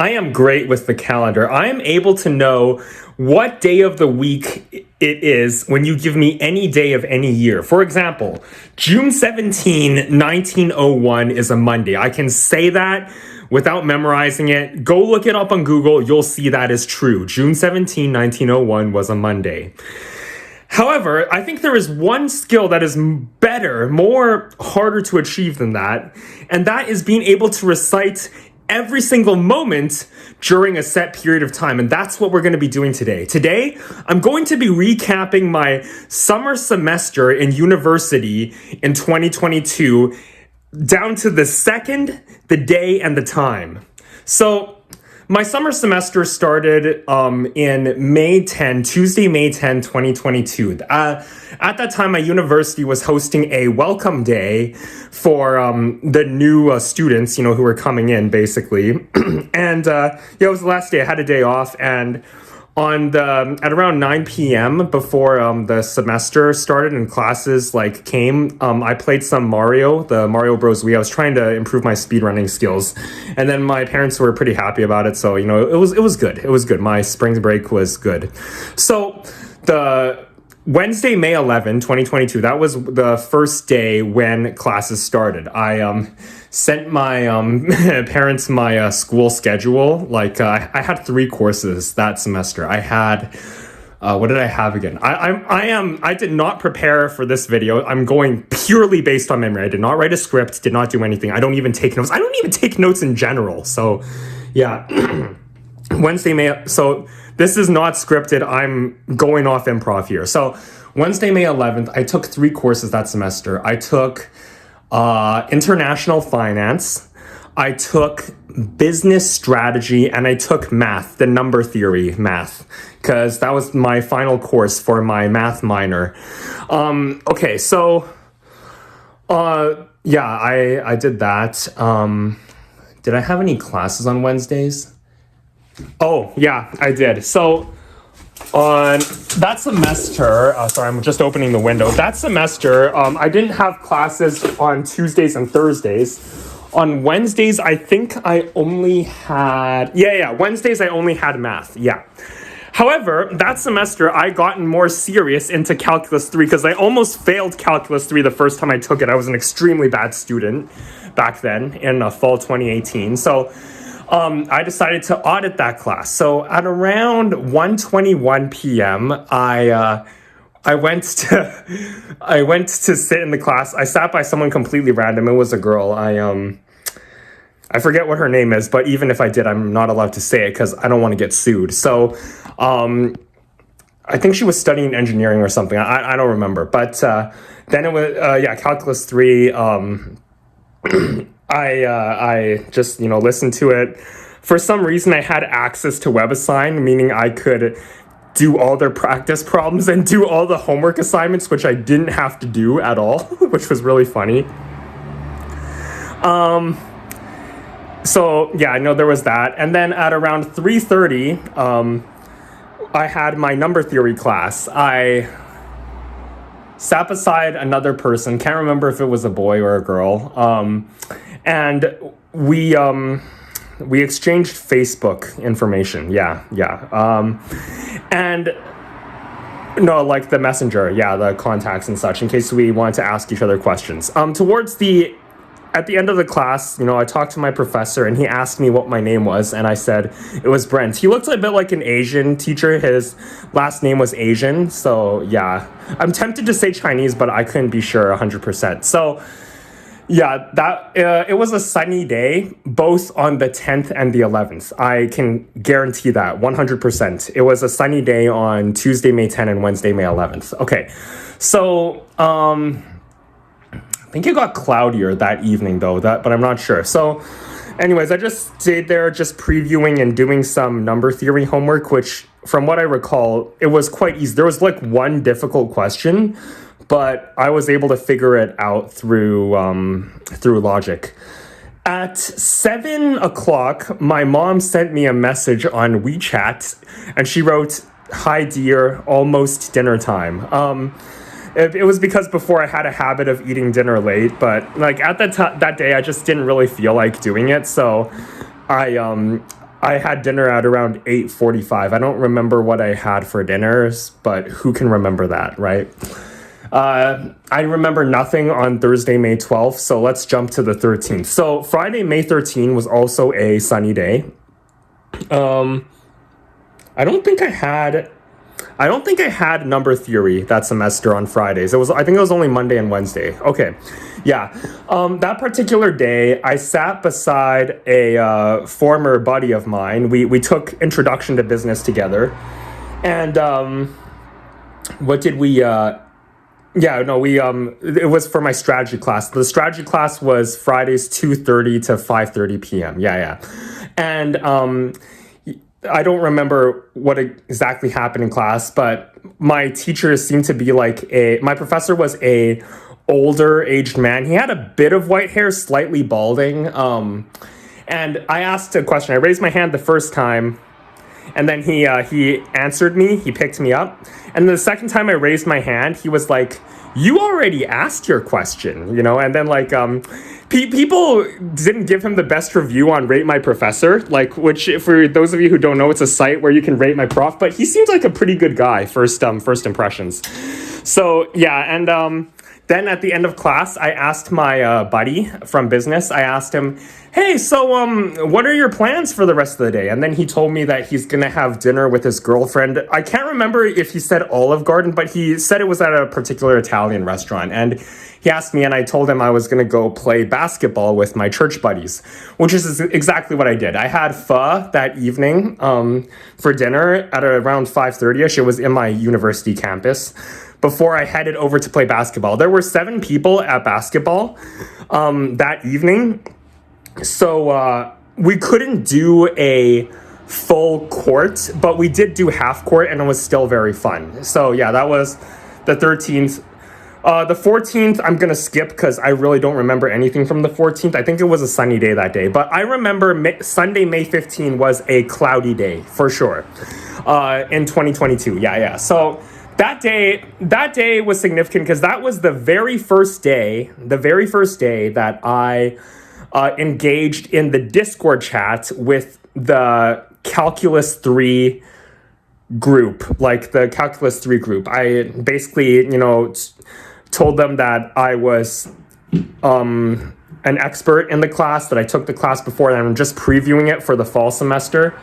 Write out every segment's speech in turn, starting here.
I am great with the calendar. I am able to know what day of the week it is when you give me any day of any year. For example, June 17, 1901 is a Monday. I can say that without memorizing it. Go look it up on Google. You'll see that is true. June 17, 1901 was a Monday. However, I think there is one skill that is better, more harder to achieve than that, and that is being able to recite every single moment during a set period of time. And that's what we're going to be doing today. Today, I'm going to be recapping my summer semester in university in 2022 down to the second, the day, and the time. So my summer semester started in Tuesday, May 10, 2022. At that time, my university was hosting a welcome day for the new students, who were coming in, basically. And it was the last day. I had a day off, and at around 9 p.m. before the semester started and classes came, I played some Mario, the Mario Bros. Wii. I was trying to improve my speedrunning skills, and then my parents were pretty happy about it. So it was good. It was good. My spring break was good. So the Wednesday, May 11, 2022, that was the first day when classes started. I sent my parents my school schedule. I had 3 courses that semester. I had, what did I have again? I did not prepare for this video. I'm going purely based on memory. I did not write a script, did not do anything. I don't even take notes. I don't even take notes in general. So yeah, Wednesday, May, so this is not scripted. I'm going off improv here. So Wednesday, May 11th, I took 3 courses that semester. I took international finance, I took business strategy, and I took math, the number theory math, because that was my final course for my math minor. Okay, so yeah, I did that. Did I have any classes on Wednesdays? Oh, yeah, I did. So on that semester, sorry, I'm just opening the window. That semester, I didn't have classes on Tuesdays and Thursdays. On Wednesdays, I think I only had, Wednesdays I only had math, yeah. However, that semester, I gotten more serious into Calculus 3 because I almost failed Calculus 3 the first time I took it. I was an extremely bad student back then in fall 2018. So I decided to audit that class. So at around 1:21 p.m., I went to sit in the class. I sat by someone completely random. It was a girl. I forget what her name is, but even if I did, I'm not allowed to say it because I don't want to get sued. So I think she was studying engineering or something. I don't remember. But then it was Calculus 3. I just, listened to it. For some reason, I had access to WebAssign, meaning I could do all their practice problems and do all the homework assignments, which I didn't have to do at all, which was really funny. So yeah, I know there was that. And then at around 3:30, I had my number theory class. I sat beside another person, can't remember if it was a boy or a girl, and we exchanged Facebook information. And no, the messenger, the contacts and such, in case we wanted to ask each other questions. At the end of the class, I talked to my professor and he asked me what my name was, and I said it was Brent. He looked a bit like an Asian teacher. His last name was Asian, so yeah. I'm tempted to say Chinese, but I couldn't be sure 100%. So yeah, it was a sunny day, both on the 10th and the 11th. I can guarantee that 100%. It was a sunny day on Tuesday, May 10th and Wednesday, May 11th. Okay, so I think it got cloudier that evening though, but I'm not sure. So anyways, I just stayed there just previewing and doing some number theory homework, which from what I recall, it was quite easy. There was one difficult question, but I was able to figure it out through logic. At 7 o'clock, my mom sent me a message on WeChat and she wrote, "Hi dear, almost dinner time." It was because before I had a habit of eating dinner late, but at that day I just didn't really feel like doing it. So I I had dinner at around 8:45. I don't remember what I had for dinners, but who can remember that, right? I remember nothing on Thursday, May 12th, so let's jump to the 13th. So Friday, May 13th was also a sunny day. I don't think I had number theory that semester on Fridays. I think it was only Monday and Wednesday. Okay. Yeah. That particular day, I sat beside a former buddy of mine. We took Introduction to Business together. And what did we yeah, no, it was for my strategy class. The strategy class was Fridays 2:30 to 5:30 p.m. Yeah. And I don't remember what exactly happened in class, but my teacher seemed to be my professor was a older aged man. He had a bit of white hair, slightly balding. And I asked a question. I raised my hand the first time, and then he answered me. He picked me up. And the second time I raised my hand, he was like, "You already asked your question," you know? And then people didn't give him the best review on Rate My Professor, which for those of you who don't know, it's a site where you can rate my prof, but he seems like a pretty good guy, first impressions. So yeah, and then at the end of class, I asked my buddy from business, I asked him, "Hey, so what are your plans for the rest of the day?" And then he told me that he's gonna have dinner with his girlfriend. I can't remember if he said Olive Garden, but he said it was at a particular Italian restaurant. And he asked me, and I told him I was gonna go play basketball with my church buddies, which is exactly what I did. I had pho that evening for dinner at around 5:30ish. It was in my university campus, before I headed over to play basketball. There were 7 people at basketball that evening. So we couldn't do a full court, but we did do half court, and it was still very fun. So yeah, that was the 13th. The 14th, I'm going to skip because I really don't remember anything from the 14th. I think it was a sunny day that day. But I remember Sunday, May 15 was a cloudy day for sure in 2022. Yeah. So that day was significant because that was the very first day that I engaged in the Discord chat with the Calculus 3 group, like the Calculus 3 group. I basically, told them that I was an expert in the class, that I took the class before, and I'm just previewing it for the fall semester.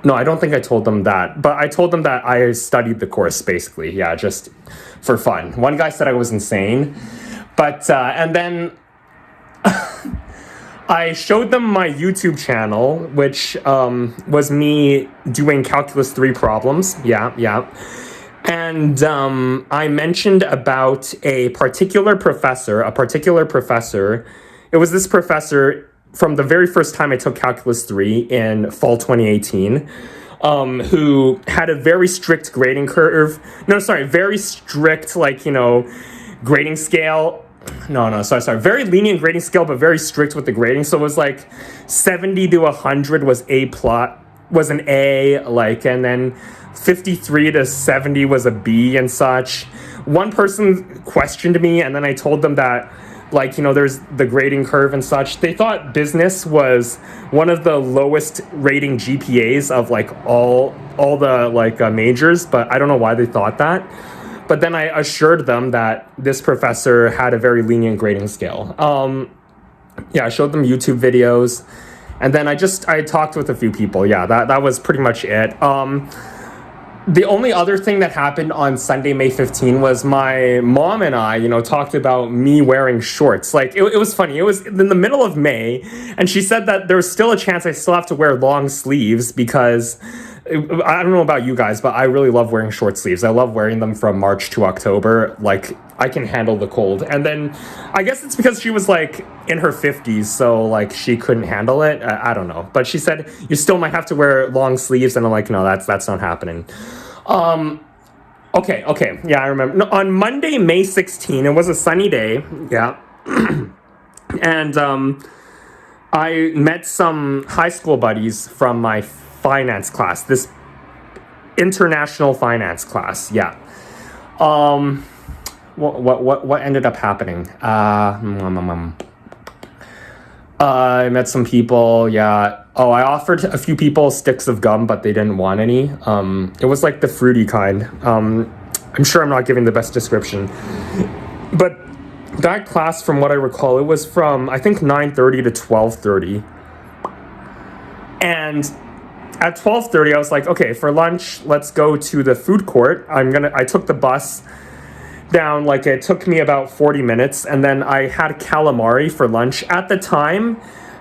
No, I don't think I told them that, but I told them that I studied the course, basically. Yeah, just for fun. One guy said I was insane, but, and then I showed them my YouTube channel, which was me doing Calculus 3 problems. Yeah. And I mentioned about a particular professor. It was this professor from the very first time I took Calculus 3 in fall 2018, who had a very strict grading curve. Very strict, grading scale. Very lenient grading scale, but very strict with the grading. So it was 70 to 100 was was an A, and then 53 to 70 was a B and such. One person questioned me, and then I told them that, there's the grading curve and such. They thought business was one of the lowest rating GPAs of all the majors, but I don't know why they thought that. But then I assured them that this professor had a very lenient grading scale. I showed them YouTube videos, and then I talked with a few people. Yeah, that was pretty much it. The only other thing that happened on Sunday, May 15 was my mom and I, talked about me wearing shorts. It was funny. It was in the middle of May, and she said that there's still a chance I still have to wear long sleeves because I don't know about you guys, but I really love wearing short sleeves. I love wearing them from March to October. I can handle the cold. And then I guess it's because she was in her 50s, so she couldn't handle it. I don't know. But she said you still might have to wear long sleeves, and I'm like, no, that's not happening. Okay. Yeah, I remember. No, on Monday, May 16, it was a sunny day. Yeah. And I met some high school buddies from my finance class, this international finance class. Yeah. What ended up happening? I met some people. Yeah. Oh, I offered a few people sticks of gum, but they didn't want any. It was like the fruity kind. I'm sure I'm not giving the best description. But that class, from what I recall, it was from, I think, 9:30 to 12:30. And at 12:30, I was like, okay, for lunch, let's go to the food court. I took the bus down, like it took me about 40 minutes, and then I had calamari for lunch. At the time,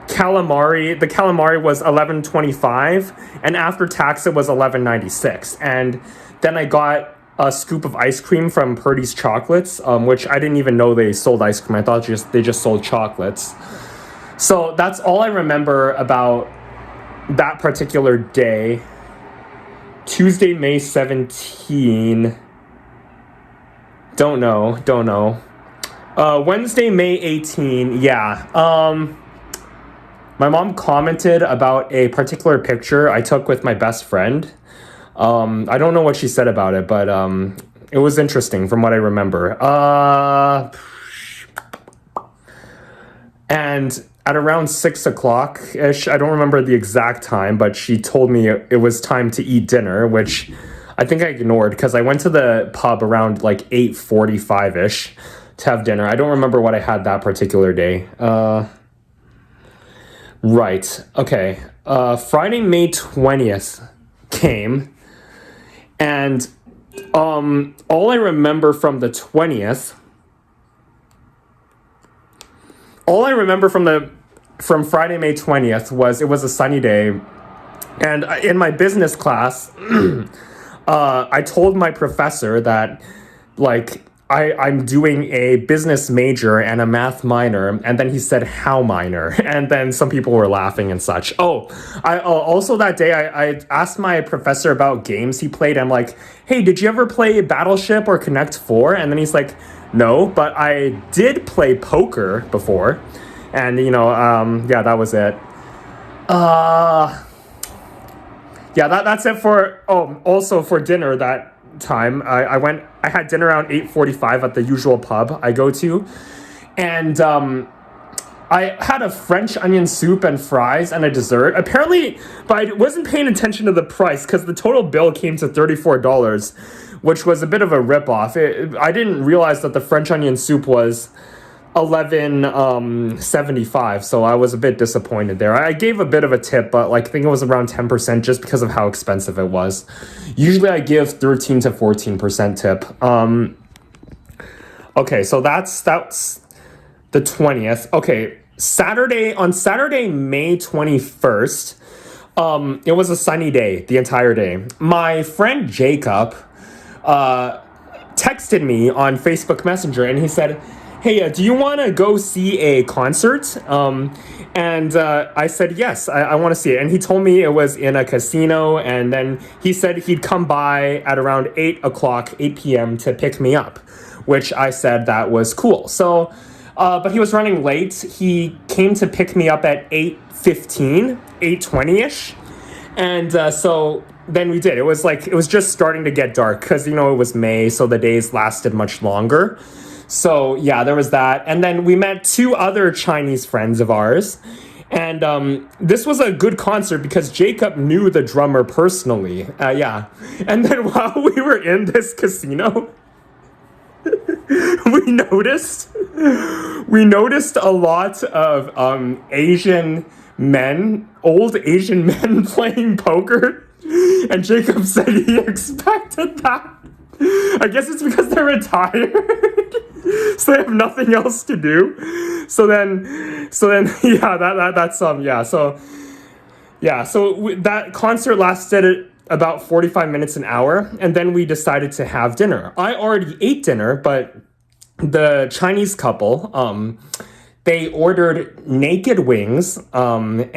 the calamari was $11.25, and after tax it was $11.96. And then I got a scoop of ice cream from Purdy's Chocolates, which I didn't even know they sold ice cream. I thought they just sold chocolates. So that's all I remember about that particular day. Tuesday, May 17. Don't know. Wednesday, May 18. Yeah. My mom commented about a particular picture I took with my best friend. I don't know what she said about it, but it was interesting from what I remember. And at around 6 o'clock-ish, I don't remember the exact time, but she told me it was time to eat dinner, which I think I ignored because I went to the pub around like 8:45-ish to have dinner. I don't remember what I had that particular day. Right. Okay. Friday, May 20th came, and all I remember from the 20th, from Friday, May 20th was it was a sunny day, and in my business class, I told my professor that, like, I'm doing a business major and a math minor, and then he said, how minor? And then some people were laughing and such. Also that day, I asked my professor about games he played. I'm like, hey, did you ever play Battleship or Connect 4? And then he's like, no, but I did play poker before. And, yeah, that was it. Yeah, that's it for, also for dinner that time. I had dinner around 8:45 at the usual pub I go to. And I had a French onion soup and fries and a dessert. Apparently, but I wasn't paying attention to the price because the total bill came to $34, which was a bit of a ripoff. I didn't realize that the French onion soup was $11.75, so I was a bit disappointed there. I gave a bit of a tip, but I think it was around 10% just because of how expensive it was. Usually I give 13 to 14% tip. Okay, so that's the 20th. Okay, on Saturday, May 21st, it was a sunny day the entire day. My friend Jacob texted me on Facebook Messenger, and he said, hey, do you want to go see a concert? And I said, yes, I want to see it. And he told me it was in a casino. And then he said he'd come by at around 8 p.m. to pick me up, which I said that was cool. So, but he was running late. He came to pick me up at 8:15, 8:20-ish. And so then we did. It was just starting to get dark because, it was May, so the days lasted much longer. So, yeah, there was that. And then we met two other Chinese friends of ours. And this was a good concert because Jacob knew the drummer personally. Yeah. And then while we were in this casino, we noticed a lot of old Asian men playing poker. And Jacob said he expected that. I guess it's because they're retired. So they have nothing else to do. So then, yeah, that concert lasted about 45 minutes, an hour, and then we decided to have dinner. I already ate dinner, but the Chinese couple, they ordered naked wings, and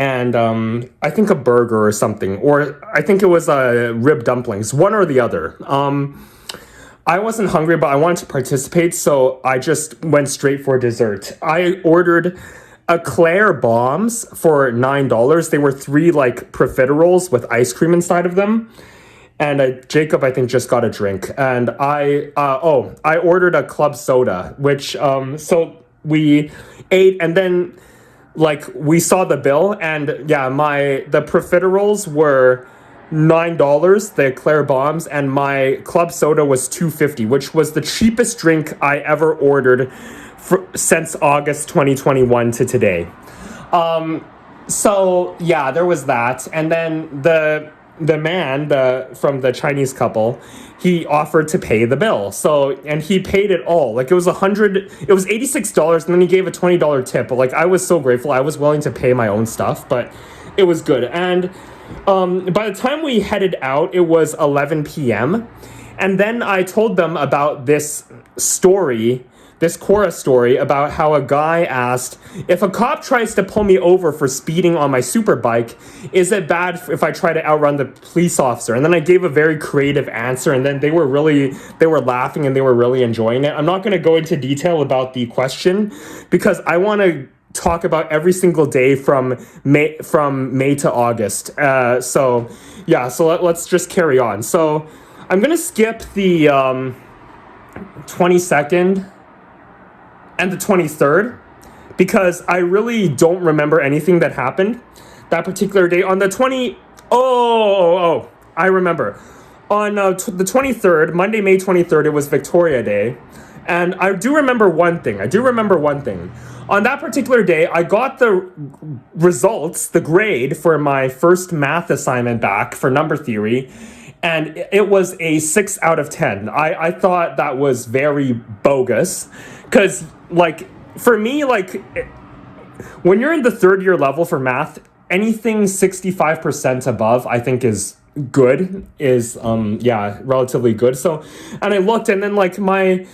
I think a burger or something, or I think it was rib dumplings, one or the other. I wasn't hungry, but I wanted to participate, so I just went straight for dessert. I ordered eclair bombs for $9. They were 3 profiteroles with ice cream inside of them. And Jacob, I think, just got a drink. And I ordered a club soda, which, so we ate, and then like we saw the bill, and yeah, the profiteroles were $9, the Eclair bombs, and my club soda was $2.50, which was the cheapest drink I ever ordered since August 2021 to today. So yeah, there was that, and then the man, from the Chinese couple, he offered to pay the bill. So, and he paid it all. Like, it was $86, and then he gave a $20 tip. But like, I was so grateful. I was willing to pay my own stuff, but it was good. And by the time we headed out, it was 11 p.m. And then I told them about this Quora story about how a guy asked, if a cop tries to pull me over for speeding on my super bike, is it bad if I try to outrun the police officer? And then I gave a very creative answer, and then they were laughing and they were really enjoying it. I'm not going to go into detail about the question because I want to talk about every single day from May to August. So let's just carry on. So I'm going to skip the 22nd and the 23rd, because I really don't remember anything that happened that particular day. On the I remember. On the 23rd, Monday, May 23rd, it was Victoria Day. And I do remember one thing. On that particular day, I got the results, the grade for my first math assignment back for number theory, and it was a 6 out of 10. I thought that was very bogus, because like, for me, like, when you're in the third year level for math, anything 65% above, I think is good, relatively good. So, and I looked, and then like my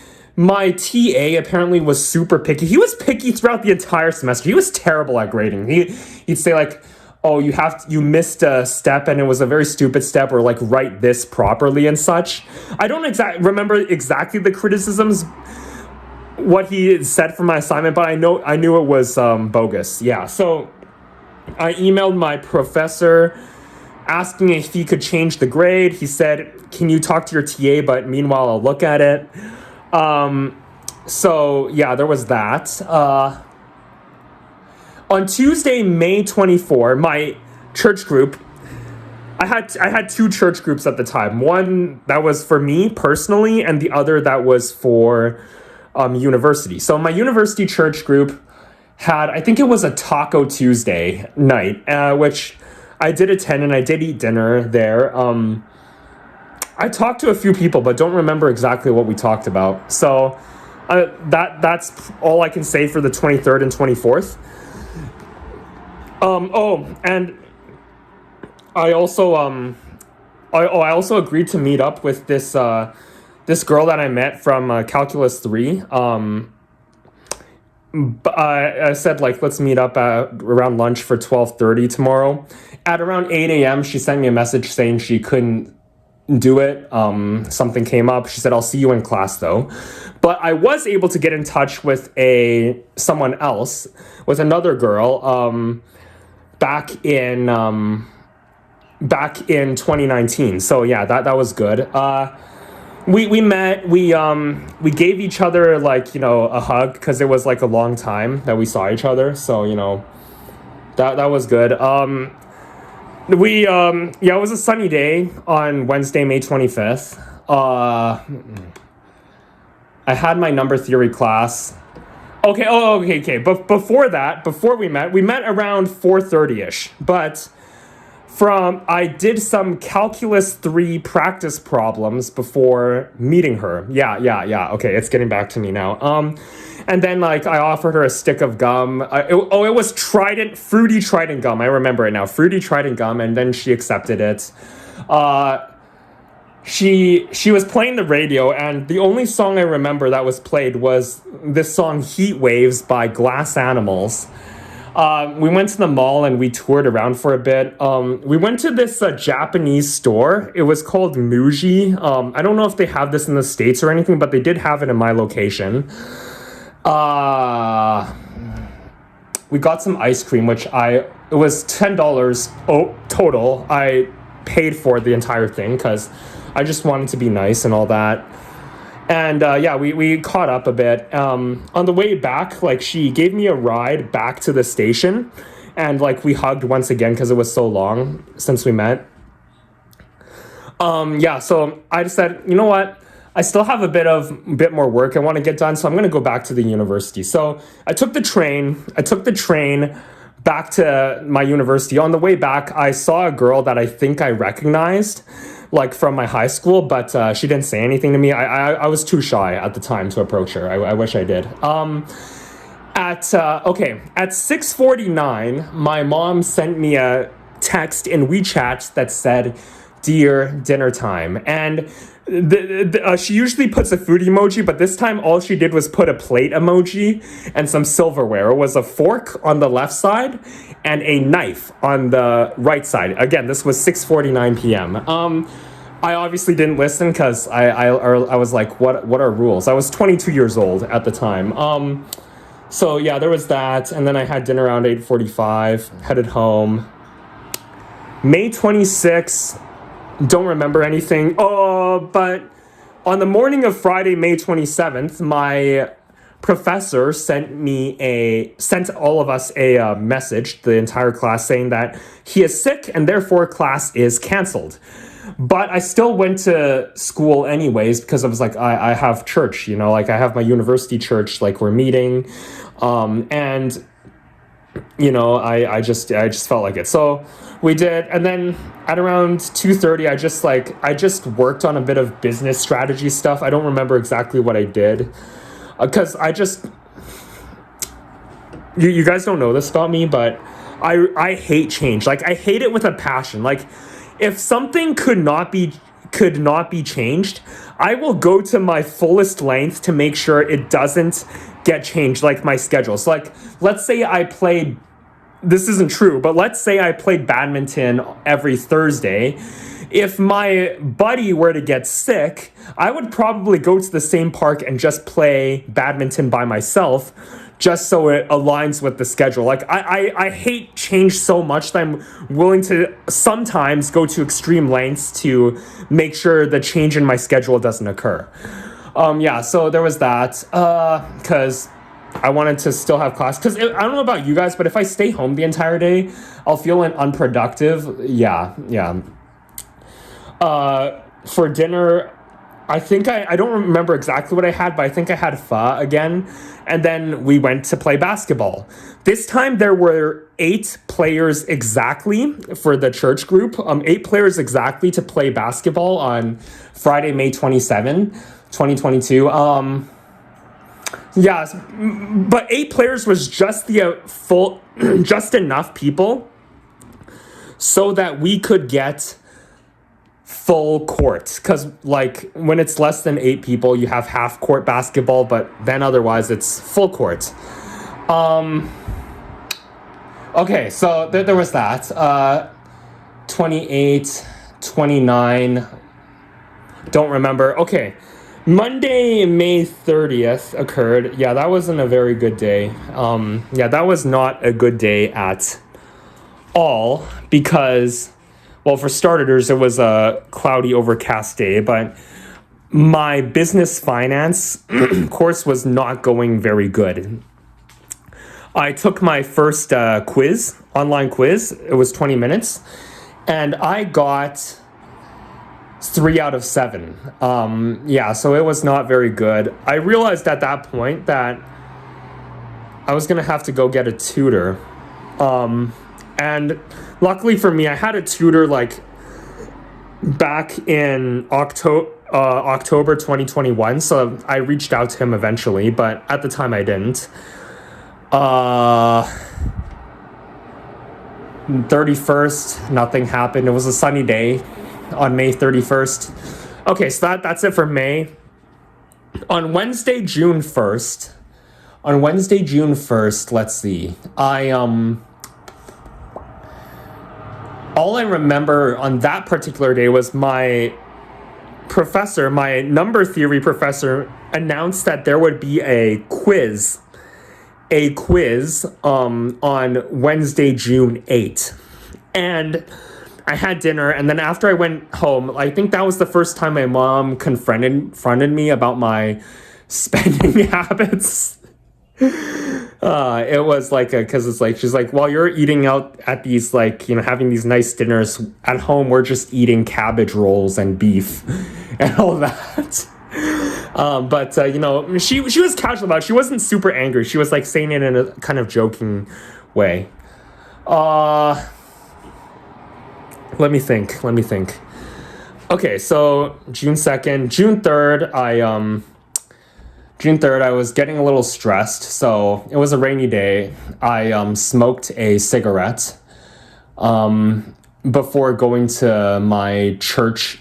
TA apparently was super picky. He was picky throughout the entire semester. He was terrible at grading. He'd say like, oh, you missed a step and it was a very stupid step, or like, write this properly and such. I don't remember exactly the criticisms, what he said for my assignment, but I knew it was bogus. Yeah, so I emailed my professor asking if he could change the grade. He said, can you talk to your TA, but meanwhile I'll look at it. So yeah, there was that. On Tuesday, May 24, my church group, I had two church groups at the time. One that was for me personally, and the other that was for university. So my university church group had, I think it was a Taco Tuesday night, which I did attend, and I did eat dinner there. I talked to a few people, but don't remember exactly what we talked about. So that's all I can say for the 23rd and 24th. And I also I also agreed to meet up with this girl that I met from Calculus 3. I said, like, let's meet up around lunch for 12:30 tomorrow. At around 8 a.m., she sent me a message saying she couldn't do it. Something came up. She said, I'll see you in class, though. But I was able to get in touch with someone else, with another girl, back in 2019. So yeah, that was good. We met, we gave each other, like, a hug, because it was like a long time that we saw each other. So, that was good. It was a sunny day on Wednesday, May 25th. I had my number theory class. Okay. But before we met around 4:30ish. But I did some Calculus 3 practice problems before meeting her. Yeah. Okay, it's getting back to me now. And then, like, I offered her a stick of gum. It was fruity Trident gum. I remember it now. Fruity Trident gum, and then she accepted it. She was playing the radio, and the only song I remember that was played was this song Heat Waves by Glass Animals. We went to the mall and we toured around for a bit. We went to this Japanese store. It was called Muji. I don't know if they have this in the States or anything, but they did have it in my location. We got some ice cream, which it was $10 total. I paid for the entire thing because I just wanted to be nice and all that. And yeah, we caught up a bit. On the way back, like she gave me a ride back to the station, and like we hugged once again because it was so long since we met. Yeah, so I just said, you know what? I still have a bit more work I want to get done, so I'm going to go back to the university. So I took the train. Back to my university. On the way back, I saw a girl that I think I recognized, like from my high school, but she didn't say anything to me. I was too shy at the time to approach her. I wish I did. At 6:49, my mom sent me a text in WeChat that said, "Dear, dinner time." And she usually puts a food emoji, but this time all she did was put a plate emoji and some silverware. It was a fork on the left side and a knife on the right side. Again, this was 6:49 p.m. I obviously didn't listen because I was like, what are rules? I was 22 years old at the time. So yeah, there was that, and then I had dinner around 8:45, headed home. May 26th, don't remember anything. But on the morning of Friday, May 27th, my professor sent all of us a message, the entire class, saying that he is sick and therefore class is canceled. But I still went to school anyways because I was like, I have church, like I have my university church, like we're meeting. And I just felt like it. So we did, and then at around 2:30, I just worked on a bit of business strategy stuff. I don't remember exactly what I did, because you guys don't know this about me, but I hate change. Like I hate it with a passion. Like if something could not be changed, I will go to my fullest length to make sure it doesn't get changed, like my schedule. So like, let's say this isn't true, but let's say I played badminton every Thursday. If my buddy were to get sick, I would probably go to the same park and just play badminton by myself, just so it aligns with the schedule. Like I hate change so much that I'm willing to sometimes go to extreme lengths to make sure the change in my schedule doesn't occur. Yeah, so there was that, because I wanted to still have class. Because I don't know about you guys, but if I stay home the entire day, I'll feel unproductive. Yeah. For dinner, I think I don't remember exactly what I had, but I think I had pho again. And then we went to play basketball. This time there were 8 players exactly for the church group. 8 players exactly to play basketball on Friday, May 27, 2022. Yeah, but 8 players was just just enough people so that we could get full court. Because like when it's less than 8 people, you have half court basketball, but then otherwise it's full court. Okay, so there was that. 28, 29, don't remember. Okay. Monday, May 30th occurred. Yeah, that wasn't a very good day. Yeah, that was not a good day at all because, well, for starters, it was a cloudy, overcast day, but my business finance course was not going very good. I took my first online quiz. It was 20 minutes, and I got 3 out of 7. Yeah, so it was not very good. I realized at that point that I was gonna have to go get a tutor. And luckily for me, I had a tutor like back in October 2021. So I reached out to him eventually, but at the time I didn't. 31st, nothing happened. It was a sunny day on May 31st. Okay, so that's it for May. On Wednesday, June 1st, let's see. All I remember on that particular day was my professor, my number theory professor, announced that there would be a quiz on Wednesday, June 8th. And I had dinner, and then after I went home, I think that was the first time my mom confronted me about my spending habits. It was like because it's like she's like, while you're eating out at these like having these nice dinners at home, we're just eating cabbage rolls and beef and all that. But she was casual about it. She wasn't super angry. She was like saying it in a kind of joking way. Let me think. Okay, so June 2nd, June 3rd, I was getting a little stressed, so it was a rainy day. I smoked a cigarette before going to my church,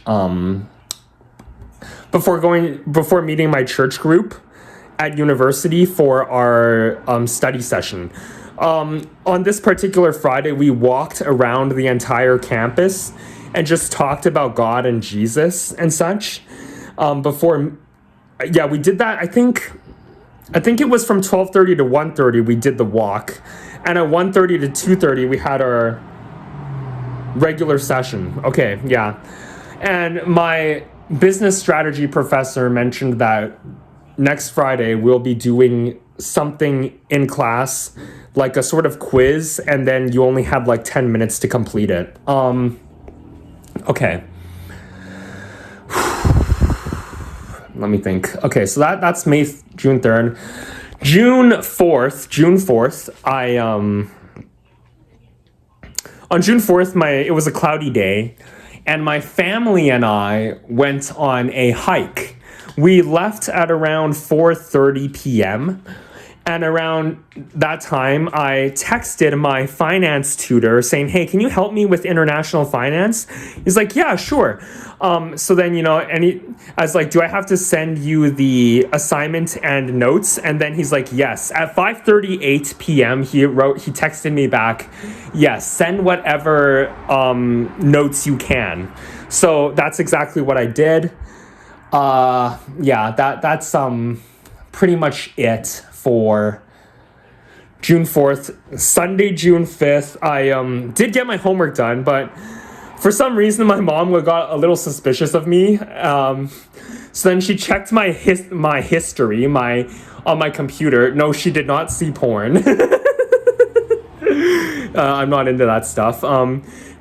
before meeting my church group at university for our study session. On this particular Friday, we walked around the entire campus and just talked about God and Jesus and such. We did that. I think it was from 12:30 to 1:30 we did the walk, and at 1:30 to 2:30 we had our regular session. Okay, yeah. And my business strategy professor mentioned that next Friday we'll be doing something in class, like a sort of quiz, and then you only have like 10 minutes to complete it. Okay. Let me think. Okay, so that's June 3rd. June 4th, on June 4th, it was a cloudy day, and my family and I went on a hike. We left at around 4:30 p.m., and around that time, I texted my finance tutor saying, hey, can you help me with international finance? He's like, yeah, sure. So then, I was like, do I have to send you the assignment and notes? And then he's like, yes. At 5:38 p.m., he texted me back, yes, send whatever notes you can. So that's exactly what I did. That's pretty much it for June 4th. Sunday, June 5th, I did get my homework done, but for some reason my mom got a little suspicious of me. So then she checked my history on my computer. No, she did not see porn. I'm not into that stuff.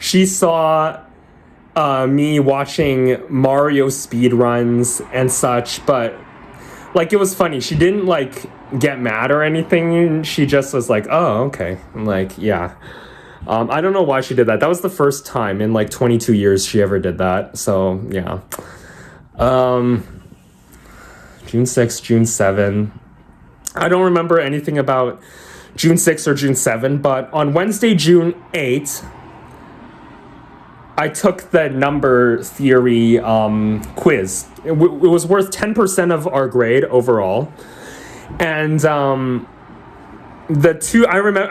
She saw me watching Mario speedruns and such, but like, it was funny. She didn't like get mad or anything. She just was like, oh, okay. I'm like, yeah. I don't know why she did that. That was the first time in like 22 years she ever did that. So yeah. June 6th, June 7th. I don't remember anything about June 6th or June 7th, but on Wednesday, June 8th, I took the number theory quiz. It was worth 10% of our grade overall. And I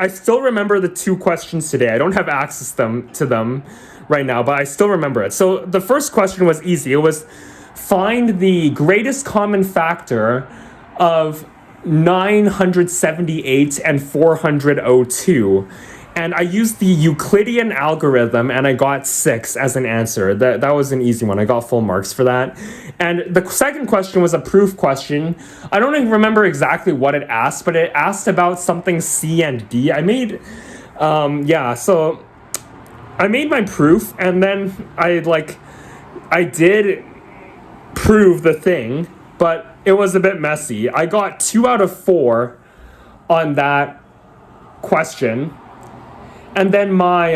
still remember the two questions today. I don't have access to them right now, but I still remember it. So the first question was easy. It was find the greatest common factor of 978 and 402. And I used the Euclidean algorithm, and I got 6 as an answer. That was an easy one. I got full marks for that. And the second question was a proof question. I don't even remember exactly what it asked, but it asked about something C and D. I made my proof, and then I did prove the thing, but it was a bit messy. I got 2 out of 4 on that question. And then my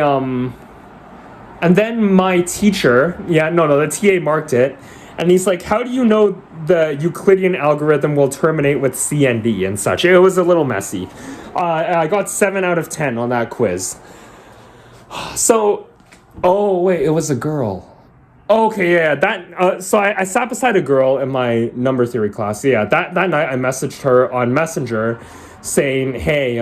teacher, the TA marked it, and he's like, how do you know the Euclidean algorithm will terminate with C and D and such? It was a little messy. I got 7 out of 10 on that quiz. So, oh wait, it was a girl. Okay, yeah, so I sat beside a girl in my number theory class. Yeah, that night I messaged her on Messenger saying, hey,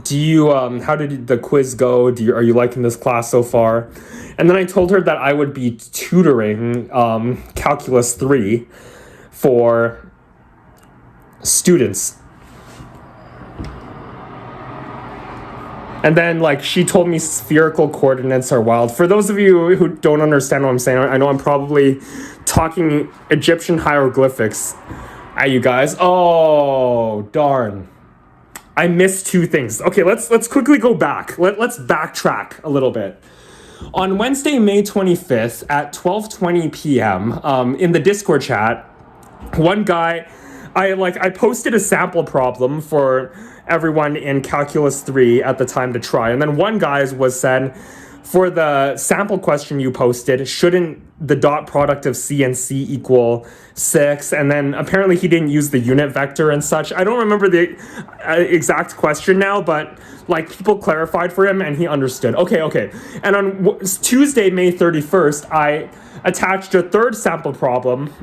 do you how did the quiz go? Are you liking this class so far? And then I told her that I would be tutoring Calculus 3 for students. And then, like, she told me spherical coordinates are wild. For those of you who don't understand what I'm saying, I know I'm probably talking Egyptian hieroglyphics at you guys. Oh, darn. I missed two things. Okay, let's quickly go back. Let's backtrack a little bit. On Wednesday, May 25th at 12:20 p.m. In the Discord chat, one guy, I posted a sample problem for everyone in Calculus 3 at the time to try. And then one guy's was said, for the sample question you posted, shouldn't the dot product of C and C equal 6? And then apparently he didn't use the unit vector and such. I don't remember the exact question now, but like people clarified for him and he understood. Okay. And on Tuesday, May 31st, I attached a third sample problem.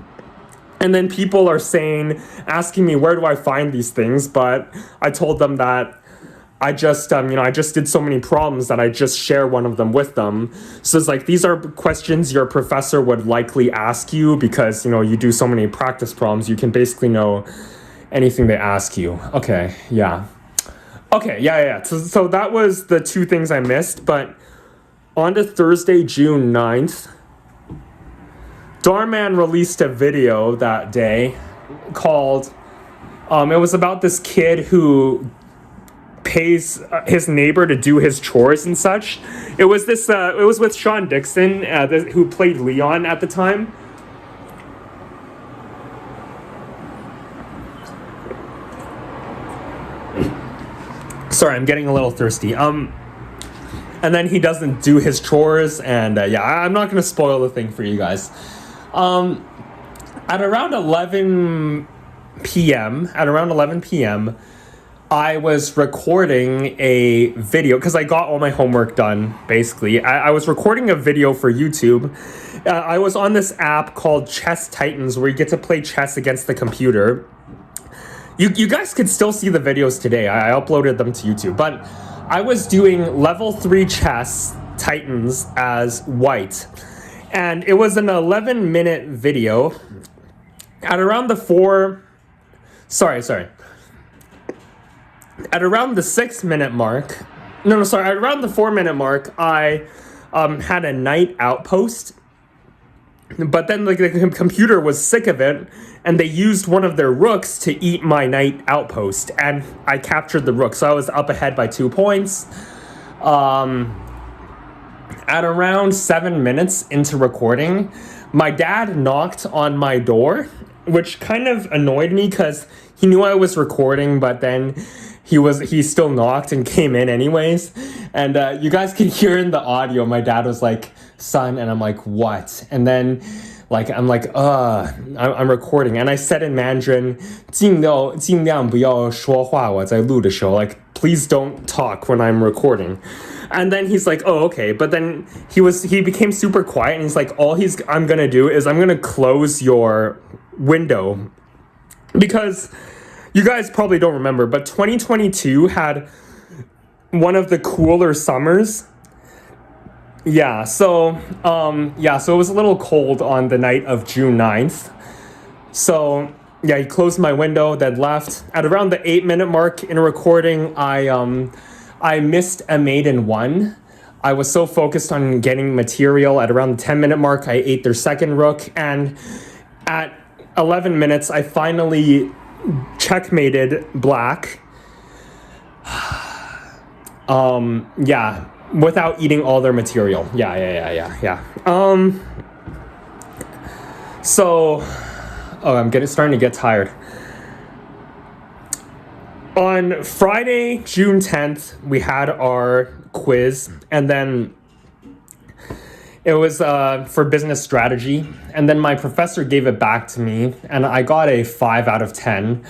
And then people are asking me, where do I find these things? But I told them that I just did so many problems that I just share one of them with them. So it's like, these are questions your professor would likely ask you because, you do so many practice problems. You can basically know anything they ask you. Okay, yeah. So that was the two things I missed. But on to Thursday, June 9th, Darman released a video that day called, it was about this kid who pays his neighbor to do his chores and such. It was with Sean Dixon, who played Leon at the time. Sorry, I'm getting a little thirsty. And then he doesn't do his chores, and I'm not gonna spoil the thing for you guys. At around 11 p.m., I was recording a video because I got all my homework done, basically. I was recording a video for YouTube. I was on this app called Chess Titans where you get to play chess against the computer. You guys could still see the videos today. I uploaded them to YouTube. But I was doing level 3 chess Titans as white. And it was an 11-minute video. At around the 6-minute mark, at around the 4-minute mark, I had a knight outpost. But then the computer was sick of it, and they used one of their rooks to eat my knight outpost, and I captured the rook. So I was up ahead by 2 points. At around 7 minutes into recording, my dad knocked on my door, which kind of annoyed me because he knew I was recording, but then he still knocked and came in anyways. And you guys could hear in the audio, my dad was like, "Son," and I'm like, "What?" And then I'm recording, and I said in Mandarin, 尽量不要说话我在录的时候, like, please don't talk when I'm recording. And then he's like, "Oh, okay." But then he became super quiet, and he's like, I'm gonna do is I'm gonna close your window. Because you guys probably don't remember, but 2022 had one of the cooler summers. So it was a little cold on the night of June 9th. So he closed my window, then left. At around the 8-minute mark in recording, I missed a mate in 1. I was so focused on getting material. At around the 10-minute mark, I ate their second rook, and at 11 minutes, I finally checkmated black. Without eating all their material. I'm starting to get tired. On Friday, June 10th, we had our quiz, and then it was for business strategy, and then my professor gave it back to me, and I got a 5 out of 10.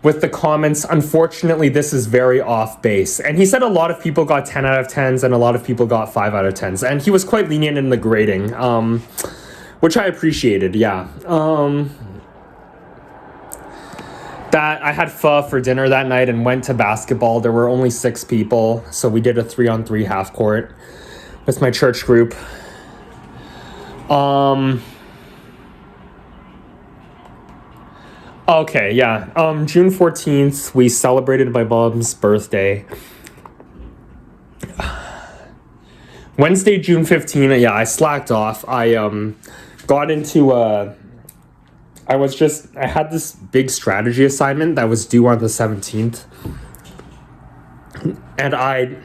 With the comments, "Unfortunately, this is very off base." And he said a lot of people got 10 out of 10s and a lot of people got 5 out of 10s. And he was quite lenient in the grading, which I appreciated, That I had pho for dinner that night and went to basketball. There were only 6 people, so we did a 3-on-3 half court with my church group. June 14th, we celebrated my mom's birthday. Wednesday, June 15th, yeah, I slacked off. I got into I had this big strategy assignment that was due on the 17th. And I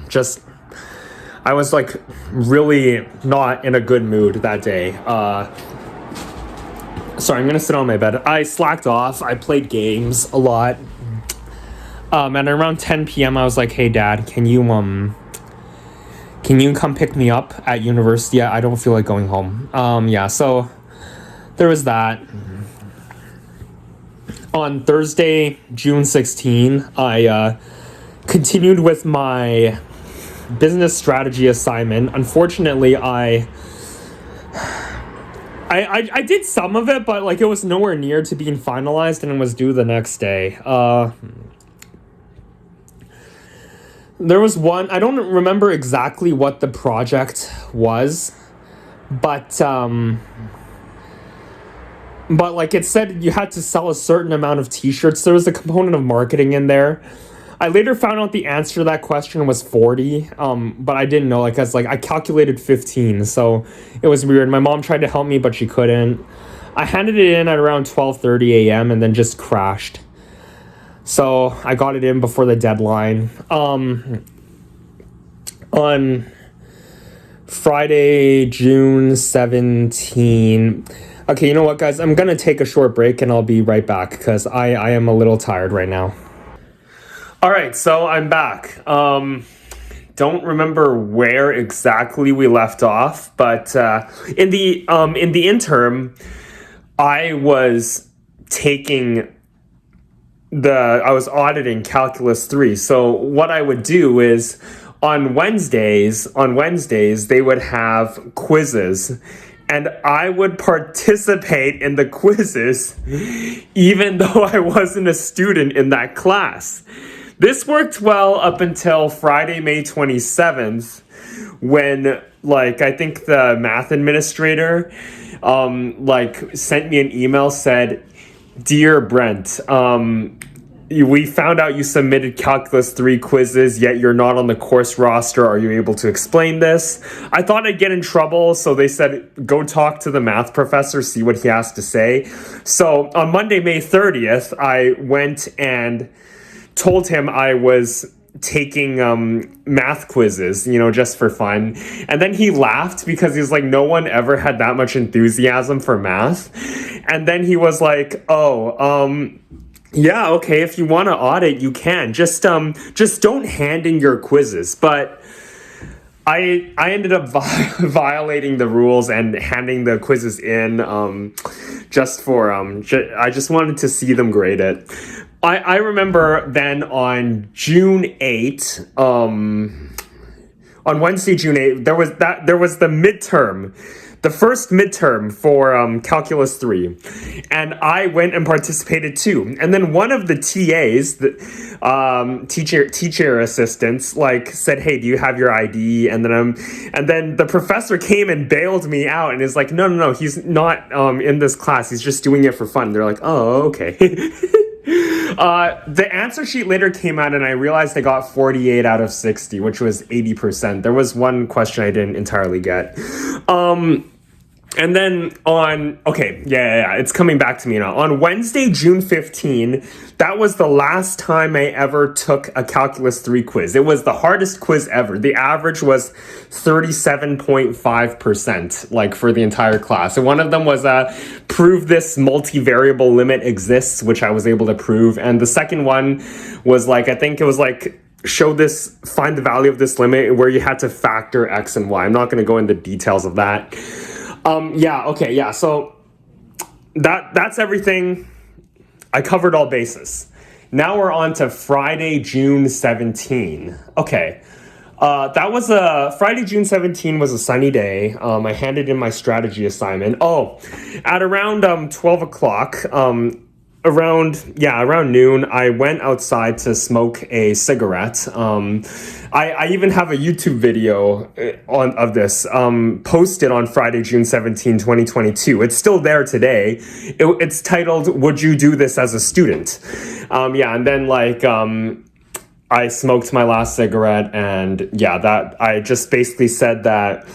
was like really not in a good mood that day. Sorry, I'm gonna sit on my bed. I slacked off. I played games a lot. And around 10 p.m. I was like, "Hey, Dad, can you come pick me up at university? I don't feel like going home." Yeah, so there was that. On Thursday, June 16, I continued with my business strategy assignment. Unfortunately, I did some of it, but like it was nowhere near to being finalized, and it was due the next day. There was one, I don't remember exactly what the project was, but like it said you had to sell a certain amount of t-shirts. There was a component of marketing in there. I later found out the answer to that question was 40, but I didn't know, like, I calculated 15, so it was weird. My mom tried to help me, but she couldn't. I handed it in at around 12:30 a.m. and then just crashed. So I got it in before the deadline. On Friday, June 17. Okay, you know what, guys? I'm gonna take a short break and I'll be right back because I am a little tired right now. All right, so I'm back. Don't remember where exactly we left off, but in the interim, I was auditing Calculus 3. So what I would do is on Wednesdays, they would have quizzes. And I would participate in the quizzes even though I wasn't a student in that class. This worked well up until Friday, May 27th, when, like, I think the math administrator, sent me an email, said, "Dear Brent, we found out you submitted Calculus 3 quizzes, yet you're not on the course roster. Are you able to explain this?" I thought I'd get in trouble, so they said, go talk to the math professor, see what he has to say. So on Monday, May 30th, I went and told him I was taking math quizzes, just for fun. And then he laughed because he was like, no one ever had that much enthusiasm for math. And then he was like, yeah, okay, if you want to audit, you can. Just don't hand in your quizzes. But I ended up violating the rules and handing the quizzes in just for I just wanted to see them grade it. I remember then on June 8th, on Wednesday, June 8th, there was the midterm. The first midterm for Calculus 3, and I went and participated too. And then one of the TAs, the teacher assistants, said, "Hey, do you have your ID?" And then the professor came and bailed me out and is like, "No, he's not in this class. He's just doing it for fun." They're like, "Oh, okay." The answer sheet later came out and I realized I got 48 out of 60, which was 80%. There was one question I didn't entirely get. And then it's coming back to me now. On Wednesday, June 15, that was the last time I ever took a Calculus 3 quiz. It was the hardest quiz ever. The average was 37.5%, for the entire class. And one of them was prove this multivariable limit exists, which I was able to prove. And the second one was find the value of this limit where you had to factor X and Y. I'm not going to go into details of that. So that's everything. I covered all bases. Now we're on to Friday, June 17. Okay. Friday, June 17 was a sunny day. I handed in my strategy assignment. At around 12 o'clock, around noon, I went outside to smoke a cigarette. I even have a YouTube video of this posted on Friday, June 17, 2022. It's still there today. It's titled, "Would You Do This as a Student?" And then I smoked my last cigarette, and yeah, that I just basically said that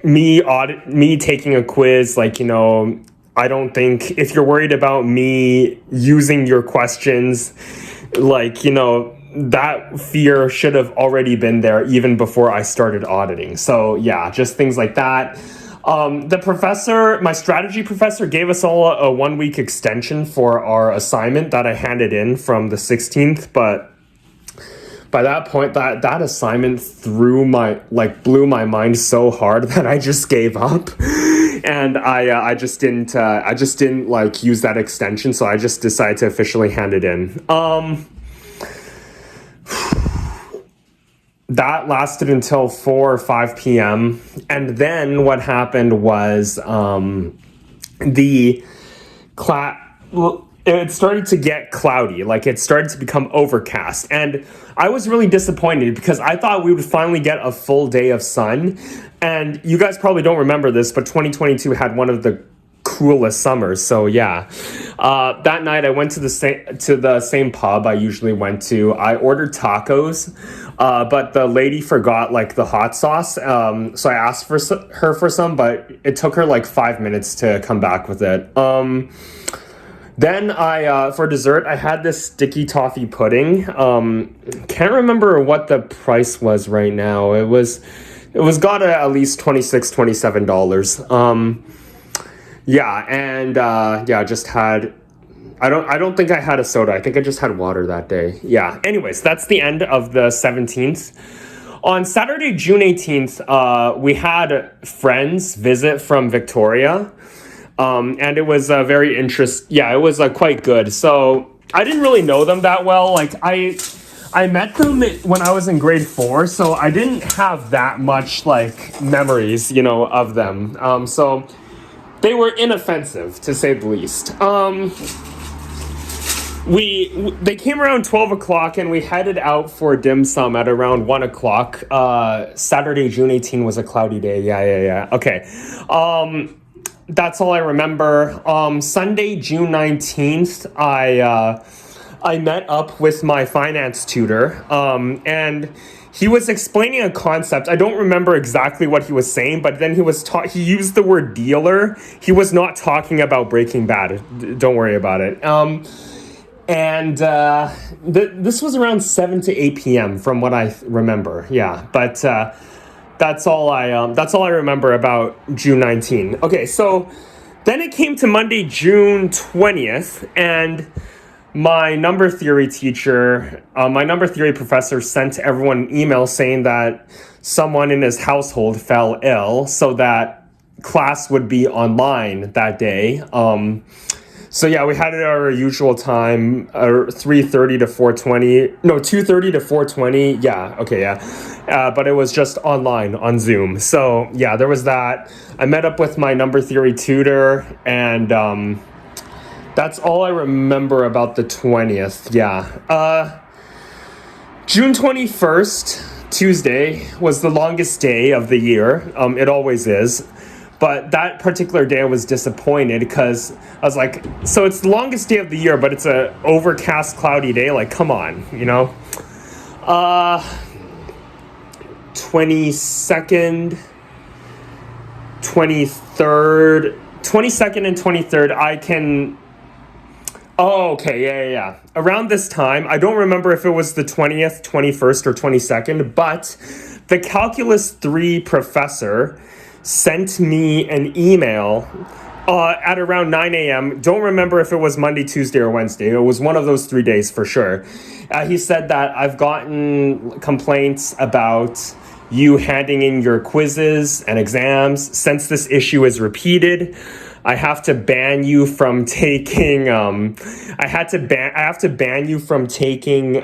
me taking a quiz, like, I don't think if you're worried about me using your questions, like, that fear should have already been there even before I started auditing. So yeah, just things like that. The professor, my strategy professor, gave us all a 1 week extension for our assignment that I handed in from the 16th, but by that point, that assignment blew my mind so hard that I just gave up, and I just didn't like use that extension, so I just decided to officially hand it in. That lasted until 4 or 5 p.m. And then what happened was the it started to get cloudy, like it started to become overcast. And I was really disappointed because I thought we would finally get a full day of sun. And you guys probably don't remember this, but 2022 had one of the coolest summers. So yeah, that night I went to the same pub I usually went to. I ordered tacos, but the lady forgot like the hot sauce. So I asked her for some, but it took her like 5 minutes to come back with it. Then for dessert, I had this sticky toffee pudding. Can't remember what the price was right now. It was got at least $26, $27. Yeah, and just had. I don't think I had a soda. I think I just had water that day. Yeah. Anyways, that's the end of the 17th. On Saturday, June 18th, we had friends visit from Victoria. And it was very it was quite good. So I didn't really know them that well. Like I met them when I was in grade 4, so I didn't have that much like memories, of them. So they were inoffensive to say the least. They came around 12 o'clock and we headed out for dim sum at around 1 o'clock. Saturday, June 18 was a cloudy day. Yeah. Okay. That's all I remember. Sunday, June 19th, I met up with my finance tutor, and he was explaining a concept. I don't remember exactly what he was saying, but then he used the word dealer. He was not talking about Breaking Bad. Don't worry about it. This was around 7 to 8 p.m. from what I remember. Yeah, but that's all I remember about June 19. Okay, so then it came to Monday, June 20th, and my number theory teacher, my number theory professor sent everyone an email saying that someone in his household fell ill, so that class would be online that day. So yeah, we had it at our usual time, 3:30 to 4:20. No, 2:30 to 4:20. Yeah, okay, yeah. But it was just online on Zoom. So yeah, there was that. I met up with my number theory tutor, and that's all I remember about the 20th. Yeah. June 21st, Tuesday, was the longest day of the year. It always is. But that particular day I was disappointed because I was like, so it's the longest day of the year, but it's a overcast, cloudy day. Like, come on, 22nd, 23rd, 22nd and 23rd, I can... Oh, okay, yeah. Around this time, I don't remember if it was the 20th, 21st, or 22nd, but the Calculus 3 professor sent me an email at around 9 a.m. Don't remember if it was Monday, Tuesday, or Wednesday. It was one of those 3 days for sure. He said that I've gotten complaints about you handing in your quizzes and exams. Since this issue is repeated, I have to ban you from taking. I have to ban you from taking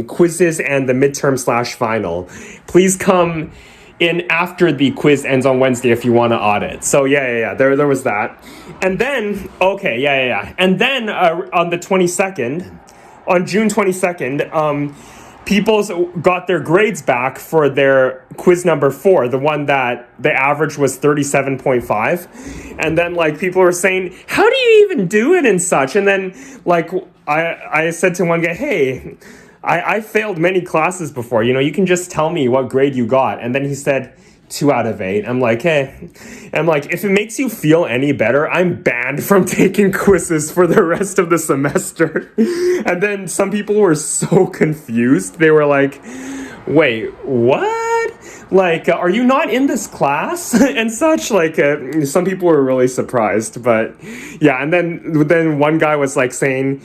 quizzes and the midterm/final. Please come in after the quiz ends on Wednesday if you want to audit. So yeah. There was that. And then, okay, yeah. And then on the 22nd, on June 22nd, people got their grades back for their quiz number 4, the one that the average was 37.5. And then like people were saying, how do you even do it and such? And then like I said to one guy, hey, I failed many classes before. You can just tell me what grade you got. And then he said 2 out of 8. I'm like, hey, I'm like, if it makes you feel any better, I'm banned from taking quizzes for the rest of the semester. And then some people were so confused. They were like, wait, what? Like, are you not in this class and such? Like, some people were really surprised, but yeah. And then one guy was like saying,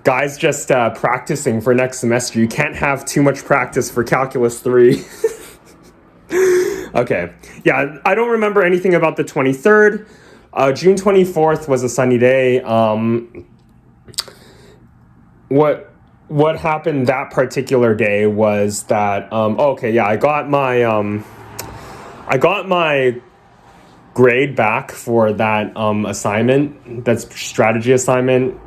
guys, just practicing for next semester. You can't have too much practice for Calculus 3. Okay. Yeah, I don't remember anything about the 23rd. June 24th was a sunny day. What happened that particular day was that I got my grade back for that assignment, that strategy assignment.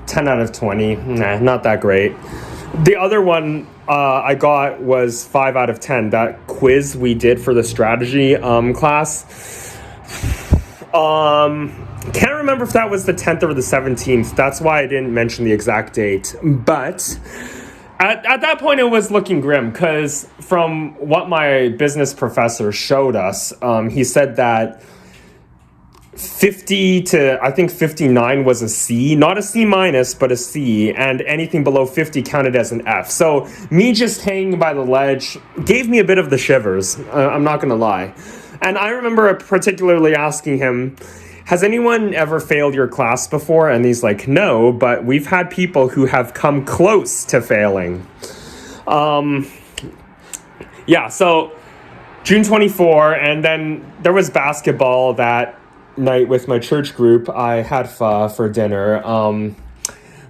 10 out of 20. Nah, not that great. The other one I got was 5 out of 10. That quiz we did for the strategy class. Can't remember if that was the 10th or the 17th. That's why I didn't mention the exact date. But at that point, it was looking grim because from what my business professor showed us, he said that 50 to, I think 59 was a C, not a C minus, but a C, and anything below 50 counted as an F. So me just hanging by the ledge gave me a bit of the shivers, I'm not gonna lie. And I remember particularly asking him, has anyone ever failed your class before? And he's like, no, but we've had people who have come close to failing. So June 24, and then there was basketball that night with my church group. I had pho for dinner.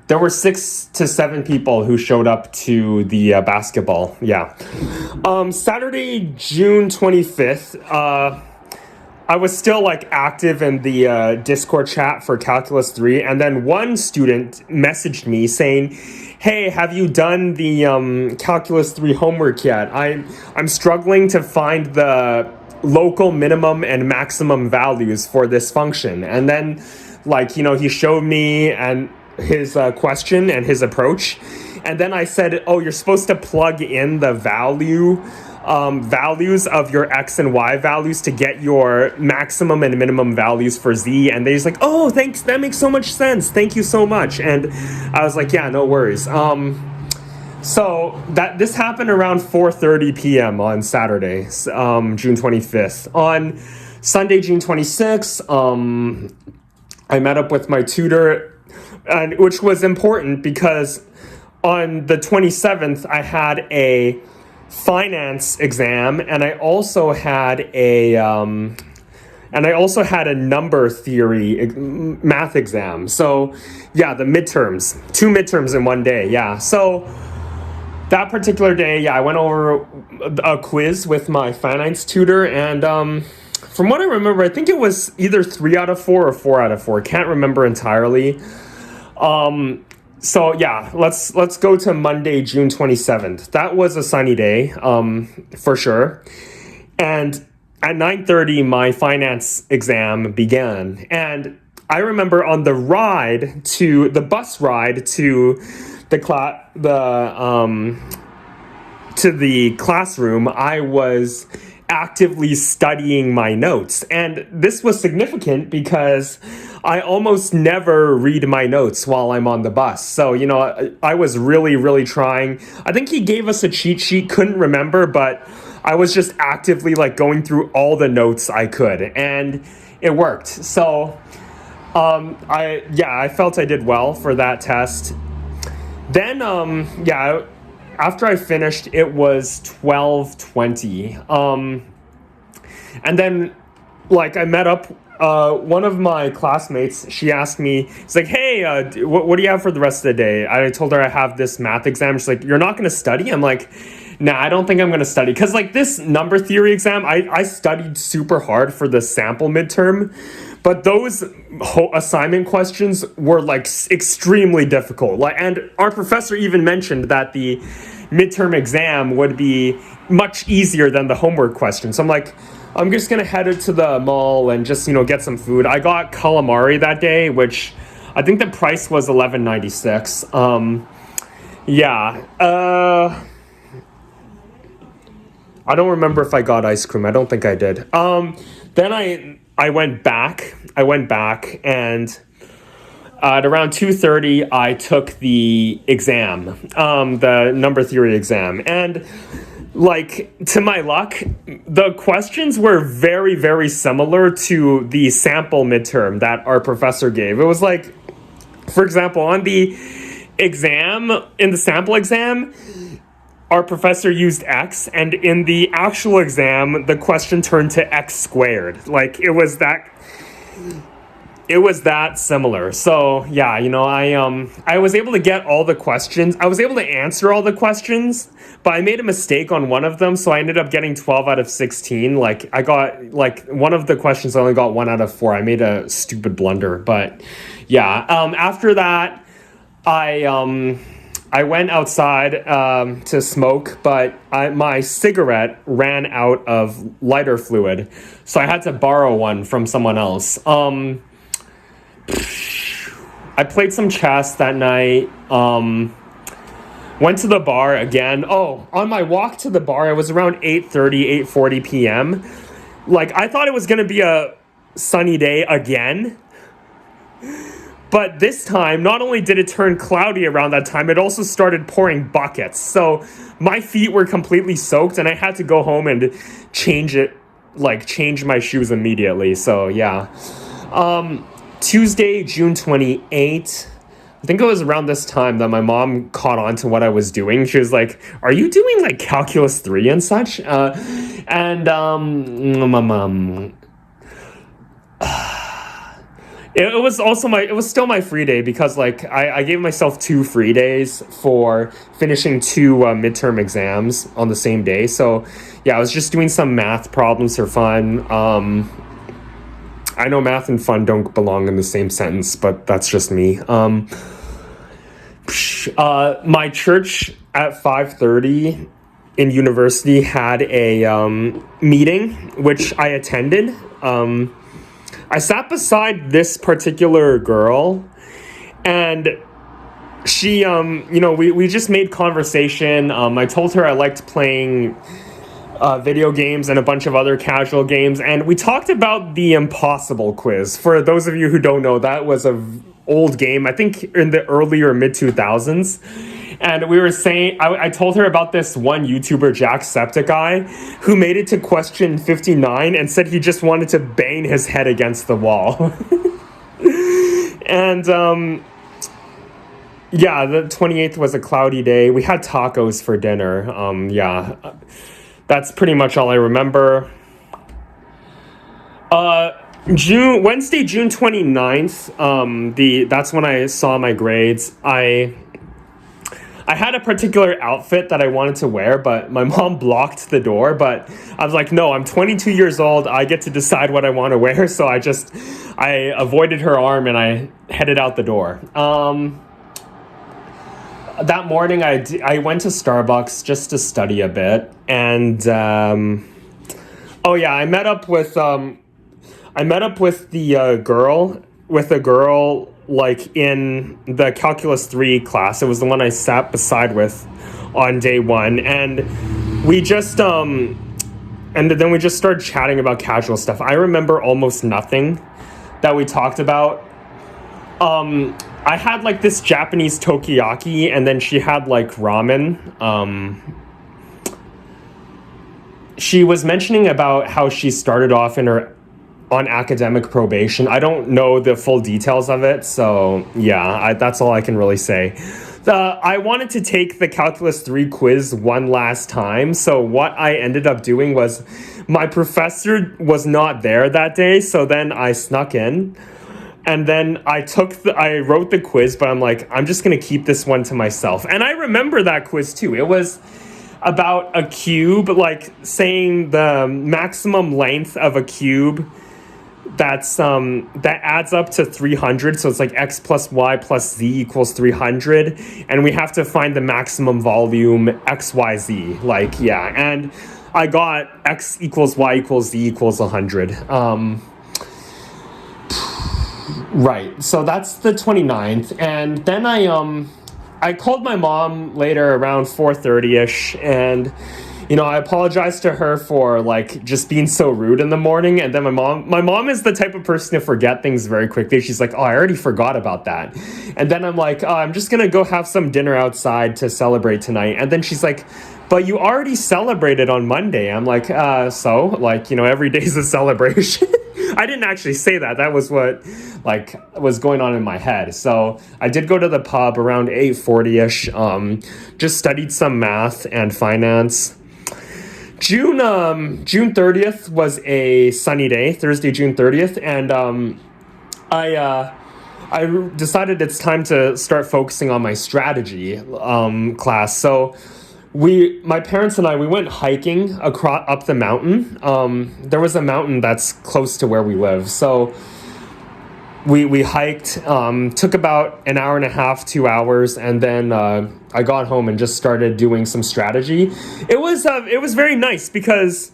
There were 6 to 7 people who showed up to the basketball. Yeah. Saturday, June 25th, I was still like active in the Discord chat for Calculus 3, and then one student messaged me saying, hey, have you done the Calculus 3 homework yet? I'm struggling to find the local minimum and maximum values for this function. And then he showed me and his question and his approach. And then I said, oh, you're supposed to plug in the values of your X and Y values to get your maximum and minimum values for Z. And he's like, oh, thanks. That makes so much sense. Thank you so much. And I was like, yeah, no worries. So this happened around 4:30 p.m. on Saturday, June 25th. On Sunday, June 26th, I met up with my tutor, which was important because on the 27th, I had a finance exam, and I also had a number theory math exam. So yeah, the midterms, 2 midterms in one day. Yeah. So that particular day, I went over a quiz with my finance tutor, and from what I remember, I think it was either 3 out of 4 or 4 out of 4. Can't remember entirely. So yeah, let's go to Monday, June 27th. That was a sunny day, for sure. And at 9:30, my finance exam began, and I remember on the bus ride to the classroom, I was actively studying my notes. And this was significant because I almost never read my notes while I'm on the bus. So, I was really, really trying. I think he gave us a cheat sheet, couldn't remember, but I was just actively going through all the notes I could, and it worked. So, I felt I did well for that test. Then, after I finished, it was 12:20. And then, I met up, one of my classmates, she asked me, it's like, hey, what do you have for the rest of the day? I told her I have this math exam. She's like, you're not going to study? I'm like, nah, I don't think I'm going to study. Because, this number theory exam, I studied super hard for the sample midterm. But those assignment questions were extremely difficult. And our professor even mentioned that the midterm exam would be much easier than the homework questions. So I'm like, I'm just gonna head to the mall and just get some food. I got calamari that day, which I think the price was $11.96. Yeah. I don't remember if I got ice cream. I don't think I did. Then I went back. I went back, and at around 2:30, I took the exam, the number theory exam, and like, to my luck, the questions were very, very similar to the sample midterm that our professor gave. It was like, for example, on the exam, in the sample exam, our professor used X, and in the actual exam, the question turned to X squared. Like, it was that similar. So yeah, I was able to get all the questions. I was able to answer all the questions, but I made a mistake on one of them, so I ended up getting 12 out of 16. Like, I got, like, one of the questions I only got 1 out of 4. I made a stupid blunder. But yeah, after that, I went outside to smoke, but my cigarette ran out of lighter fluid, so I had to borrow one from someone else. I played some chess that night. Went to the bar again. Oh, on my walk to the bar, it was around 8:30, 8:40 p.m. Like, I thought it was going to be a sunny day again. But this time, not only did it turn cloudy around that time, it also started pouring buckets. So my feet were completely soaked, and I had to go home and change my shoes immediately. So yeah. Tuesday, June 28th. I think it was around this time that my mom caught on to what I was doing. She was like, "Are you doing like calculus 3 and such?" It was also it was still my free day, because like I gave myself 2 free days for finishing 2 midterm exams on the same day. So yeah, I was just doing some math problems for fun. I know math and fun don't belong in the same sentence, but that's just me. My church at 5:30 in university had a meeting, which I attended. I sat beside this particular girl, and she, we just made conversation. I told her I liked playing video games and a bunch of other casual games, and we talked about the Impossible Quiz. For those of you who don't know, that was a old game, I think in the earlier mid 2000s. And we were saying, I told her about this one YouTuber, Jacksepticeye, who made it to question 59 and said he just wanted to bang his head against the wall. And yeah, the 28th was a cloudy day. We had tacos for dinner. Yeah, that's pretty much all I remember. Wednesday, June 29th, that's when I saw my grades. I had a particular outfit that I wanted to wear, but my mom blocked the door. But I was like, no, I'm 22 years old. I get to decide what I want to wear. So I avoided her arm and I headed out the door. That morning, I went to Starbucks just to study a bit. And, oh yeah, I met up with the girl, like, in the calculus 3 class. It was the one I sat beside with on day 1, and we just and then we just started chatting about casual stuff. I remember almost nothing that we talked about. I had like this Japanese takoyaki, and then she had like ramen. She was mentioning about how she started off on academic probation. I don't know the full details of it, so yeah, that's all I can really say. I wanted to take the Calculus 3 quiz one last time, so what I ended up doing was, my professor was not there that day, so then I snuck in, and then I wrote the quiz, but I'm like, I'm just gonna keep this one to myself. And I remember that quiz too. It was about a cube, like saying the maximum length of a cube that adds up to 300. So it's like x plus y plus z equals 300, and we have to find the maximum volume xyz. Like, yeah, and I got x equals y equals z equals 100. Right, so that's the 29th, and then I I called my mom later around 4:30ish, and I apologized to her for like just being so rude in the morning. And then my mom is the type of person to forget things very quickly. She's like, "Oh, I already forgot about that." And then I'm like, "Oh, I'm just gonna go have some dinner outside to celebrate tonight." And then she's like, "But you already celebrated on Monday." I'm like, so like, every day's a celebration." I didn't actually say that. That was what like was going on in my head. So I did go to the pub around 8:40ish. Just studied some math and finance. June 30th was a sunny day, Thursday, June 30th, and I decided it's time to start focusing on my strategy class. So my parents and we went hiking across up the mountain. There was a mountain that's close to where we live, so we hiked. Took about an hour and a half, 2 hours, and then I got home and just started doing some strategy. It was very nice because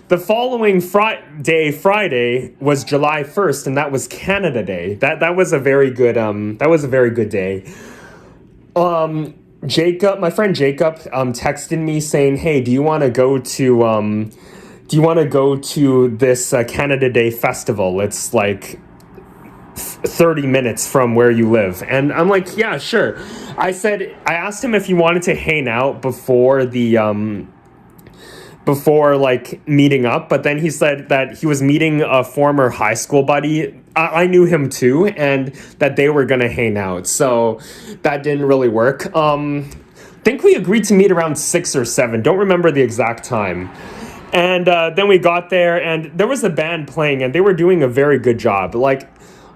the following Friday was July 1st, and that was Canada Day. That was a very good day. My friend Jacob, texted me saying, "Hey, do you want to go to this Canada Day festival? It's like 30 minutes from where you live." And I'm like, "Yeah, sure." I asked him if he wanted to hang out before like meeting up, but then he said that he was meeting a former high school buddy. I knew him too, and that they were gonna hang out, so that didn't really work. Think we agreed to meet around 6 or 7, don't remember the exact time. And then we got there, and there was a band playing, and they were doing a very good job. Like,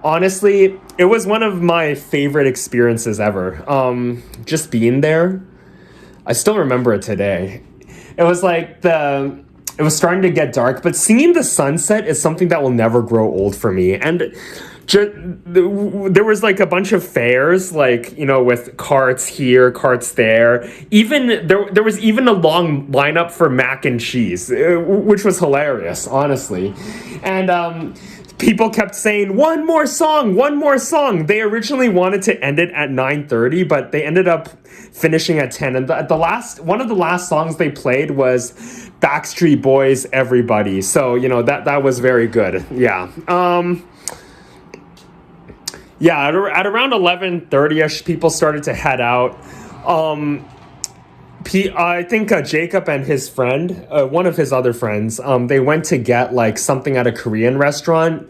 honestly, it was one of my favorite experiences ever. Just being there, I still remember it today. It was like it was starting to get dark, but seeing the sunset is something that will never grow old for me. And there was like a bunch of fairs, like, with carts here, carts there. Even there was even a long lineup for mac and cheese, which was hilarious, honestly. And people kept saying, one more song. They originally wanted to end it at 9:30, but they ended up finishing at 10. And one of the last songs they played was Backstreet Boys' Everybody. So, that was very good. Yeah. Yeah, at around 11:30ish, people started to head out. I think Jacob and his friend, one of his other friends, they went to get like something at a Korean restaurant.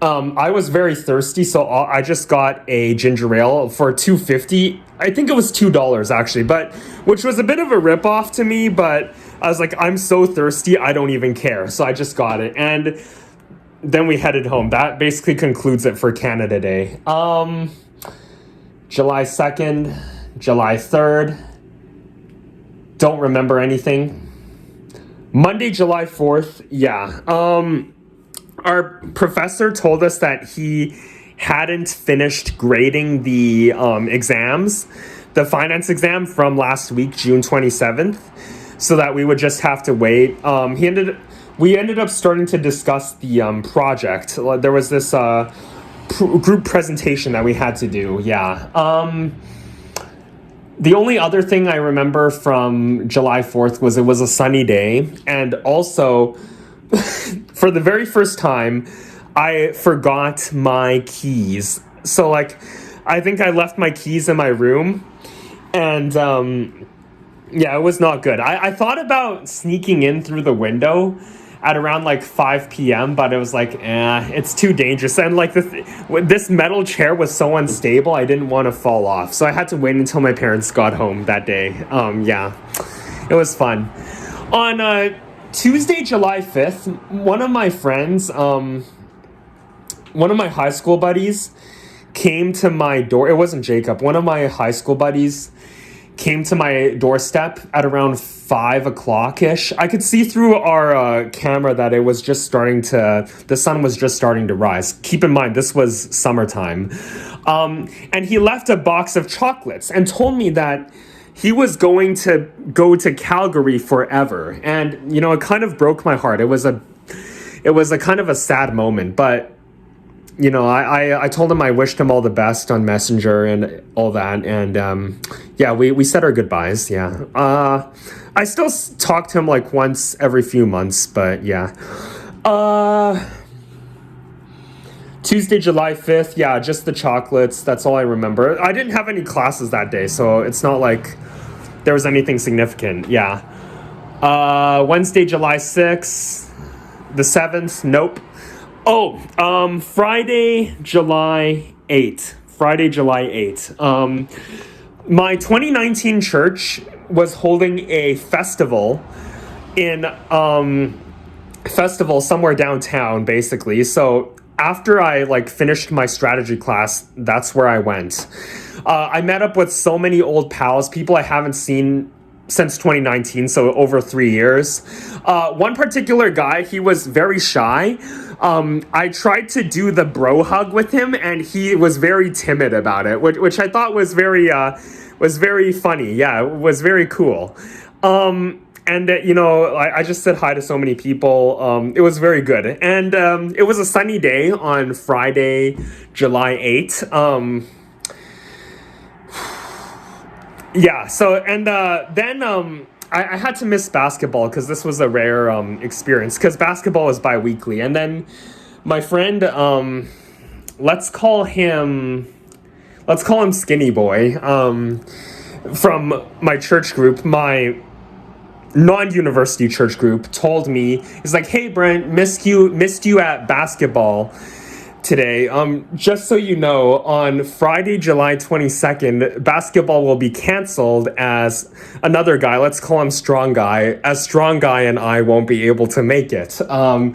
I was very thirsty, so I just got a ginger ale for $2.50. I think it was $2 actually, but which was a bit of a ripoff to me. But I was like, I'm so thirsty, I don't even care. So I just got it, and then we headed home. That basically concludes it for Canada Day. July 2nd, July 3rd. Don't remember anything. Monday, July 4th. Yeah. Our professor told us that he hadn't finished grading the exams, the finance exam from last week, June 27th, so that we would just have to wait. We ended up starting to discuss the project. There was this group presentation that we had to do. Yeah. The only other thing I remember from July 4th was it was a sunny day. And also, for the very first time, I forgot my keys. So, like, I think I left my keys in my room. And, yeah, it was not good. I thought about sneaking in through the window at around like 5 p.m., but it was like, it's too dangerous. And like this metal chair was so unstable, I didn't want to fall off. So I had to wait until my parents got home that day. Yeah, it was fun. On Tuesday, July 5th, one of my friends, one of my high school buddies came to my door. It wasn't Jacob. One of my high school buddies came to my doorstep at around 5 o'clock-ish. I could see through our camera that the sun was just starting to rise. Keep in mind, this was summertime. And he left a box of chocolates and told me that he was going to go to Calgary forever. And, it kind of broke my heart. It was a kind of a sad moment, but I told him I wished him all the best on Messenger and all that, and yeah, we said our goodbyes. Yeah, I still talk to him like once every few months, but yeah. Tuesday, July 5th, yeah, just the chocolates. That's all I remember. I didn't have any classes that day, so it's not like there was anything significant. Yeah. Wednesday, July 6th, the 7th, nope. Oh, Friday, July 8th. Friday, July 8th. My 2019 church was holding a festival festival somewhere downtown, basically. So after I finished my strategy class, that's where I went. I met up with so many old pals, people I haven't seen since 2019, so over 3 years. One particular guy, he was very shy. I tried to do the bro hug with him, and he was very timid about it, which I thought was very funny. Yeah, it was very cool. I just said hi to so many people. It was very good. And it was a sunny day on Friday, July 8th. Yeah, so, and then I had to miss basketball because this was a rare experience, because basketball is bi-weekly. And then my friend, let's call him Skinny Boy, from my church group, my non-university church group, told me, he's like, "Hey Brent, missed you at basketball today. Just so you know, on Friday, July 22nd, basketball will be canceled as another guy, let's call him Strong Guy, as Strong Guy and I won't be able to make it." So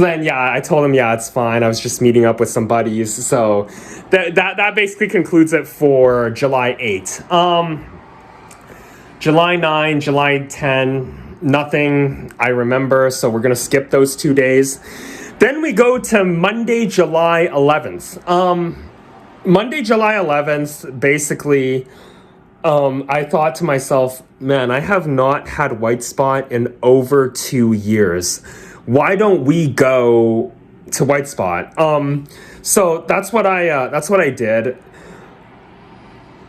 then, yeah, I told him, yeah, it's fine. I was just meeting up with some buddies. So that basically concludes it for July 8th. July 9, July 10, nothing I remember, so we're going to skip those 2 days. Then we go to Monday, July 11th. Monday, July 11th, basically, I thought to myself, man, I have not had White Spot in over 2 years. Why don't we go to White Spot? So that's what I did.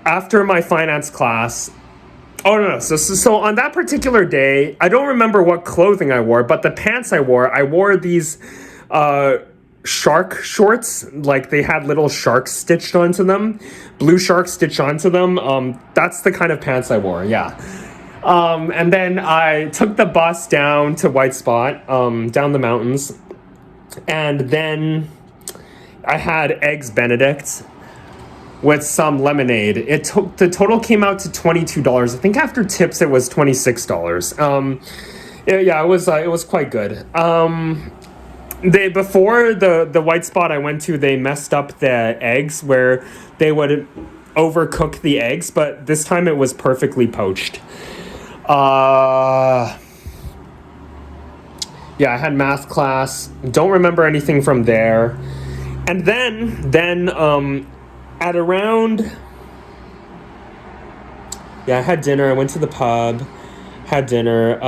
After my finance class, oh, no. So on that particular day, I don't remember what clothing I wore, but the pants I wore these shark shorts. Like, they had little sharks stitched onto them, blue sharks stitched onto them. That's the kind of pants I wore, yeah. And then I took the bus down to White Spot, down the mountains. And then I had Eggs Benedict with some lemonade. The total came out to $22. I think after tips it was $26. Yeah, it was quite good. Before the White Spot I went to, they messed up the eggs where they would overcook the eggs, but this time it was perfectly poached. Yeah, I had math class. Don't remember anything from there. And then at around, yeah, I had dinner. I went to the pub, had dinner.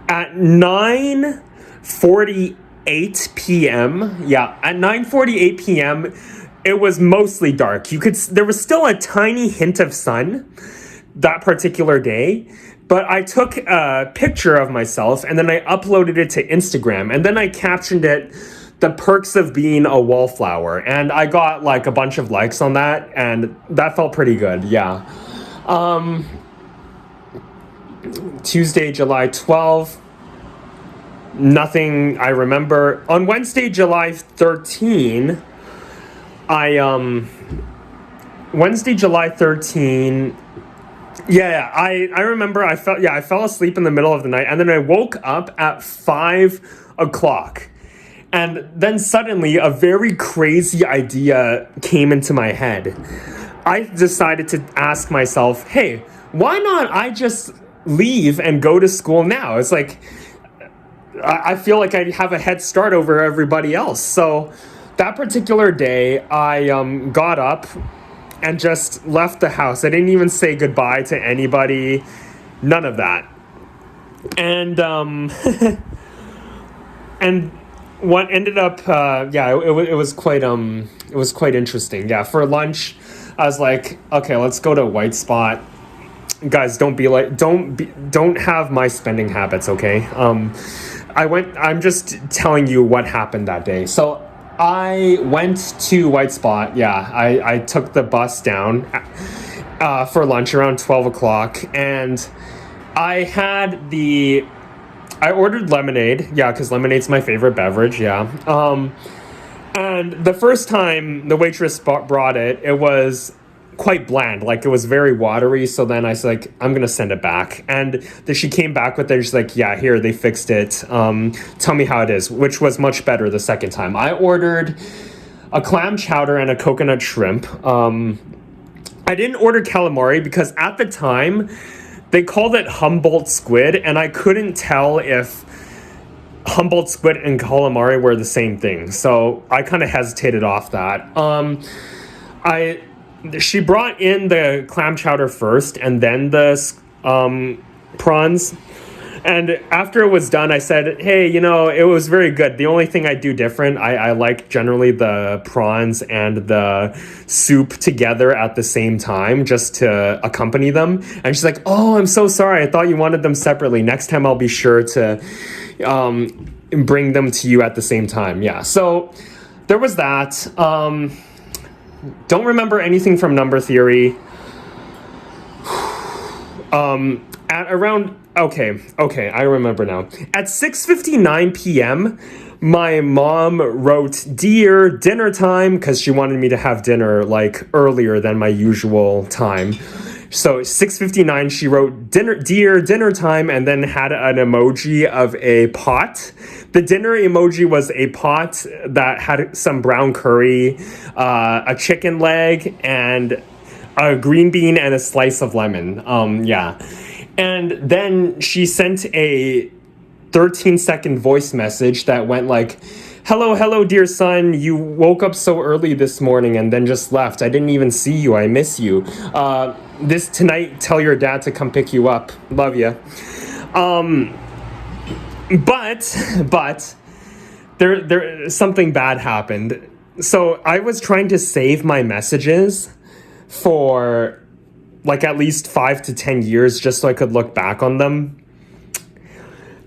At 9:48 p.m. Yeah, at 9:48 p.m. it was mostly dark. There was still a tiny hint of sun that particular day, but I took a picture of myself and then I uploaded it to Instagram, and then I captioned it, "The perks of being a wallflower," and I got a bunch of likes on that, and that felt pretty good. Yeah. Tuesday, July 12th, nothing I remember. On Wednesday, July 13, Wednesday, July 13, yeah, I remember I fell asleep in the middle of the night, and then I woke up at 5 o'clock. And then suddenly a very crazy idea came into my head. I decided to ask myself, hey, why not I just leave and go to school now? It's like, I feel like I have a head start over everybody else. So that particular day, I got up and just left the house. I didn't even say goodbye to anybody. None of that. And and what ended up, it was quite interesting. Yeah, for lunch, I was like, okay, let's go to White Spot. Guys, don't have my spending habits, okay? I'm just telling you what happened that day. So I went to White Spot. Yeah, I took the bus down for lunch around 12 o'clock, and I had I ordered lemonade. Yeah, because lemonade's my favorite beverage. Yeah. And the first time the waitress brought it, it was quite bland. Like, it was very watery. So then I was like, I'm going to send it back. And then she came back with it. She's like, yeah, here, they fixed it. Tell me how it is, which was much better the second time. I ordered a clam chowder and a coconut shrimp. I didn't order calamari because at the time they called it Humboldt squid, and I couldn't tell if Humboldt squid and calamari were the same thing, so I kind of hesitated off that. She brought in the clam chowder first, and then the prawns. And after it was done, I said, hey, it was very good. The only thing I do different, I like generally the prawns and the soup together at the same time just to accompany them. And she's like, oh, I'm so sorry. I thought you wanted them separately. Next time I'll be sure to bring them to you at the same time. Yeah, so there was that. Don't remember anything from Number Theory. At around okay, I remember now. At 6:59 p.m., my mom wrote, "Dear, dinner time," because she wanted me to have dinner like earlier than my usual time. So 6:59, she wrote, "Dear, dinner time," and then had an emoji of a pot. The dinner emoji was a pot that had some brown curry, a chicken leg, and a green bean and a slice of lemon. Yeah. And then she sent a 13-second voice message that went like, hello, dear son. You woke up so early this morning and then just left. I didn't even see you. I miss you. This tonight, tell your dad to come pick you up. Love you. But there something bad happened. So I was trying to save my messages for like at least 5 to 10 years just so I could look back on them.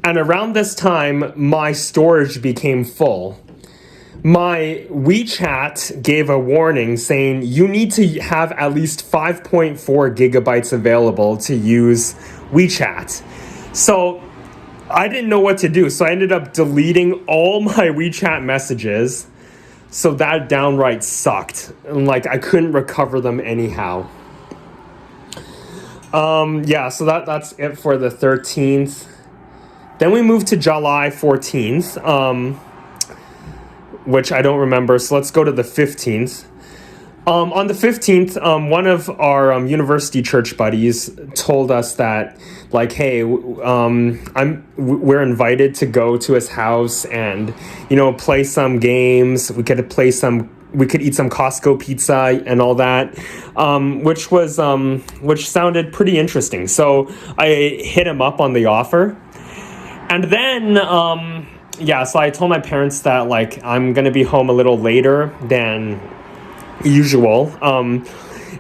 And around this time, my storage became full. My WeChat gave a warning saying you need to have at least 5.4 gigabytes available to use WeChat. So I didn't know what to do. So I ended up deleting all my WeChat messages. So that downright sucked. And like I couldn't recover them anyhow. So that's it for the 13th. Then we moved to July 14th, which I don't remember. So let's go to the 15th. On the 15th, one of our university church buddies told us that, like, hey, we're invited to go to his house and, play some games. We could eat some Costco pizza and all that, which sounded pretty interesting. So I hit him up on the offer. And then, so I told my parents that, like, I'm going to be home a little later than usual.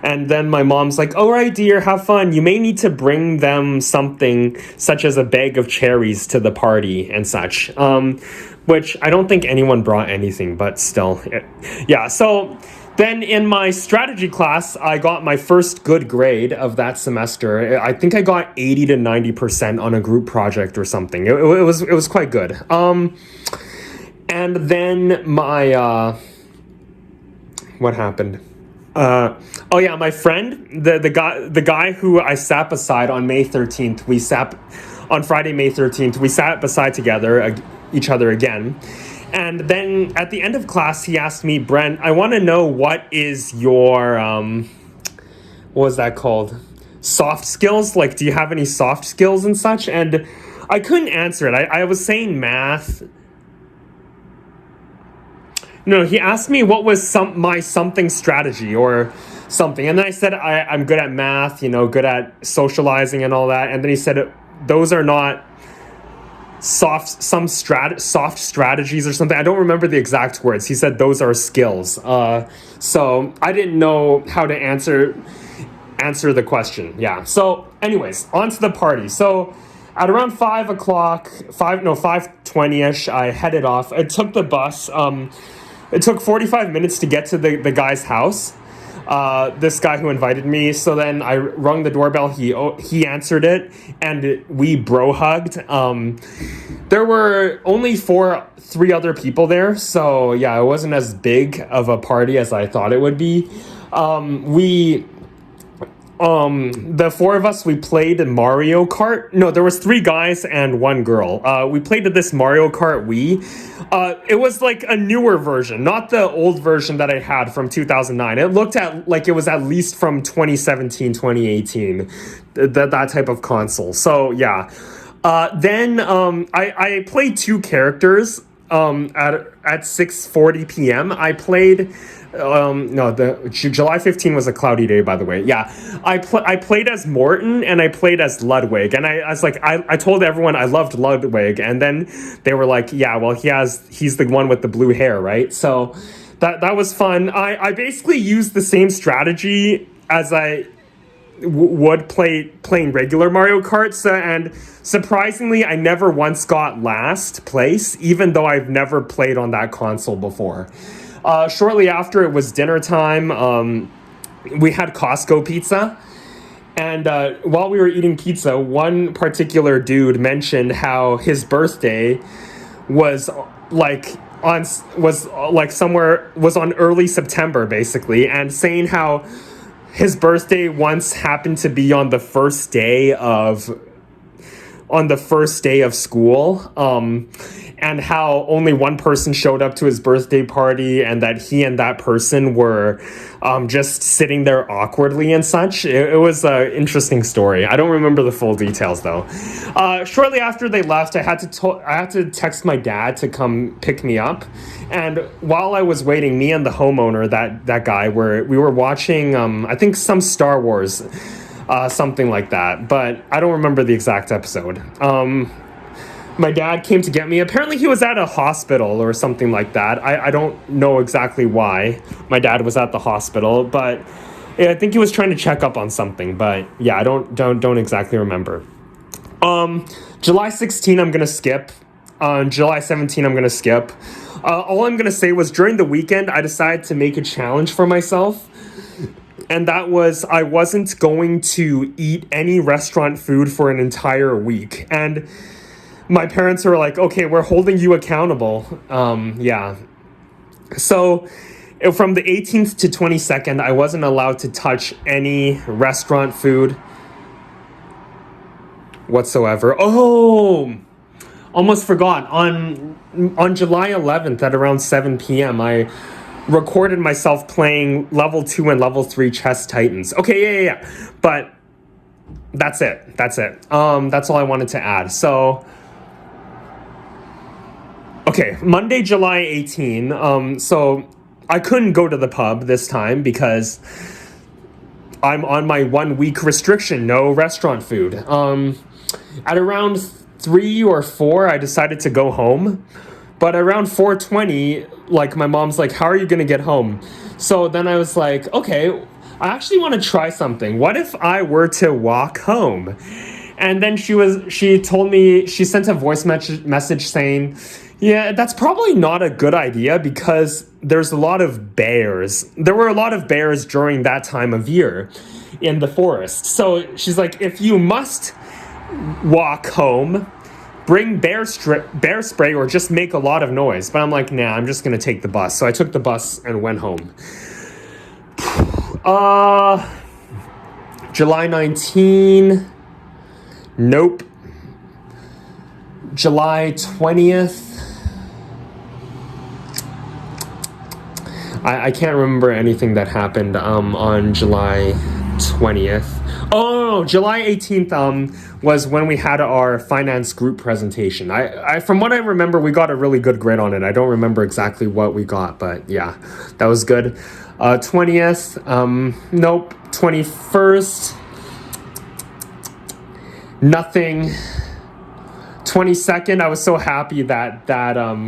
And then my mom's like, all right, dear, have fun. You may need to bring them something such as a bag of cherries to the party and such. Which I don't think anyone brought anything, but still. So then in my strategy class, I got my first good grade of that semester. I think I got 80 to 90% on a group project or something. It was quite good. And then my what happened? My friend, the guy who I sat beside on May 13th, on Friday, May 13th, we sat beside each other again. And then at the end of class, he asked me, Brent, I want to know what is your, what was that called? Soft skills? Like, do you have any soft skills and such? And I couldn't answer it. I was saying math. No, he asked me what was my something strategy or something. And then I said, I'm good at math, good at socializing and all that. And then he said, those are not soft strategies or something. I don't remember the exact words. He said those are skills. So I didn't know how to answer the question. Yeah. So anyways, on to the party. So at around 5:20ish, I headed off. I took the bus. It took 45 minutes to get to the guy's house. This guy who invited me. So then I rung the doorbell. He answered it, and we bro hugged. There were only three other people there, so yeah, it wasn't as big of a party as I thought it would be. The four of us, we played Mario Kart. No, there was three guys and one girl. We played this Mario Kart Wii. It was like a newer version, not the old version that I had from 2009. It looked like it was at least from 2017, 2018, that type of console. So yeah. Then I played two characters at 6:40 p.m. I played July 15 was a cloudy day, by the way. Yeah, I played as Morton and I played as Ludwig, and I was like, I told everyone I loved Ludwig, and then they were like, yeah, well, he's the one with the blue hair, right? So that was fun. I basically used the same strategy as I would playing regular Mario Kart, and surprisingly, I never once got last place, even though I've never played on that console before. Shortly after, it was dinner time. We had Costco pizza, and while we were eating pizza, one particular dude mentioned how his birthday was on early September, basically, and saying how his birthday once happened to be on the first day of school, and how only one person showed up to his birthday party, and that he and that person were just sitting there awkwardly and such. It was an interesting story. I don't remember the full details though. Shortly after they left, I had to text my dad to come pick me up. And while I was waiting, me and the homeowner, that guy, we were watching I think some Star Wars, something like that, but I don't remember the exact episode. My dad came to get me. Apparently he was at a hospital or something like that. I don't know exactly why my dad was at the hospital, but I think he was trying to check up on something. But yeah, I don't exactly remember. July 16 I'm gonna skip. July 17 I'm gonna skip. All I'm gonna say was during the weekend I decided to make a challenge for myself. And that was, I wasn't going to eat any restaurant food for an entire week. And my parents were like, okay, we're holding you accountable. Yeah. So from the 18th to 22nd, I wasn't allowed to touch any restaurant food whatsoever. Oh, almost forgot. On July 11th at around 7 p.m., I recorded myself playing level 2 and level 3 Chess Titans. Okay, yeah. But that's it. That's all I wanted to add. So, okay, Monday, July 18. So I couldn't go to the pub this time because I'm on my 1 week restriction, no restaurant food. At around 3 or 4, I decided to go home. But around 4:20, like, my mom's like, how are you going to get home? So then I was like, okay, I actually want to try something. What if I were to walk home? And then she told me, she sent a voice message saying, yeah, that's probably not a good idea because there's a lot of bears. There were a lot of bears during that time of year in the forest. So she's like, if you must walk home, bring bear spray or just make a lot of noise. But I'm like, nah, I'm just going to take the bus. So I took the bus and went home. July 19. Nope. July 20th. I can't remember anything that happened on July 20th. Oh, July 18th was when we had our finance group presentation. I from what I remember, we got a really good grade on it. I don't remember exactly what we got, but yeah, that was good. 20th, nope. 21st, nothing. 22nd, I was so happy that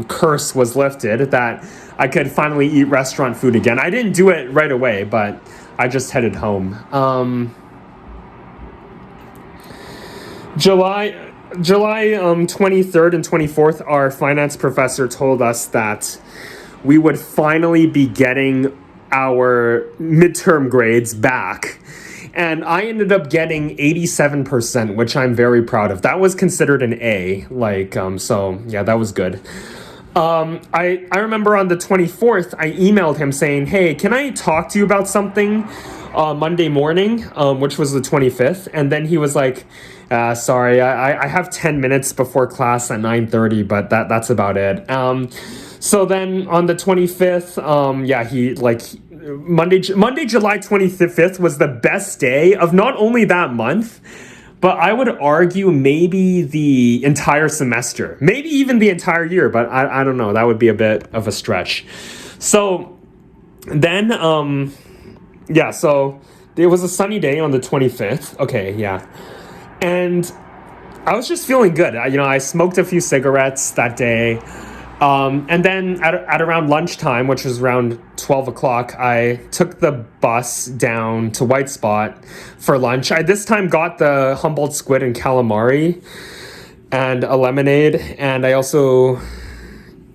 curse was lifted, that I could finally eat restaurant food again. I didn't do it right away, but I just headed home. July 23rd and 24th, our finance professor told us that we would finally be getting our midterm grades back. And I ended up getting 87%, which I'm very proud of. That was considered an A. So yeah, that was good. I remember on the 24th, I emailed him saying, hey, can I talk to you about something Monday morning, which was the 25th? And then he was like, sorry, I have 10 minutes before class at 9:30, but that's about it. So then on the 25th, Monday, July 25th was the best day of not only that month, but I would argue maybe the entire semester, maybe even the entire year, but I don't know. That would be a bit of a stretch. So then, so it was a sunny day on the 25th. Okay, yeah. And I was just feeling good. I smoked a few cigarettes that day. And then at around lunchtime, which was around 12 o'clock, I took the bus down to White Spot for lunch. I this time got the Humboldt squid and calamari and a lemonade. And I also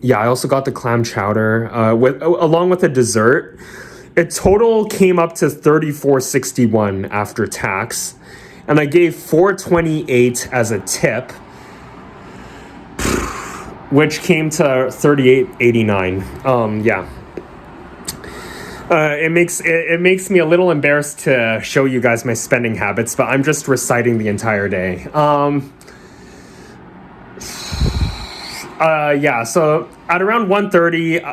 got the clam chowder along with a dessert. It total came up to $34.61 after tax. And I gave $4.28 as a tip, which came to $38.89. It makes me a little embarrassed to show you guys my spending habits, but I'm just reciting the entire day. So at around 1:30,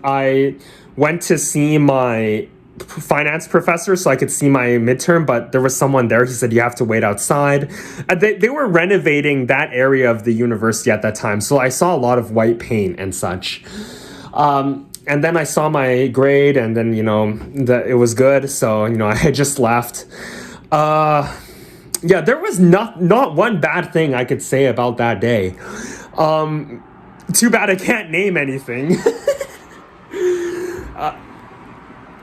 I went to see my finance professor so I could see my midterm, but there was someone there. He said, you have to wait outside. They were renovating that area of the university at that time, so I saw a lot of white paint and such. And then I saw my grade, and then, it was good, so, I just left. There was not one bad thing I could say about that day. Too bad I can't name anything.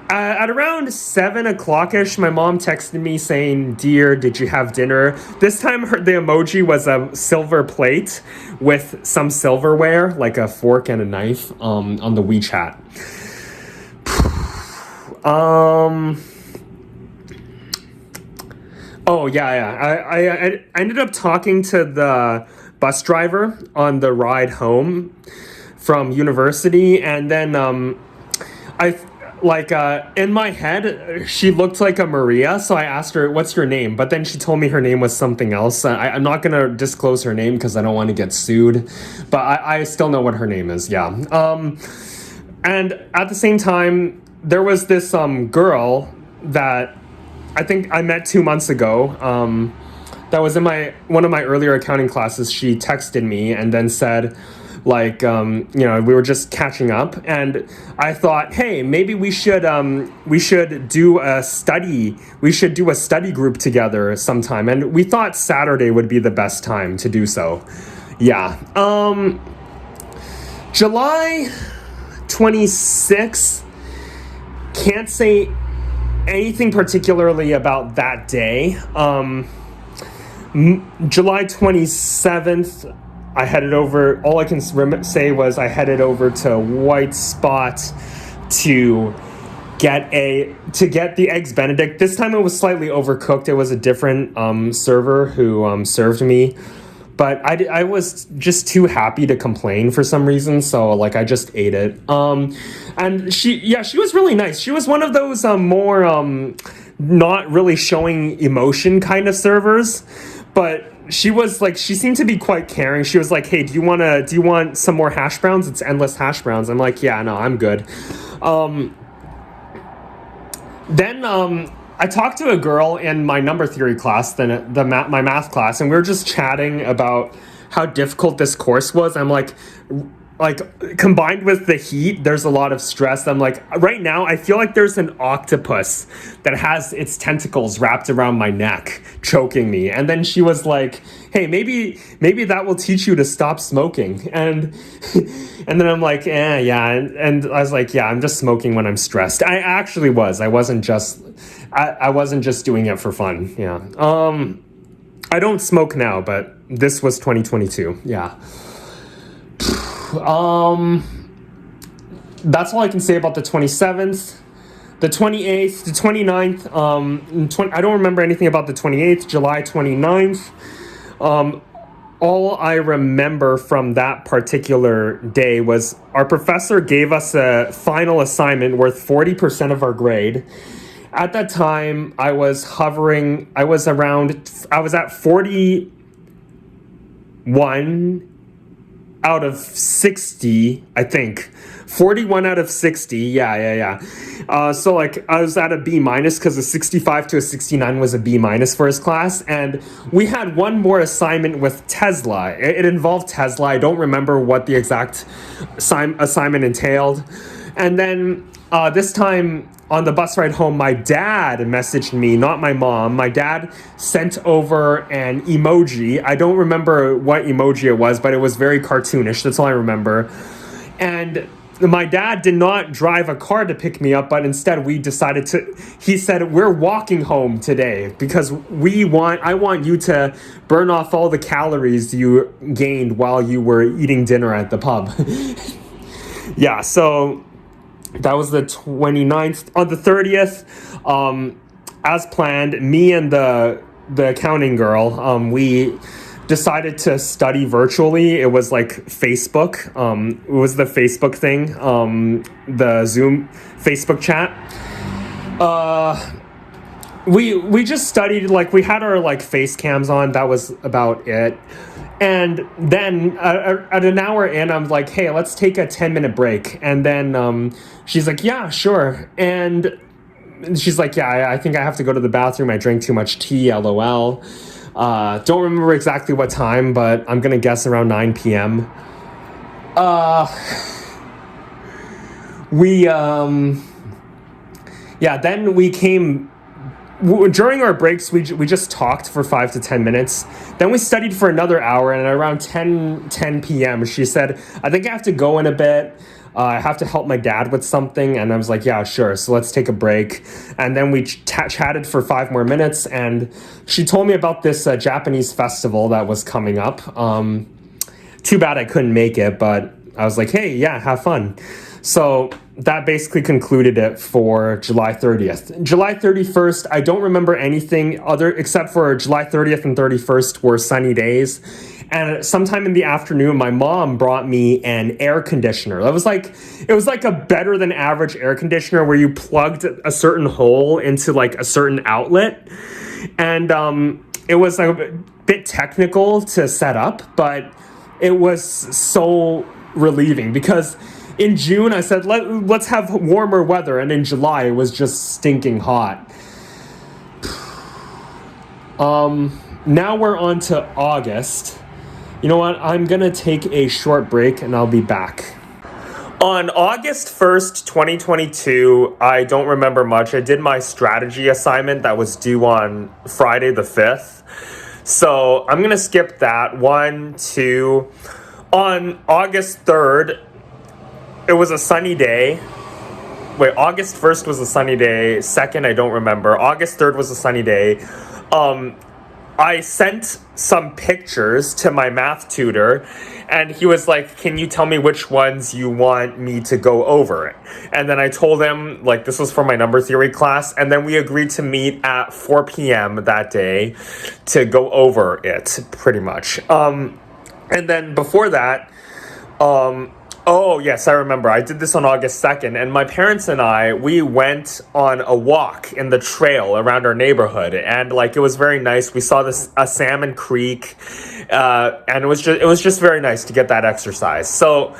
At around 7 o'clock-ish, my mom texted me saying, dear, did you have dinner? This time the emoji was a silver plate with some silverware, like a fork and a knife, on the WeChat. I ended up talking to the bus driver on the ride home from university, and then in my head, she looked like a Maria, so I asked her, what's your name? But then she told me her name was something else. I'm not going to disclose her name because I don't want to get sued, but I still know what her name is, yeah. And at the same time, there was this girl that I think I met 2 months ago, that was in one of my earlier accounting classes. She texted me and then said, we were just catching up, and I thought, hey, maybe we should do a study group together sometime, and we thought Saturday would be the best time to do so. Yeah. July 26th, can't say anything particularly about that day. July 27th, I headed over, all I can say was I headed over to White Spot to get the Eggs Benedict. This time it was slightly overcooked. It was a different server who served me. But I was just too happy to complain for some reason, so I just ate it. And she was really nice. She was one of those more not really showing emotion kind of servers, but she seemed to be quite caring. She was like, hey, do you want some more hash browns? It's endless hash browns. I'm like, yeah, no, I'm good. Then I talked to a girl in my number theory class, my math class, and we were just chatting about how difficult this course was. I'm like, like combined with the heat, there's a lot of stress. I'm like, right now I feel like there's an octopus that has its tentacles wrapped around my neck choking me. And then she was like, hey, maybe that will teach you to stop smoking. And and then I'm like, yeah. And I was like, yeah, I'm just smoking when I'm stressed. I actually was. I wasn't just doing it for fun. Yeah. I don't smoke now, but this was 2022. Yeah. That's all I can say about the 27th. The 28th, the 29th, I don't remember anything about the 28th, July 29th. All I remember from that particular day was our professor gave us a final assignment worth 40% of our grade. At that time, I was at 41 out of 60, I think. 41 out of 60. Yeah. So like I was at a B minus because a 65 to a 69 was a B minus for his class. And we had one more assignment with Tesla. It involved Tesla. I don't remember what the exact assignment entailed. And then this time on the bus ride home, my dad messaged me, not my mom. My dad sent over an emoji. I don't remember what emoji it was, but it was very cartoonish. That's all I remember. And my dad did not drive a car to pick me up, but instead he said, we're walking home today because I want you to burn off all the calories you gained while you were eating dinner at the pub. Yeah, so that was the 29th. On the 30th, as planned, me and the accounting girl, we decided to study virtually. It was like Facebook. It was the Facebook thing, the Zoom Facebook chat. We just studied, like we had our like face cams on. That was about it. And then at an hour in, I'm like, hey, let's take a 10-minute break. And then she's like, yeah, sure. And she's like, yeah, I think I have to go to the bathroom. I drank too much tea, LOL. Don't remember exactly what time, but I'm going to guess around 9 p.m. Then we came. During our breaks, we just talked for 5 to 10 minutes. Then we studied for another hour, and at around 10 p.m., she said, I think I have to go in a bit. I have to help my dad with something. And I was like, yeah, sure. So let's take a break. And then we chatted for 5 more minutes, and she told me about this Japanese festival that was coming up. Too bad I couldn't make it, but I was like, hey, yeah, have fun. So that basically concluded it for July 30th. July 31st, I don't remember anything except for July 30th and 31st were sunny days. And sometime in the afternoon, my mom brought me an air conditioner. It was like a better than average air conditioner where you plugged a certain hole into like a certain outlet. And it was a bit technical to set up, but it was so relieving because in June, I said, let's have warmer weather. And in July, it was just stinking hot. Now we're on to August. You know what? I'm going to take a short break and I'll be back. On August 1st, 2022, I don't remember much. I did my strategy assignment that was due on Friday the 5th. So I'm going to skip that. 1, 2. On August 3rd, it was a sunny day. Wait, August 1st was a sunny day. 2nd, I don't remember. August 3rd was a sunny day. I sent some pictures to my math tutor, and he was like, can you tell me which ones you want me to go over? And then I told him, like, this was for my number theory class, and then we agreed to meet at 4 p.m. that day to go over it, pretty much. And then before that, oh, yes, I remember. I did this on August 2nd, and my parents and I, we went on a walk in the trail around our neighborhood, and, like, it was very nice. We saw a salmon creek, and it was just very nice to get that exercise. So,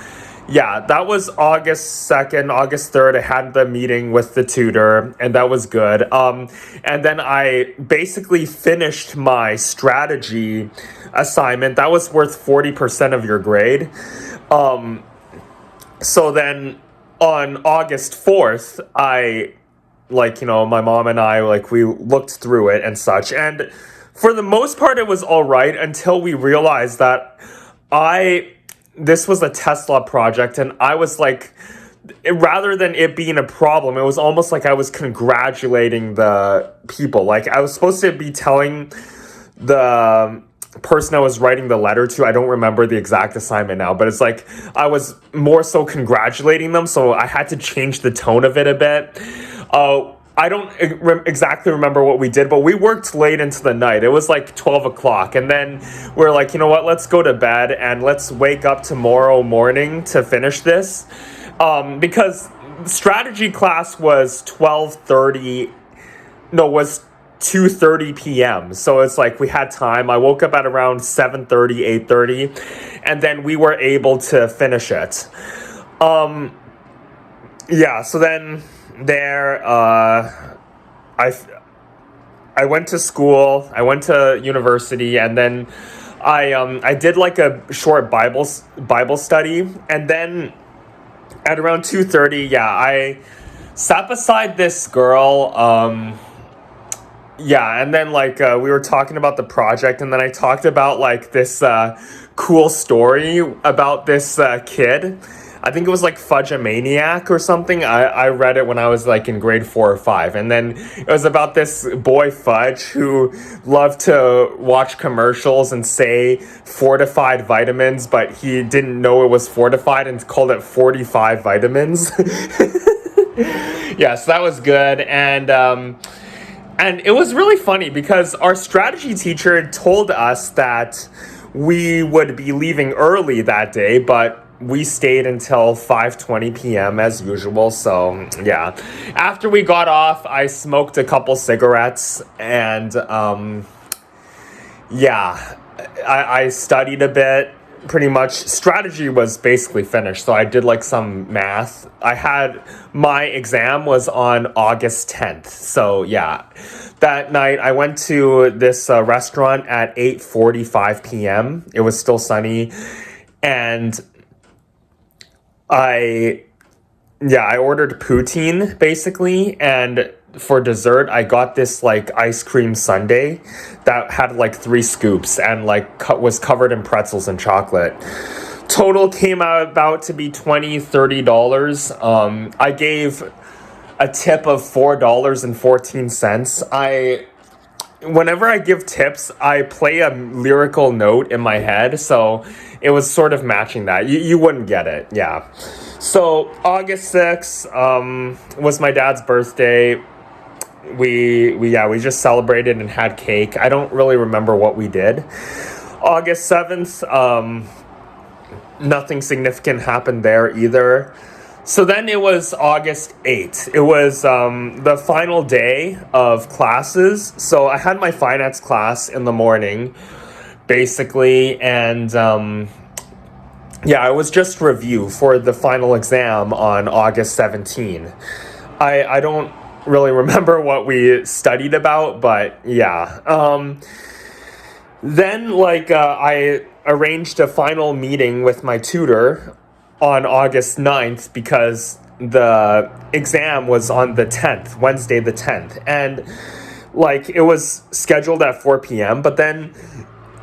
yeah, that was August 2nd. August 3rd, I had the meeting with the tutor, and that was good. And then I basically finished my strategy assignment. That was worth 40% of your grade. So then on August 4th, my mom and I, like, we looked through it and such. And for the most part, it was all right until we realized that this was a Tesla project, and I was like, rather than it being a problem, it was almost like I was congratulating the people. Like, I was supposed to be telling the person I was writing the letter to, I don't remember the exact assignment now, but it's like I was more so congratulating them, so I had to change the tone of it a bit. I don't exactly remember what we did, but we worked late into the night. It was like 12 o'clock, and then we're like, you know what, let's go to bed and let's wake up tomorrow morning to finish this. Because strategy class was 2:30 p.m. So it's like we had time. I woke up at around 7:30, 8:30, and then we were able to finish it. So then I went to school, I went to university, and then I did like a short Bible study, and then at around 2:30, I sat beside this girl. And then we were talking about the project, and then I talked about like this cool story about this kid. I think it was like Fudge a Maniac or something. I read it when I was like in grade 4 or 5. And then it was about this boy Fudge who loved to watch commercials and say fortified vitamins, but he didn't know it was fortified and called it 45 vitamins. So that was good. And it was really funny because our strategy teacher told us that we would be leaving early that day, but we stayed until 5:20 p.m. as usual. So yeah, after we got off, I smoked a couple cigarettes, and I studied a bit. Pretty much strategy was basically finished, so I did like some math. My exam was on August 10th, so yeah, that night I went to this restaurant at 8:45 p.m. It was still sunny, and I ordered poutine basically, and for dessert I got this like ice cream sundae that had like 3 scoops and like was covered in pretzels and chocolate. Total came out about to be $20-$30. I gave a tip of $4.14. Whenever I give tips, I play a lyrical note in my head, so it was sort of matching that. You wouldn't get it, yeah. So August 6th was my dad's birthday. We just celebrated and had cake. I don't really remember what we did. August 7th, nothing significant happened there either. So then it was August 8th. It was the final day of classes. So I had my finance class in the morning, basically, and it was just review for the final exam on August 17th. I don't really remember what we studied about, but yeah. Then I arranged a final meeting with my tutor on August 9th because the exam was on the 10th, Wednesday the 10th. And it was scheduled at 4 p.m. But then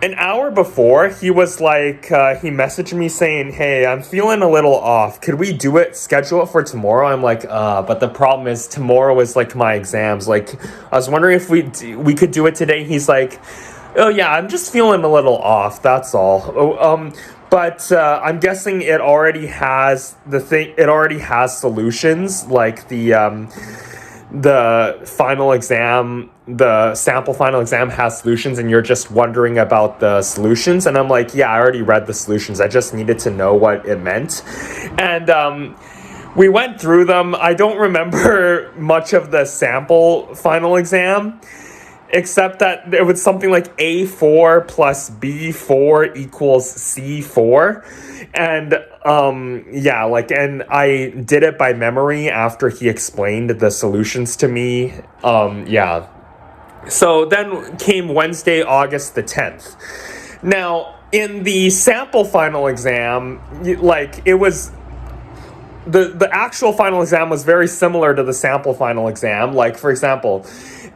an hour before, he was he messaged me saying, hey, I'm feeling a little off. Could we schedule it for tomorrow? I'm like, but the problem is tomorrow is my exams. I was wondering if we could do it today. He's like, oh yeah, I'm just feeling a little off. That's all. But I'm guessing it already has solutions, like the final exam, the sample final exam has solutions, and you're just wondering about the solutions. And I'm like, yeah, I already read the solutions. I just needed to know what it meant. And we went through them. I don't remember much of the sample final exam, except that it was something like A4 plus B4 equals C4. And and I did it by memory after he explained the solutions to me. So then came Wednesday, August the 10th. Now, in the sample final exam, it was the actual final exam was very similar to the sample final exam. Like, for example,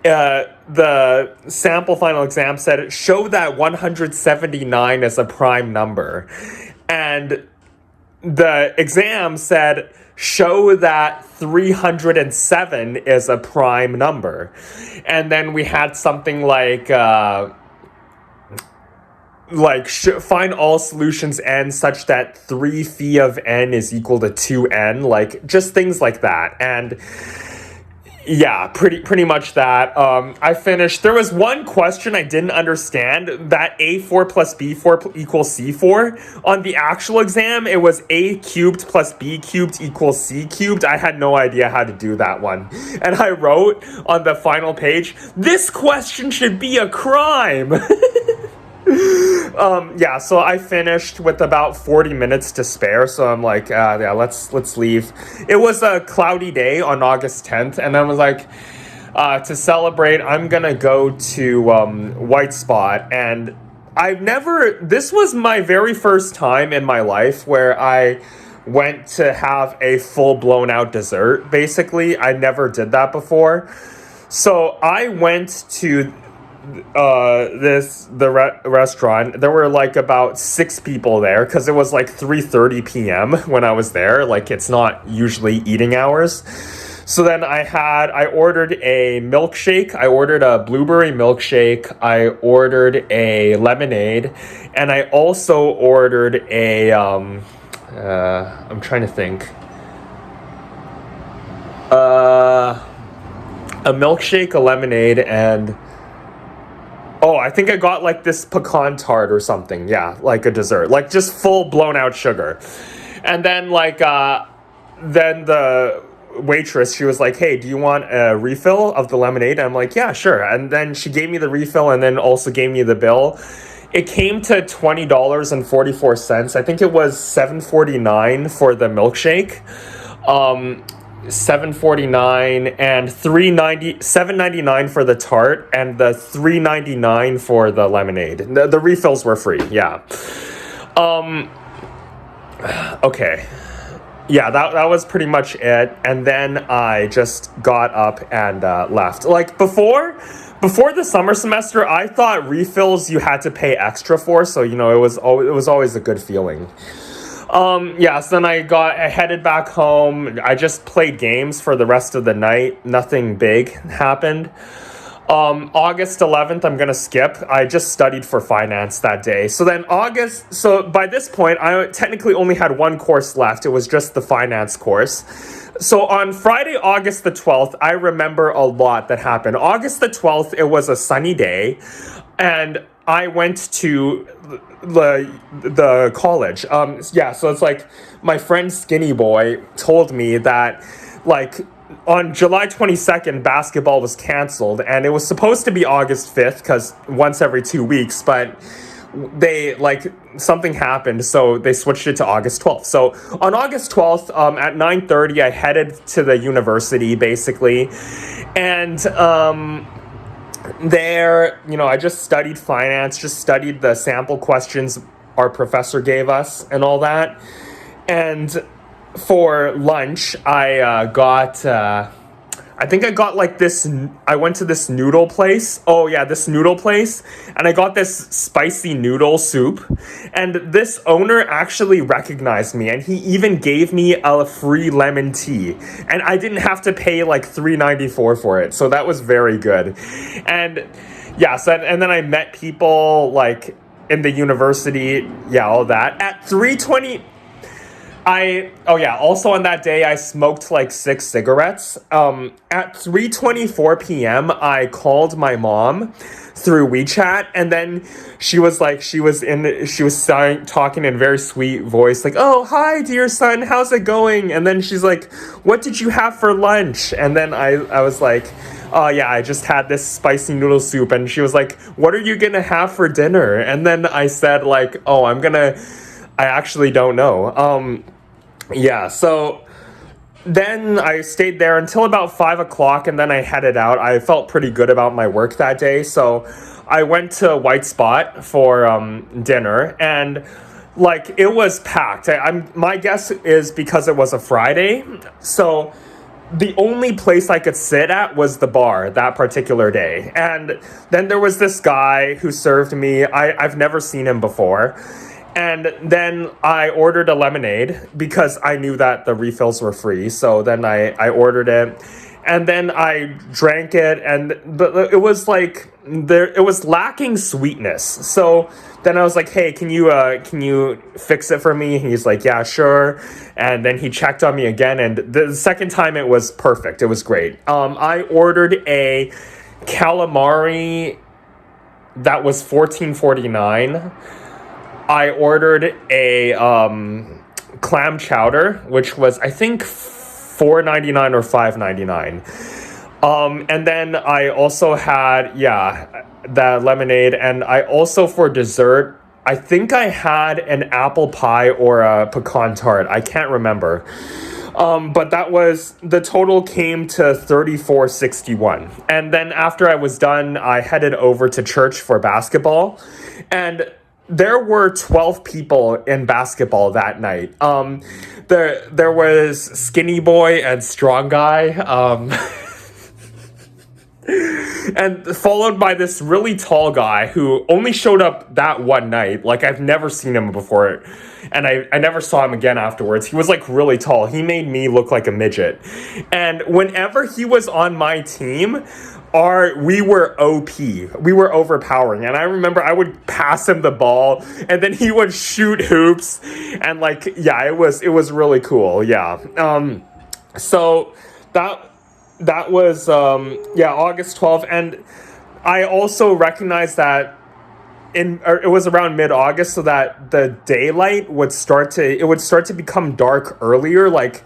the sample final exam said, show that 179 is a prime number. And the exam said, show that 307 is a prime number. And then we had something like find all solutions n such that 3 phi of n is equal to 2n, like just things like that. And yeah, pretty much that. I finished. There was one question I didn't understand, that a4 plus b4 equals c4. On the actual exam, it was a cubed plus b cubed equals c cubed. I had no idea how to do that one. And I wrote on the final page, this question should be a crime. Yeah, so I finished with about 40 minutes to spare, so I'm like, yeah, let's leave. It was a cloudy day on August 10th, and I was like, to celebrate, I'm gonna go to White Spot, and this was my very first time in my life where I went to have a full blown out dessert, basically. I never did that before. So I went to restaurant. There were like about 6 people there because it was like 3:30 p.m. when I was there. Like, it's not usually eating hours. So then I ordered a milkshake. I ordered a blueberry milkshake. I ordered a lemonade, and I also ordered a I'm trying to think. A milkshake, a lemonade, and I think I got like this pecan tart or something. Yeah, like a dessert, like just full blown out sugar. And then then the waitress, she was like, hey, do you want a refill of the lemonade? And I'm like, yeah, sure. And then she gave me the refill and then also gave me the bill. It came to $20.44. I think it was $7.49 for the milkshake. $7.49 and $7.99 for the tart, and the $3.99 for the lemonade. The refills were free. Yeah. Okay. Yeah, that was pretty much it. And then I just got up and left. Like, before the summer semester, I thought refills you had to pay extra for, so it was always a good feeling. Yeah, so then I headed back home. I just played games for the rest of the night. Nothing big happened. August 11th, I'm gonna skip. I just studied for finance that day. So by this point, I technically only had one course left. It was just the finance course. So on Friday, August the 12th, I remember a lot that happened. August the 12th, it was a sunny day, and I went to the college. Yeah, so it's like my friend Skinny Boy told me that, like, on July 22nd, basketball was canceled, and it was supposed to be August 5th, because once every 2 weeks, but something happened, so they switched it to August 12th. So on August 12th, at 9:30, I headed to the university, basically, and there, I just studied finance, just studied the sample questions our professor gave us and all that. And for lunch, I went to this noodle place. Oh yeah, this noodle place. And I got this spicy noodle soup. And this owner actually recognized me, and he even gave me a free lemon tea. And I didn't have to pay like $3.94 for it. So that was very good. And yeah, and then I met people like in the university. Yeah, all that. At 3:20... also on that day, I smoked like 6 cigarettes. At 3:24 p.m., I called my mom through WeChat, and then she was talking in a very sweet voice, like, oh, hi, dear son, how's it going? And then she's like, what did you have for lunch? And then I was like, oh yeah, I just had this spicy noodle soup. And she was like, what are you gonna have for dinner? And then I said like, oh, I actually don't know. Yeah, so then I stayed there until about 5 o'clock, and then I headed out. I felt pretty good about my work that day, so I went to White Spot for dinner. And like it was packed. My guess is because it was a Friday, so the only place I could sit at was the bar that particular day. And then there was this guy who served me. I've never seen him before. And then I ordered a lemonade because I knew that the refills were free. So then I ordered it. And then I drank it, but it was like it was lacking sweetness. So then I was like, "Hey, can you fix it for me?" He's like, "Yeah, sure." And then he checked on me again, and the second time it was perfect. It was great. I ordered a calamari that was $14.49. I ordered a clam chowder, which was, I think, $4.99 or $5.99. And then I also had, the lemonade. And I also, for dessert, I think I had an apple pie or a pecan tart. I can't remember. But the total came to $34.61. And then after I was done, I headed over to church for basketball. And there were 12 people in basketball that night. There was Skinny Boy and Strong Guy, and followed by this really tall guy who only showed up that one night. Like, I've never seen him before, and I never saw him again afterwards. He was like really tall. He made me look like a midget. And whenever he was on my team, we were OP. We were overpowering. And I remember I would pass him the ball and then he would shoot hoops. And it was really cool. Yeah. So that was, August 12th. And I also recognized that it was around mid-August, so that the daylight would start to become dark earlier. Like,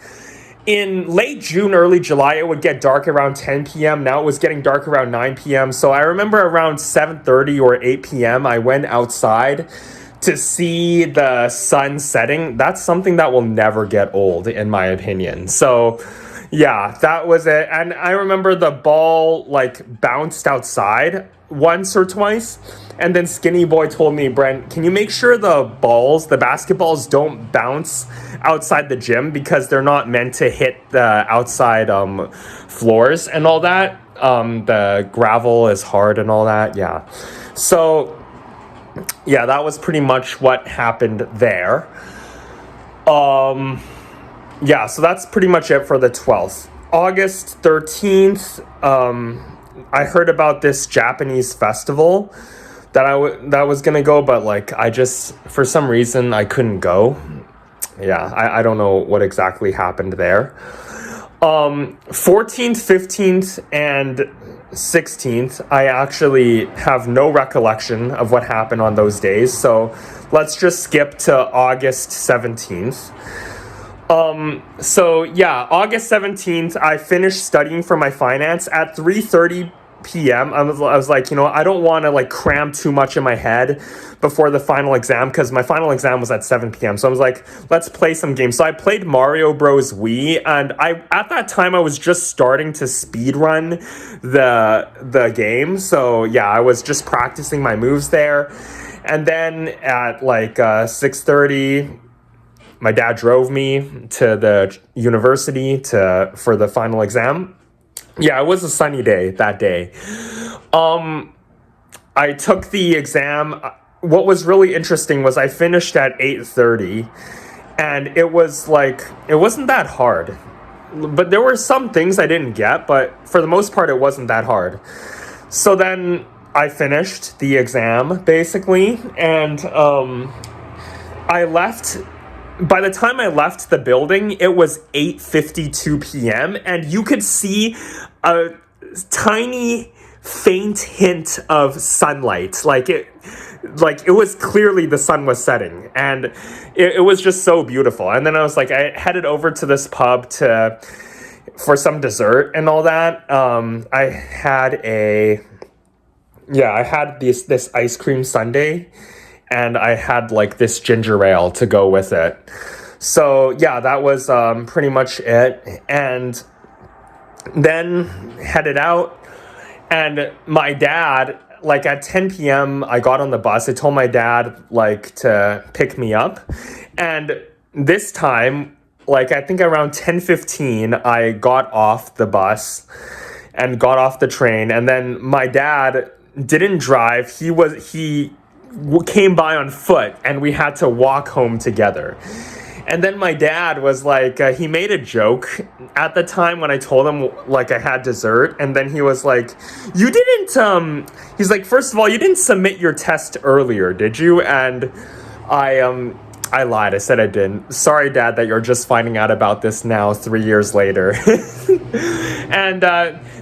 in late June, early July, it would get dark around 10 p.m. Now it was getting dark around 9 p.m. So I remember around 7:30 or 8 p.m. I went outside to see the sun setting. That's something that will never get old, in my opinion. So yeah, that was it. And I remember the ball bounced outside once or twice. And then Skinny Boy told me, "Brent, can you make sure the basketballs don't bounce outside the gym, because they're not meant to hit the outside floors and all that. The gravel is hard and all that." Yeah. So yeah, that was pretty much what happened there. Yeah, so that's pretty much it for the 12th. August 13th, I heard about this Japanese festival that was gonna go, but I just, for some reason, I couldn't go. Yeah, I don't know what exactly happened there. 14th, 15th, and 16th, I actually have no recollection of what happened on those days, so let's just skip to August 17th. So yeah, August 17th, I finished studying for my finance at 3:30 p.m. I was like, I don't want to cram too much in my head before the final exam, because my final exam was at 7 p.m. So I was like, let's play some games. So I played Mario Bros. Wii, and at that time I was just starting to speedrun the game. So yeah, I was just practicing my moves there. And then at 6:30, my dad drove me to the university for the final exam. Yeah, it was a sunny day that day. I took the exam. What was really interesting was I finished at 8:30, and it wasn't that hard. But there were some things I didn't get, but for the most part, it wasn't that hard. So then I finished the exam, basically, and I left. By the time I left the building, it was 8:52 p.m. and you could see a tiny, faint hint of sunlight. It was clearly the sun was setting, and it was just so beautiful. And then I headed over to this pub for some dessert and all that. I had this ice cream sundae. And I had this ginger ale to go with it. So yeah, that was pretty much it. And then headed out, and my dad, like at 10 p.m. I got on the bus. I told my dad like to pick me up. And this time, like I think around 10:15, I got off the bus and got off the train. And then my dad didn't drive. He came by on foot and we had to walk home together. And then my dad was like, he made a joke at the time when I told him like I had dessert. And then he was like, you didn't, he's like, first of all, you didn't submit your test earlier, did you? And I lied. I said I didn't. Sorry, Dad, that you're just finding out about this now 3 years later. And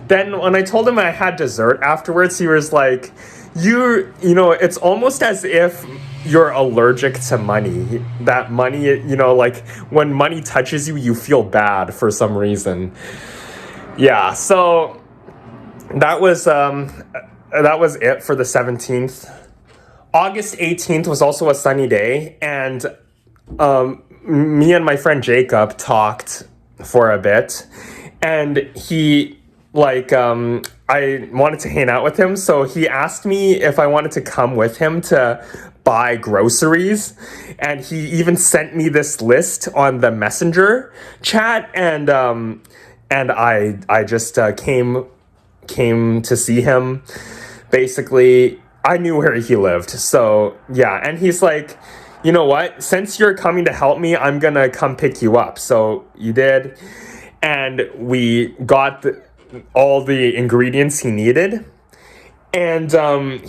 then when I told him I had dessert afterwards, he was like, you know, it's almost as if you're allergic to money. That money, you know, like when money touches you, you feel bad for some reason. Yeah, so that was it for the 17th. August 18th was also a sunny day, and me and my friend Jacob talked for a bit, and he I wanted to hang out with him, so he asked me if I wanted to come with him to buy groceries, and he even sent me this list on the Messenger chat, and I just came to see him. Basically, I knew where he lived, so yeah. And he's like, you know what? Since you're coming to help me, I'm gonna come pick you up. So you did, and we got all the ingredients he needed. And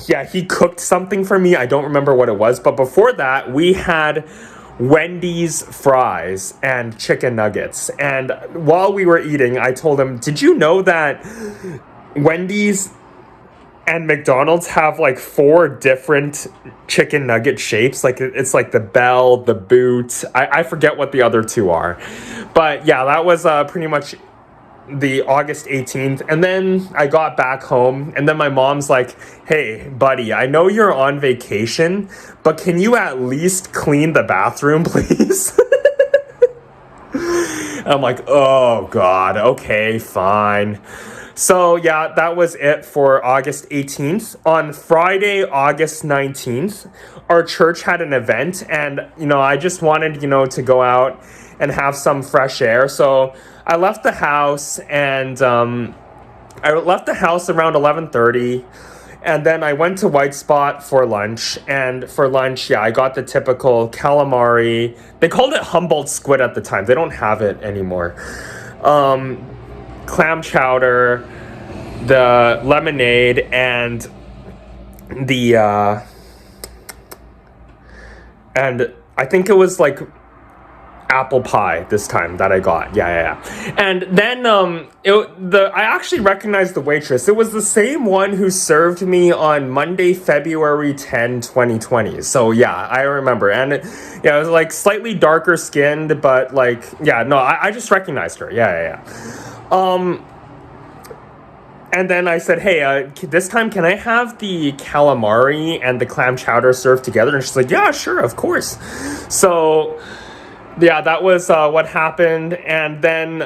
yeah, he cooked something for me. I don't remember what it was, but before that, we had Wendy's fries and chicken nuggets. And while we were eating, I told him, did you know that Wendy's and McDonald's have like 4 different chicken nugget shapes? Like it's like the bell, the boot. I forget what the other 2 are. But yeah, that was pretty much the August 18th. And then I got back home, and then my mom's like, hey, buddy, I know you're on vacation, but can you at least clean the bathroom, please? I'm like, oh God, okay, fine. So yeah, that was it for August 18th. On Friday, August 19th, our church had an event, and, you know, I just wanted, you know, to go out and have some fresh air. So I left the house, and I left the house around 11:30, and then I went to White Spot for lunch. And for lunch, yeah, I got the typical calamari. They called it Humboldt squid at the time. They don't have it anymore. Clam chowder, the lemonade, and and I think it was like apple pie this time that I got. Yeah. And then I actually recognized the waitress. It was the same one who served me on Monday, February 10, 2020. So yeah, I remember. And it was like slightly darker skinned, but like, yeah, no, I just recognized her. Yeah. And then I said, hey, this time can I have the calamari and the clam chowder served together? And she's like, yeah, sure, of course. So yeah, that was what happened. And then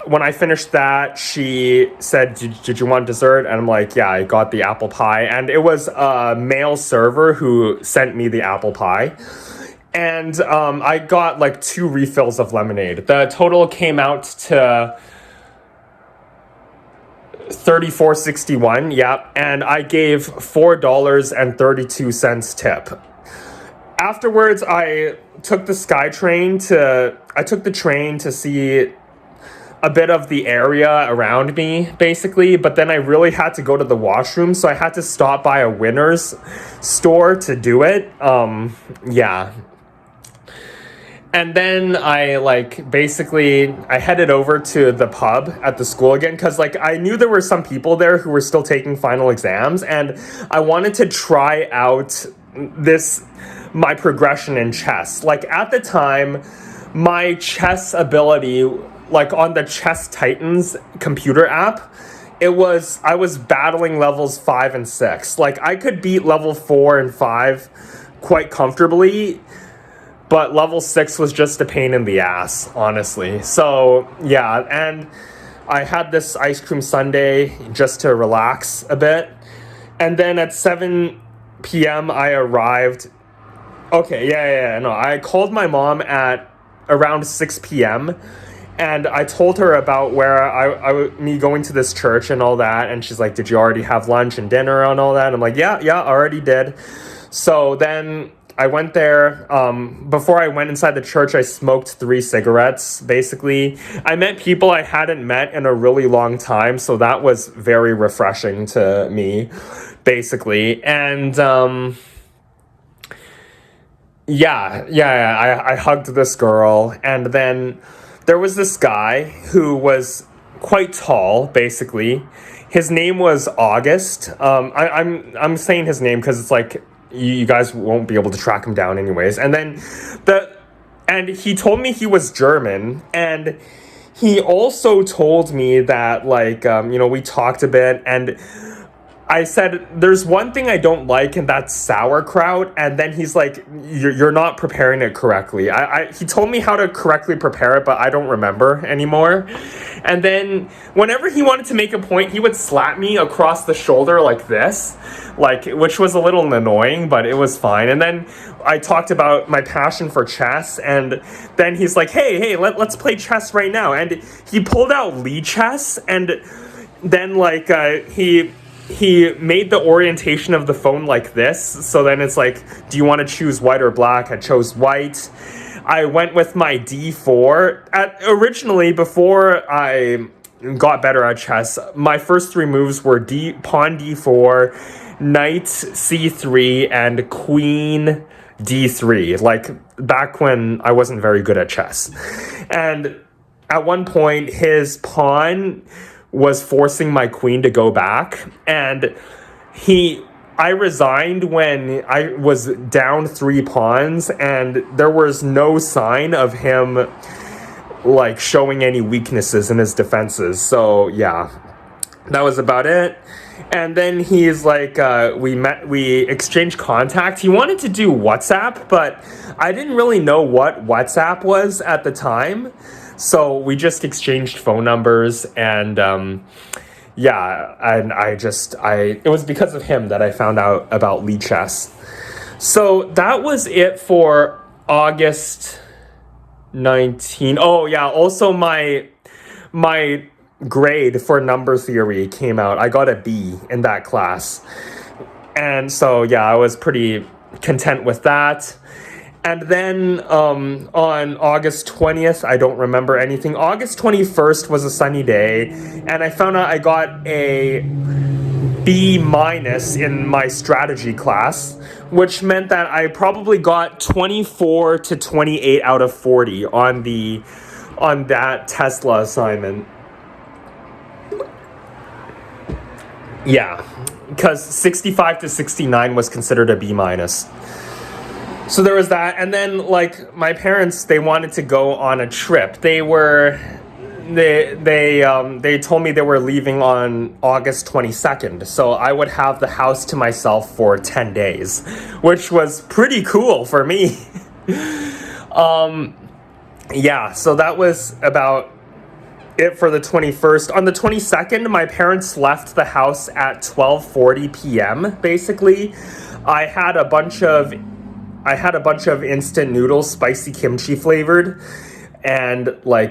when I finished that, she said, did you want dessert? And I'm like, yeah, I got the apple pie. And it was a male server who sent me the apple pie. And I got like 2 refills of lemonade. The total came out to $34.61. Yeah. And I gave $4.32 tip. Afterwards, I took the train to see a bit of the area around me, basically, but then I really had to go to the washroom, so I had to stop by a Winners store to do it. Yeah. And then I headed over to the pub at the school again, because like I knew there were some people there who were still taking final exams, and I wanted to try out my progression in chess. Like at the time, my chess ability, like on the Chess Titans computer app, I was battling levels 5 and 6. Like I could beat level 4 and 5 quite comfortably, but level 6 was just a pain in the ass, honestly. So yeah, and I had this ice cream sundae just to relax a bit. And then at 7 p.m. I arrived. Okay, no. I called my mom at around 6 p.m. and I told her about where me going to this church and all that, and she's like, "Did you already have lunch and dinner and all that?" And I'm like, "Yeah, already did." So then I went there. Before I went inside the church, I smoked 3 cigarettes. Basically, I met people I hadn't met in a really long time, so that was very refreshing to me, basically. And I hugged this girl, and then there was this guy who was quite tall, basically. His name was August. I'm saying his name because it's like you guys won't be able to track him down anyways. And then he told me he was German, and he also told me that we talked a bit, and I said, there's one thing I don't like, and that's sauerkraut. And then he's like, you're not preparing it correctly. He told me how to correctly prepare it, but I don't remember anymore. And then whenever he wanted to make a point, he would slap me across the shoulder like this, which was a little annoying, but it was fine. And then I talked about my passion for chess, and then he's like, hey, let's play chess right now. And he pulled out Lichess, and then he made the orientation of the phone like this. So then it's like, do you want to choose white or black? I chose white. I went with my d4. Originally, before I got better at chess, my first 3 moves were pawn d4, knight c3, and queen d3. Like back when I wasn't very good at chess. And at one point, his pawn was forcing my queen to go back, and I resigned when I was down 3 pawns, and there was no sign of him showing any weaknesses in his defenses. So yeah, that was about it. And then he's like, we exchanged contact. He wanted to do WhatsApp, but I didn't really know what WhatsApp was at the time. So we just exchanged phone numbers, and it was because of him that I found out about Lichess. So that was it for August 19. Oh yeah, also my grade for number theory came out. I got a B in that class. And so yeah, I was pretty content with that. And then on August 20th, I don't remember anything. August 21st was a sunny day, and I found out I got a B- in my strategy class, which meant that I probably got 24 to 28 out of 40 on that Tesla assignment. Yeah, because 65 to 69 was considered a B-. So there was that, and then my parents, they wanted to go on a trip. They told me they were leaving on August 22nd, so I would have the house to myself for 10 days, which was pretty cool for me. Yeah, so that was about it for the 21st. On the 22nd, my parents left the house at 12:40 p.m. Basically, I had a bunch of instant noodles, spicy kimchi flavored, and I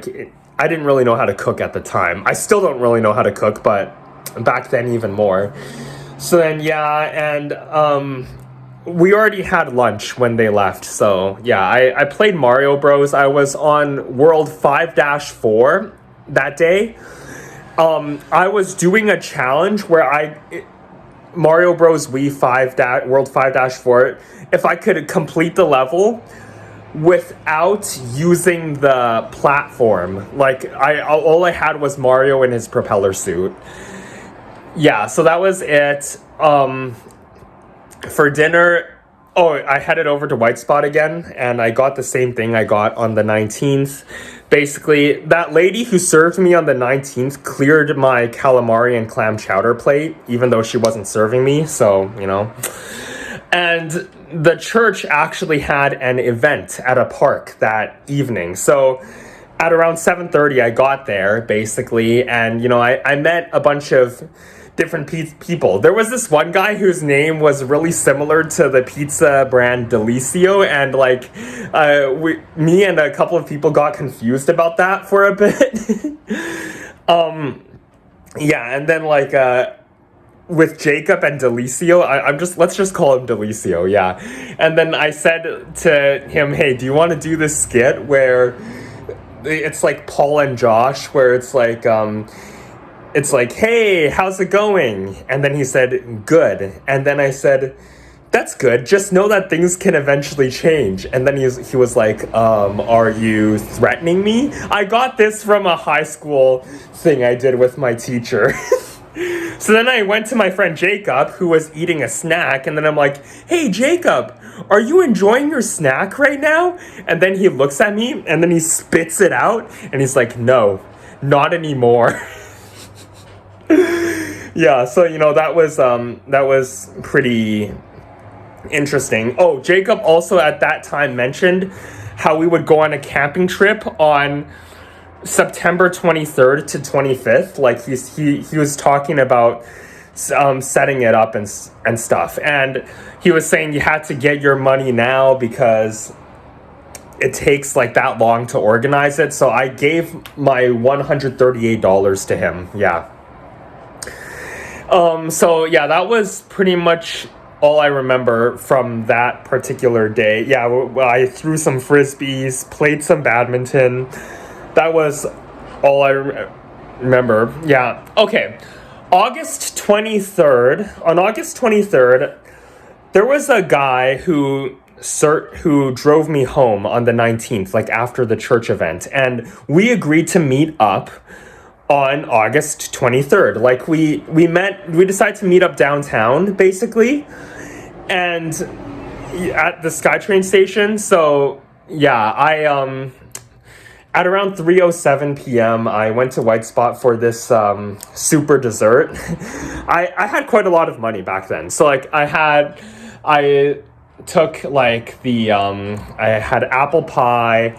didn't really know how to cook at the time. I still don't really know how to cook, but back then even more. So then we already had lunch when they left. So yeah, I played Mario Bros. I was on World 5-4 that day. I was doing a challenge where Mario Bros. Wii 5 World 5-4, if I could complete the level without using the platform. All I had was Mario in his propeller suit. Yeah, so that was it. For dinner, I headed over to White Spot again, and I got the same thing I got on the 19th. Basically, that lady who served me on the 19th cleared my calamari and clam chowder plate, even though she wasn't serving me, so, And the church actually had an event at a park that evening. So at around 7:30, I got there, basically, and, I met a bunch of people. There was this one guy whose name was really similar to the pizza brand Delicio, and like, me and a couple of people got confused about that for a bit. Yeah, and then like, with Jacob and Delicio, let's just call him Delicio, yeah. And then I said to him, hey, do you want to do this skit where it's like Paul and Josh, where it's like, hey, how's it going? And then he said, good. And then I said, that's good. Just know that things can eventually change. And then he was like, are you threatening me? I got this from a high school thing I did with my teacher. So then I went to my friend Jacob, who was eating a snack, and then I'm like, hey, Jacob, are you enjoying your snack right now? And then he looks at me, and then he spits it out, and he's like, no, not anymore. Yeah, so, that was pretty interesting. Oh, Jacob also at that time mentioned how we would go on a camping trip on September 23rd to 25th. Like he was talking about setting it up and stuff, and he was saying you had to get your money now because it takes like that long to organize it. So I gave my $138 to him. Yeah. So yeah, that was pretty much all I remember from that particular day. Yeah, I threw some frisbees, played some badminton. That was all I remember. Yeah. Okay. On August 23rd, there was a guy who drove me home on the 19th, like after the church event, and we agreed to meet up on August 23rd. Like we decided to meet up downtown, basically, and at the SkyTrain station. So yeah, at around 3:07 p.m., I went to White Spot for this super dessert. I had quite a lot of money back then, so like I took like I had apple pie,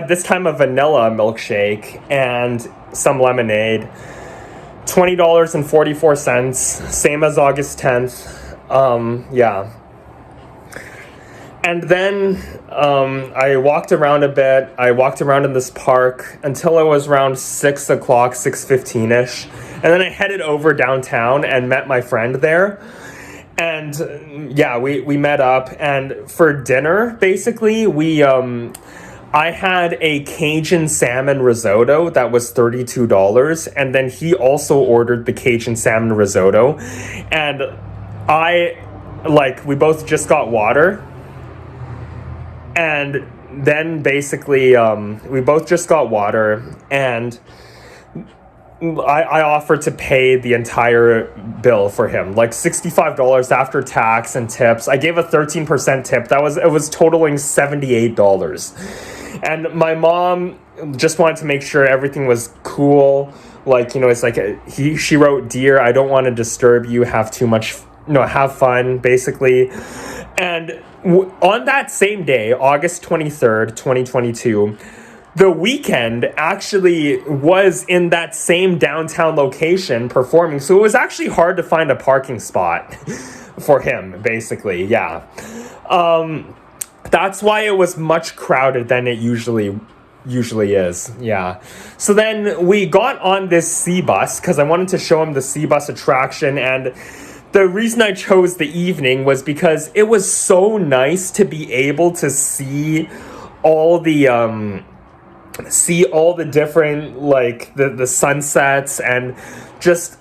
this time a vanilla milkshake, and some lemonade. $20.44, same as August 10th. Yeah. And then I walked around a bit. I walked around in this park until it was around 6 o'clock, 6:15-ish. And then I headed over downtown and met my friend there. And yeah, we met up. And for dinner, basically, I had a Cajun salmon risotto that was $32. And then he also ordered the Cajun salmon risotto. And we both just got water. And then basically, we both just got water, and I offered to pay the entire bill for him, like $65 after tax and tips. I gave a 13% tip. It was totaling $78. And my mom just wanted to make sure everything was cool. Like, it's like she wrote, "Dear, I don't want to disturb you. Have fun," basically. And on that same day, August 23rd, 2022, The Weeknd actually was in that same downtown location performing. So it was actually hard to find a parking spot for him, basically. Yeah. That's why it was much crowded than it usually is. Yeah. So then we got on this C bus because I wanted to show him the C bus attraction, and the reason I chose the evening was because it was so nice to be able to see all the different, like, the sunsets, and just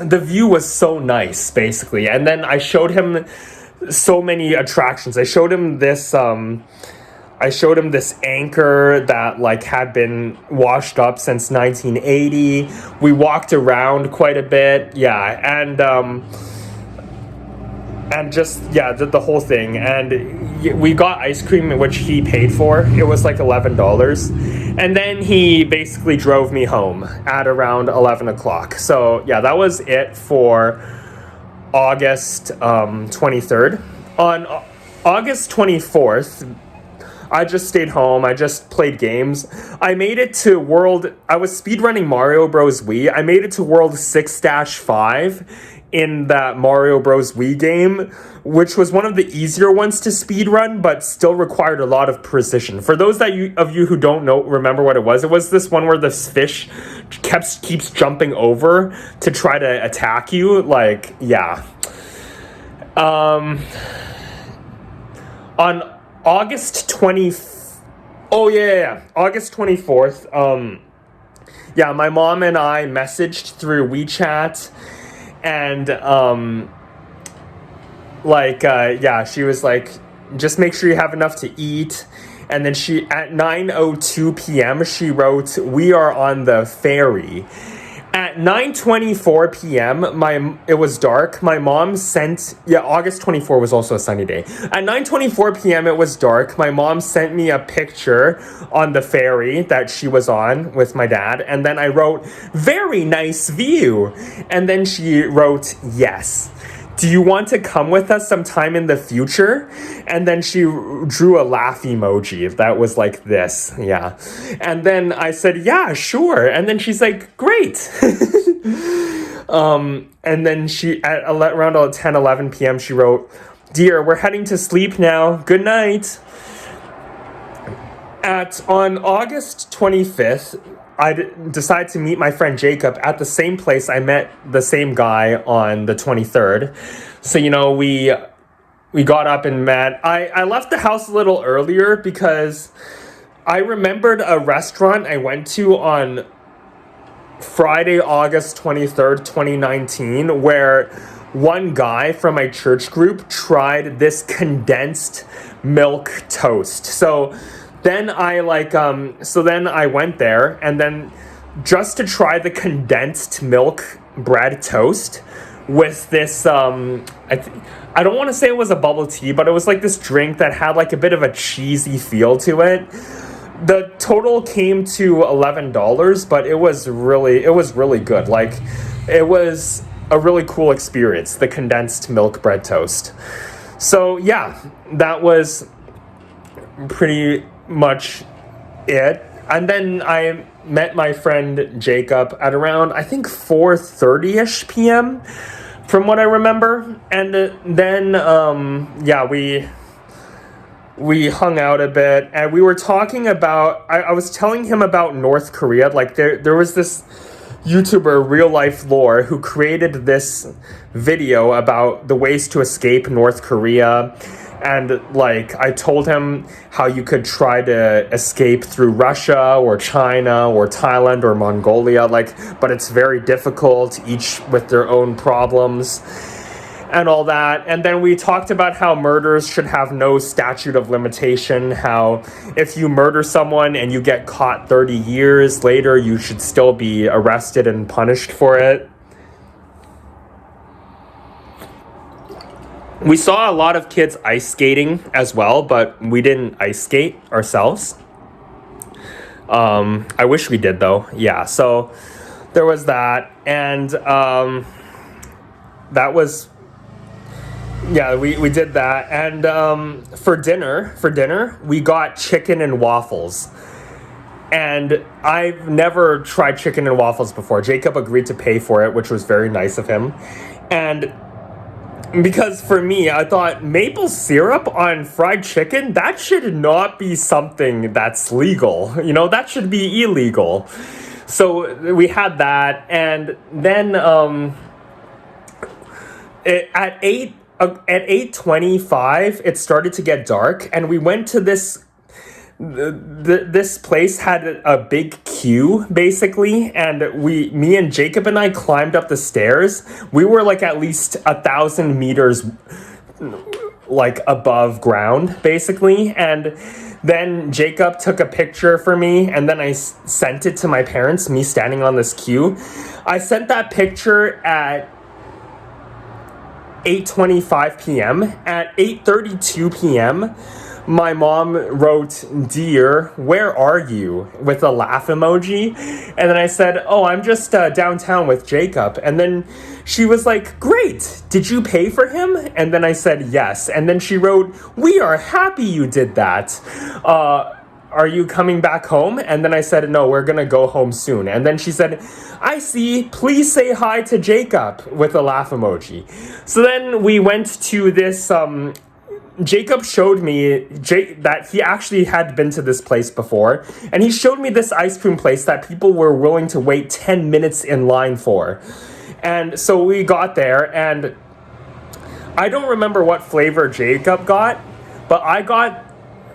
the view was so nice, basically. And then I showed him so many attractions. I showed him this anchor that like had been washed up since 1980. We walked around quite a bit, yeah, and just the whole thing. And we got ice cream, which he paid for. It was like $11, and then he basically drove me home at around 11 o'clock. So yeah, that was it for August 23rd. On August 24th, I just stayed home. I just played games. I made it to World... I was speedrunning Mario Bros. Wii. I made it to World 6-5 in that Mario Bros. Wii game, which was one of the easier ones to speedrun, but still required a lot of precision. For those of you who don't remember what it was this one where this fish keeps jumping over to try to attack you. Like, yeah. On August 20th, August 24th, my mom and I messaged through WeChat, and, she was like, just make sure you have enough to eat. And then at 9:02 p.m., she wrote, we are on the ferry. At 9:24 p.m., it was dark. My mom sent... August 24 was also a sunny day. At 9:24 p.m., it was dark. My mom sent me a picture on the ferry that she was on with my dad. And then I wrote, very nice view. And then she wrote, yes. Do you want to come with us sometime in the future? And then she drew a laugh emoji that was like this. Yeah. And then I said, yeah, sure. And then she's like, great. And then at around 10:11 p.m., she wrote, dear, we're heading to sleep now. Good night. On August 25th, I decided to meet my friend Jacob at the same place I met the same guy on the 23rd. So, we got up and met. I left the house a little earlier because I remembered a restaurant I went to on Friday, August 23rd, 2019, where one guy from my church group tried this condensed milk toast. So then I went there, and then just to try the condensed milk bread toast with this, I don't want to say it was a bubble tea, but it was like this drink that had like a bit of a cheesy feel to it. The total came to $11, but it was really good. Like, it was a really cool experience, the condensed milk bread toast. So yeah, that was pretty much it. And then I met my friend Jacob at around, I think, 4:30ish p.m. from what I remember. And then we hung out a bit, and we were talking about, I was telling him about North Korea. Like, there was this YouTuber, Real Life Lore, who created this video about the ways to escape North Korea. And, like, I told him how you could try to escape through Russia or China or Thailand or Mongolia, but it's very difficult, each with their own problems and all that. And then we talked about how murders should have no statute of limitation, how if you murder someone and you get caught 30 years later, you should still be arrested and punished for it. We saw a lot of kids ice skating as well, but we didn't ice skate ourselves. I wish we did, though. Yeah, so there was that. And that was... Yeah, we did that. And for dinner, we got chicken and waffles. And I've never tried chicken and waffles before. Jacob agreed to pay for it, which was very nice of him. And because for me, I thought maple syrup on fried chicken, that should not be something that's legal. That should be illegal. So we had that. And then at 8:25, it started to get dark, and we went to this place had a big queue, basically, and me and Jacob and I climbed up the stairs. We were like at least 1,000 meters like above ground, basically, and then Jacob took a picture for me, and then I sent it to my parents, me standing on this queue. I sent that picture at 8:25 p.m. At 8:32 p.m., my mom wrote, "Dear, where are you?" with a laugh emoji. And then I said, "Oh, I'm just downtown with Jacob." And then she was like, "Great, did you pay for him?" And then I said, "Yes." And then she wrote, "We are happy you did that. Are you coming back home?" And then I said, "No, we're gonna go home soon." And then she said, "I see, please say hi to Jacob," with a laugh emoji. So then we went to this, Jacob showed me that he actually had been to this place before, and he showed me this ice cream place that people were willing to wait 10 minutes in line for. And so we got there, and I don't remember what flavor Jacob got, but I got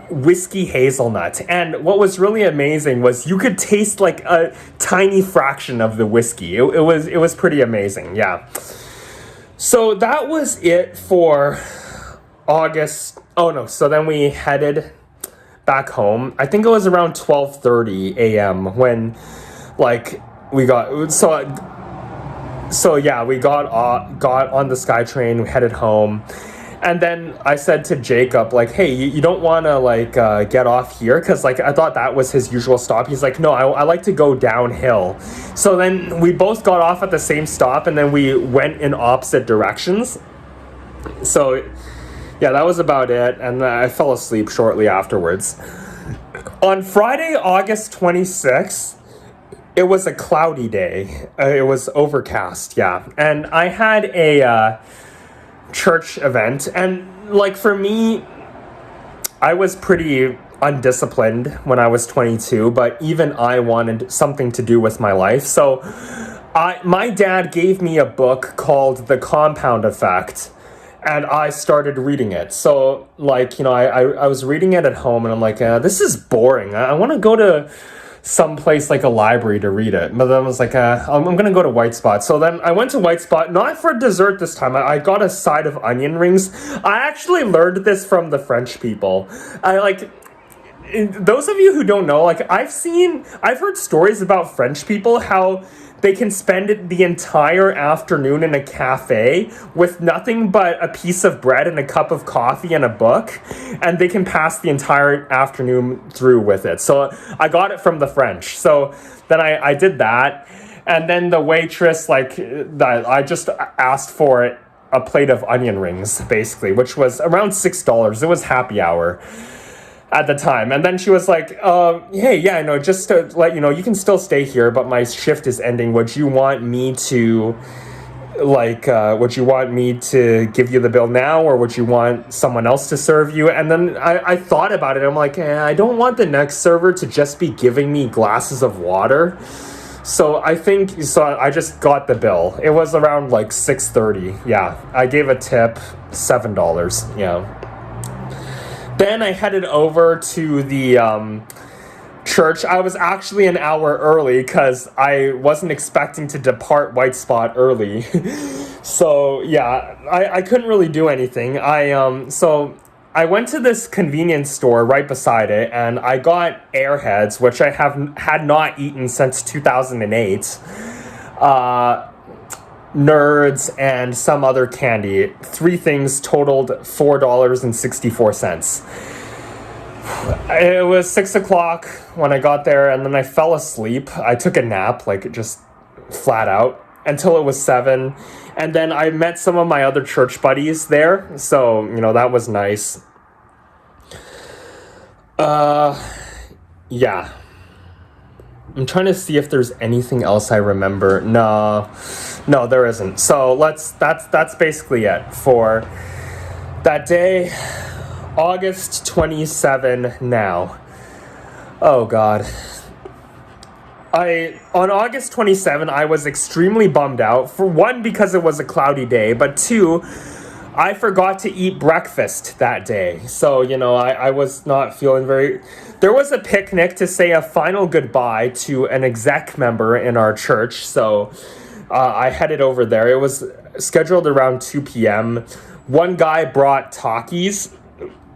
whiskey hazelnut. And what was really amazing was you could taste like a tiny fraction of the whiskey. It was pretty amazing, yeah. So that was it for August. Oh no, so then we headed back home. I think it was around 12:30 a.m. when like we got so yeah, we got on the SkyTrain, we headed home. And then I said to Jacob, like, "Hey, you don't want to, like, get off here?" Because, like, I thought that was his usual stop. He's like, "No, I like to go downhill." So then we both got off at the same stop, and then we went in opposite directions. So, yeah, that was about it. And I fell asleep shortly afterwards. On Friday, August 26th, it was a cloudy day. It was overcast, yeah. And I had a church event, and like for me, I was pretty undisciplined when I was 22, but even I wanted something to do with my life. So my dad gave me a book called The Compound Effect, and I started reading it. So like, I was reading it at home, and I'm like, this is boring. I want to go to some place like a library to read it. But then I was like, I'm gonna go to White Spot. So then I went to White Spot, not for dessert this time. I got a side of onion rings. I actually learned this from the French people. Those of you who don't know, like I've heard stories about French people, how they can spend the entire afternoon in a cafe with nothing but a piece of bread and a cup of coffee and a book, and they can pass the entire afternoon through with it. So I got it from the French. So then I did that, and then the waitress, I just asked for a plate of onion rings, basically, which was around $6. It was happy hour at the time. And then she was like, "Hey, yeah, no, just to let you know, you can still stay here, but my shift is ending. Would you want me to give you the bill now, or would you want someone else to serve you?" And then I thought about it. I'm like, I don't want the next server to just be giving me glasses of water. So I just got the bill. It was around like 6:30. Yeah, I gave a tip, $7. Yeah. Then I headed over to the church. I was actually an hour early because I wasn't expecting to depart White Spot early. So yeah, I couldn't really do anything. So I went to this convenience store right beside it, and I got Airheads, which I had not eaten since 2008. Nerds, and some other candy. 3 things totaled $4.64. It was 6 o'clock when I got there, and then I fell asleep. I took a nap, like just flat out, until it was 7. And then I met some of my other church buddies there, so, that was nice. Yeah. I'm trying to see if there's anything else I remember. No, there isn't. So that's basically it for that day, August 27 now. Oh God. On August 27, I was extremely bummed out. For one, because it was a cloudy day, but 2, I forgot to eat breakfast that day. So, I was not feeling very... There was a picnic to say a final goodbye to an exec member in our church. So I headed over there. It was scheduled around 2 p.m. One guy brought Takis.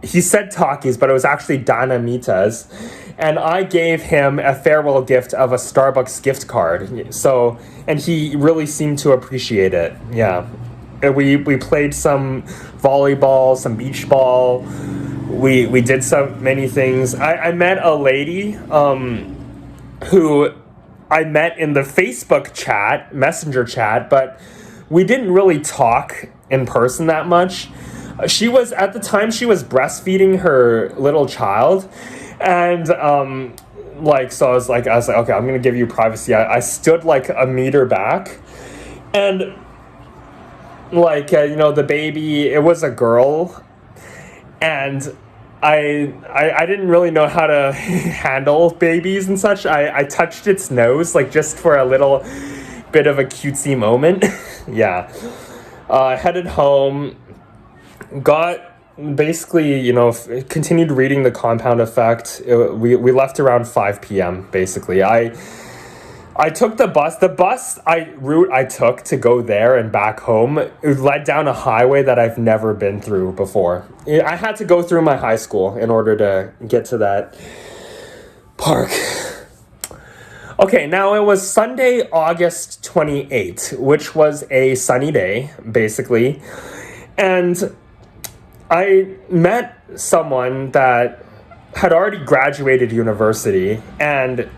He said Takis, but it was actually Dinamitas. And I gave him a farewell gift of a Starbucks gift card. So, and he really seemed to appreciate it. Yeah. We played some volleyball, some beach ball, we did so many things. I met a lady who I met in the Facebook chat, messenger chat, but we didn't really talk in person that much. She was, at the time, she was breastfeeding her little child, and so I was like, okay, I'm gonna give you privacy. I stood like a meter back, and the baby, it was a girl, and I didn't really know how to handle babies and such. I touched its nose, like, just for a little bit of a cutesy moment. Yeah. Headed home, got basically, continued reading The Compound Effect. We left around 5 p.m. basically. I took the bus. The route I took to go there and back home, it led down a highway that I've never been through before. I had to go through my high school in order to get to that park. Okay, now it was Sunday, August 28th, which was a sunny day, basically. And I met someone that had already graduated university, and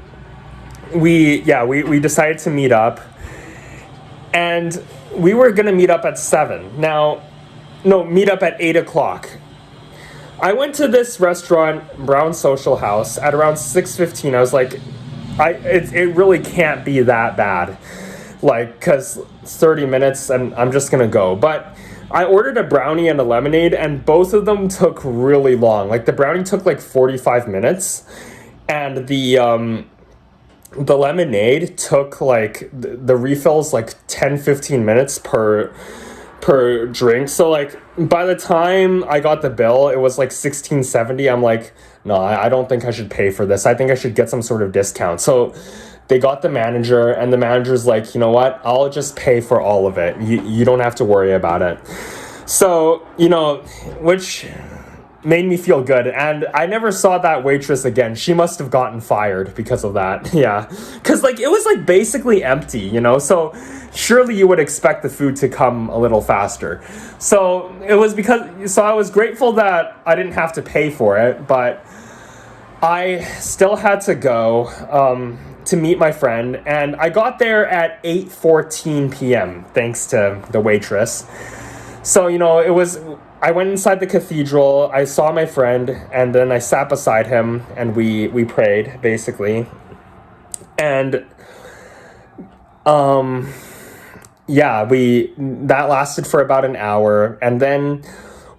we decided to meet up, and we were gonna meet up at 7. Meet up at 8 o'clock. I went to this restaurant, Brown Social House, at around 6:15. I was like, it really can't be that bad, cause 30 minutes and I'm just gonna go. But I ordered a brownie and a lemonade, and both of them took really long. Like, the brownie took 45 minutes, and the lemonade took the refills 10-15 minutes per drink. So by the time I got the bill, it was $16.70. I'm like, no, I don't think I should pay for this. I think I should get some sort of discount. So they got the manager, and the manager's like, you know what, I'll just pay for all of it. You don't have to worry about it. So, which made me feel good. And I never saw that waitress again. She must have gotten fired because of that. Yeah. Because it was basically empty, so surely you would expect the food to come a little faster. So I was grateful that I didn't have to pay for it, but I still had to go to meet my friend, and I got there at 8:14 p.m. thanks to the waitress. So, I went inside the cathedral, I saw my friend, and then I sat beside him, and we prayed, basically. And, that lasted for about an hour, and then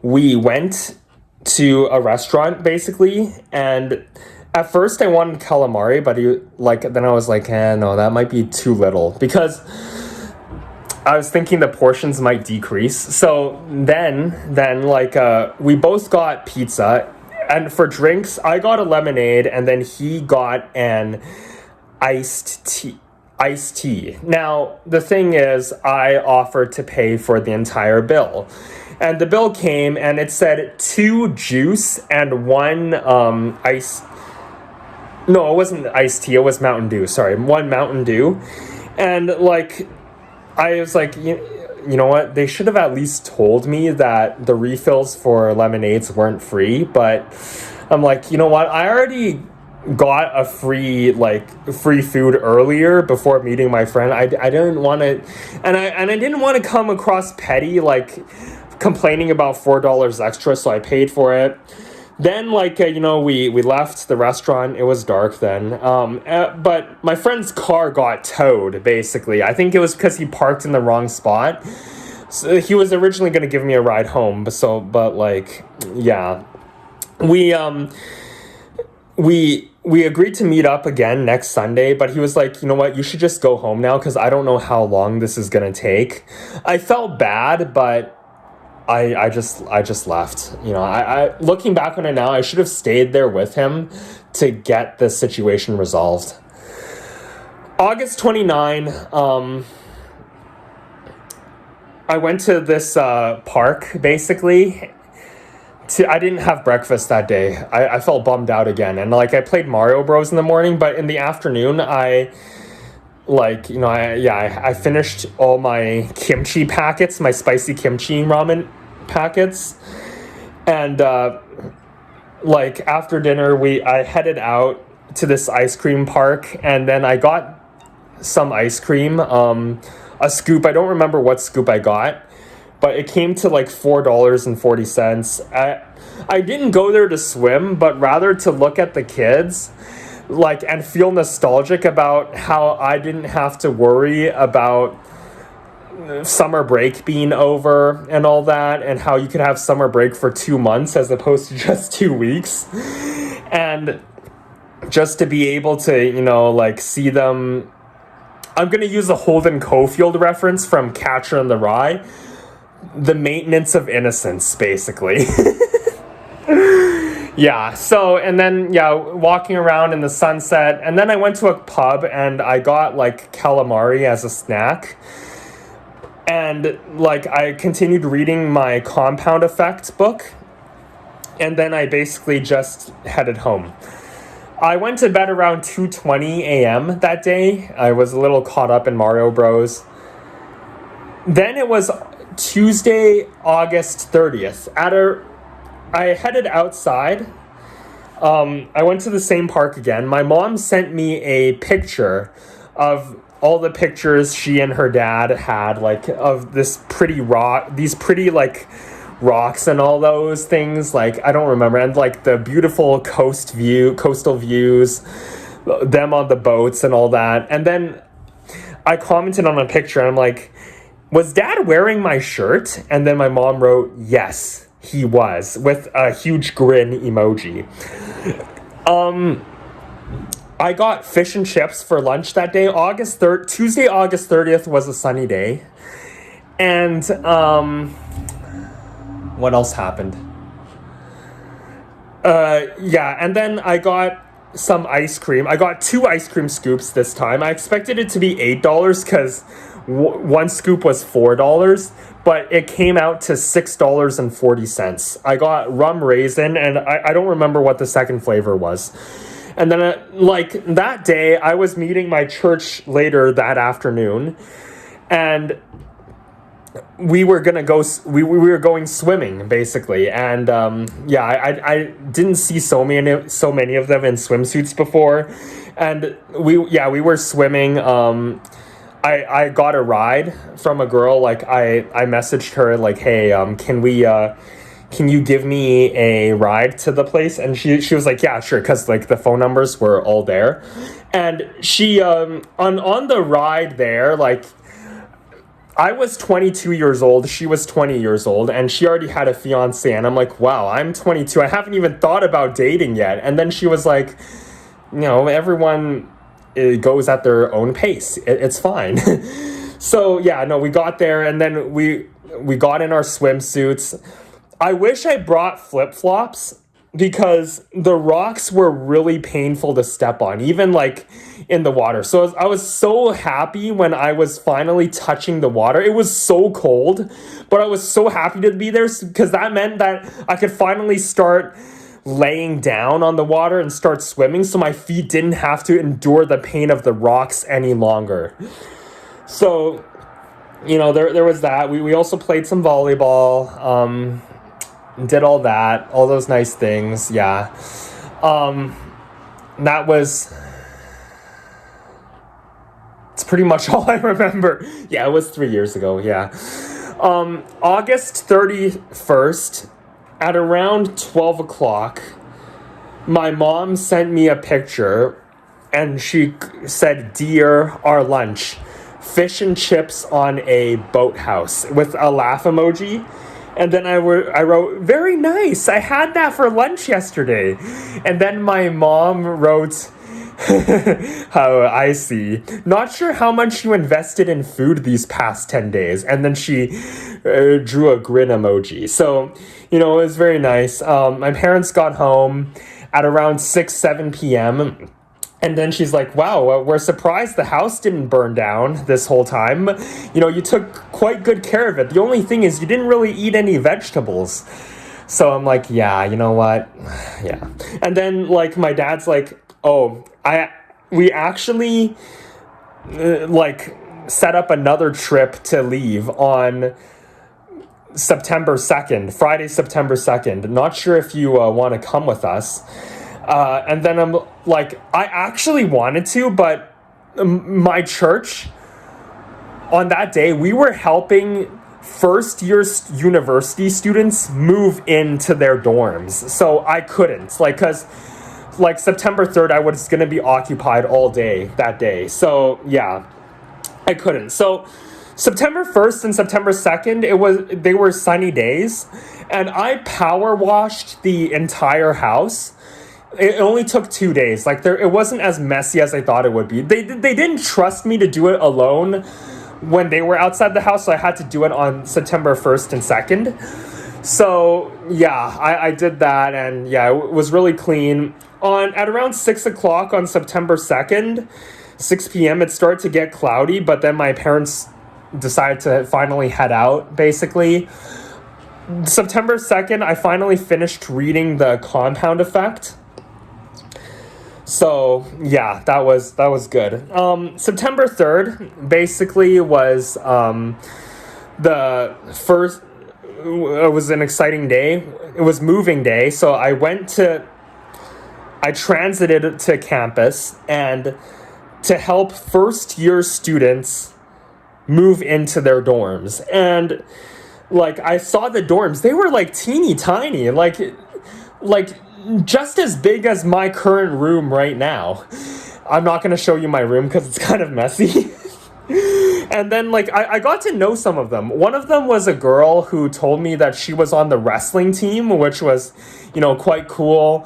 we went to a restaurant, basically, and at first I wanted calamari, but then I was like, no, that might be too little, because I was thinking the portions might decrease. So then we both got pizza, and for drinks, I got a lemonade, and then he got an iced tea. Now, the thing is, I offered to pay for the entire bill. And the bill came, and it said 2 juice and 1 ice. No, it wasn't iced tea, it was Mountain Dew. Sorry, 1 Mountain Dew. And I was like, you know what? They should have at least told me that the refills for lemonades weren't free. But I'm like, you know what? I already got a free food earlier before meeting my friend. I didn't want to, and I didn't want to come across petty, complaining about $4 extra. So I paid for it. Then, we left the restaurant. It was dark then. But my friend's car got towed, basically. I think it was because he parked in the wrong spot. So he was originally going to give me a ride home. We agreed to meet up again next Sunday, but he was like, you know what, you should just go home now, because I don't know how long this is going to take. I felt bad, but I just left. I looking back on it now, I should have stayed there with him to get the situation resolved. August 29, I went to this park, basically. I didn't have breakfast that day. I felt bummed out again. And I played Mario Bros in the morning, but in the afternoon, I finished all my kimchi packets, my spicy kimchi ramen packets. And like after dinner, I headed out to this ice cream park, and then I got some ice cream, a scoop. I don't remember what scoop I got, but it came to like $4.40. I didn't go there to swim, but rather to look at the kids, like, and feel nostalgic about how I didn't have to worry about summer break being over and all that, and how you could have summer break for 2 months as opposed to just 2 weeks. And just to be able to, like, see them. I'm going to use a Holden Caulfield reference from Catcher in the Rye. The maintenance of innocence, basically. Yeah, so, and then, walking around in the sunset, and then I went to a pub and I got, like, calamari as a snack. And, like, I continued reading my Compound Effect book, and then I basically just headed home. I went to bed around 2:20 a.m. that day. I was a little caught up in Mario Bros. Then it was Tuesday, August 30th. I headed outside. I went to the same park again. My mom sent me a picture of all the pictures she and her dad had, like, of these pretty, like, rocks and all those things. Like, I don't remember. And, like, the beautiful coastal views, them on the boats and all that. And then I commented on a picture and I'm like, was Dad wearing my shirt? And then my mom wrote, yes, he was, with a huge grin emoji. I got fish and chips for lunch that day. Tuesday, August 30th was a sunny day. And what else happened? And then I got some ice cream. I got 2 ice cream scoops this time. I expected it to be $8 because one scoop was $4, but it came out to $6.40. I got rum raisin, and I don't remember what the second flavor was. And then, like, that day, I was meeting my church later that afternoon, and we were gonna go. We were going swimming, basically, and I didn't see so many of them in swimsuits before, and we were swimming. I got a ride from a girl. Like, I messaged her, like, hey, can you give me a ride to the place? And she was like, yeah, sure, because, like, the phone numbers were all there. And she on the ride there, like, I was 22 years old, she was 20 years old, and she already had a fiance, and I'm like, wow, I'm 22, I haven't even thought about dating yet. And then she was like, everyone goes at their own pace. It's fine. So, we got there, and then we got in our swimsuits. I wish I brought flip-flops, because the rocks were really painful to step on, even, like, in the water. So I was so happy when I was finally touching the water. It was so cold, but I was so happy to be there because that meant that I could finally start laying down on the water and start swimming, so my feet didn't have to endure the pain of the rocks any longer. So, there was that. We also played some volleyball, did all that, all those nice things. It's pretty much all I remember. It was 3 years ago. August 31st at around 12 o'clock, my mom sent me a picture, and she said, "Dear, our lunch, fish and chips on a boathouse," with a laugh emoji. And then I wrote, "Very nice, I had that for lunch yesterday." And then my mom wrote, "Oh, I see. Not sure how much you invested in food these past 10 days. And then she drew a grin emoji. So, it was very nice. My parents got home at around 7 p.m. And then she's like, "Wow, we're surprised the house didn't burn down this whole time. You took quite good care of it. The only thing is you didn't really eat any vegetables." So I'm like, yeah, you know what? Yeah. And then, like, my dad's like, "Oh, we actually, set up another trip to leave on September 2nd, Friday, September 2nd. Not sure if you want to come with us. And then I'm like, I actually wanted to, but my church on that day, we were helping first year university students move into their dorms. So I couldn't, like, because like September 3rd, I was going to be occupied all day that day. So yeah, I couldn't. So September 1st and September 2nd, they were sunny days, and I power washed the entire house. It only took 2 days. Like it wasn't as messy as I thought it would be. They didn't trust me to do it alone when they were outside the house, so I had to do it on September 1st and 2nd. So yeah, I did that, and yeah, it was really clean. At around 6 o'clock on September 2nd, 6 p.m., it started to get cloudy, but then my parents decided to finally head out, basically. September 2nd, I finally finished reading The Compound Effect. So yeah, that was good. September 3rd basically was the first. It was an exciting day. It was moving day, so I transited to campus and to help first year students move into their dorms. And like I saw the dorms, they were like teeny tiny, like just as big as my current room right now. I'm not going to show you my room because it's kind of messy. And then like I got to know some of them. One of them was a girl who told me that she was on the wrestling team, which was, quite cool.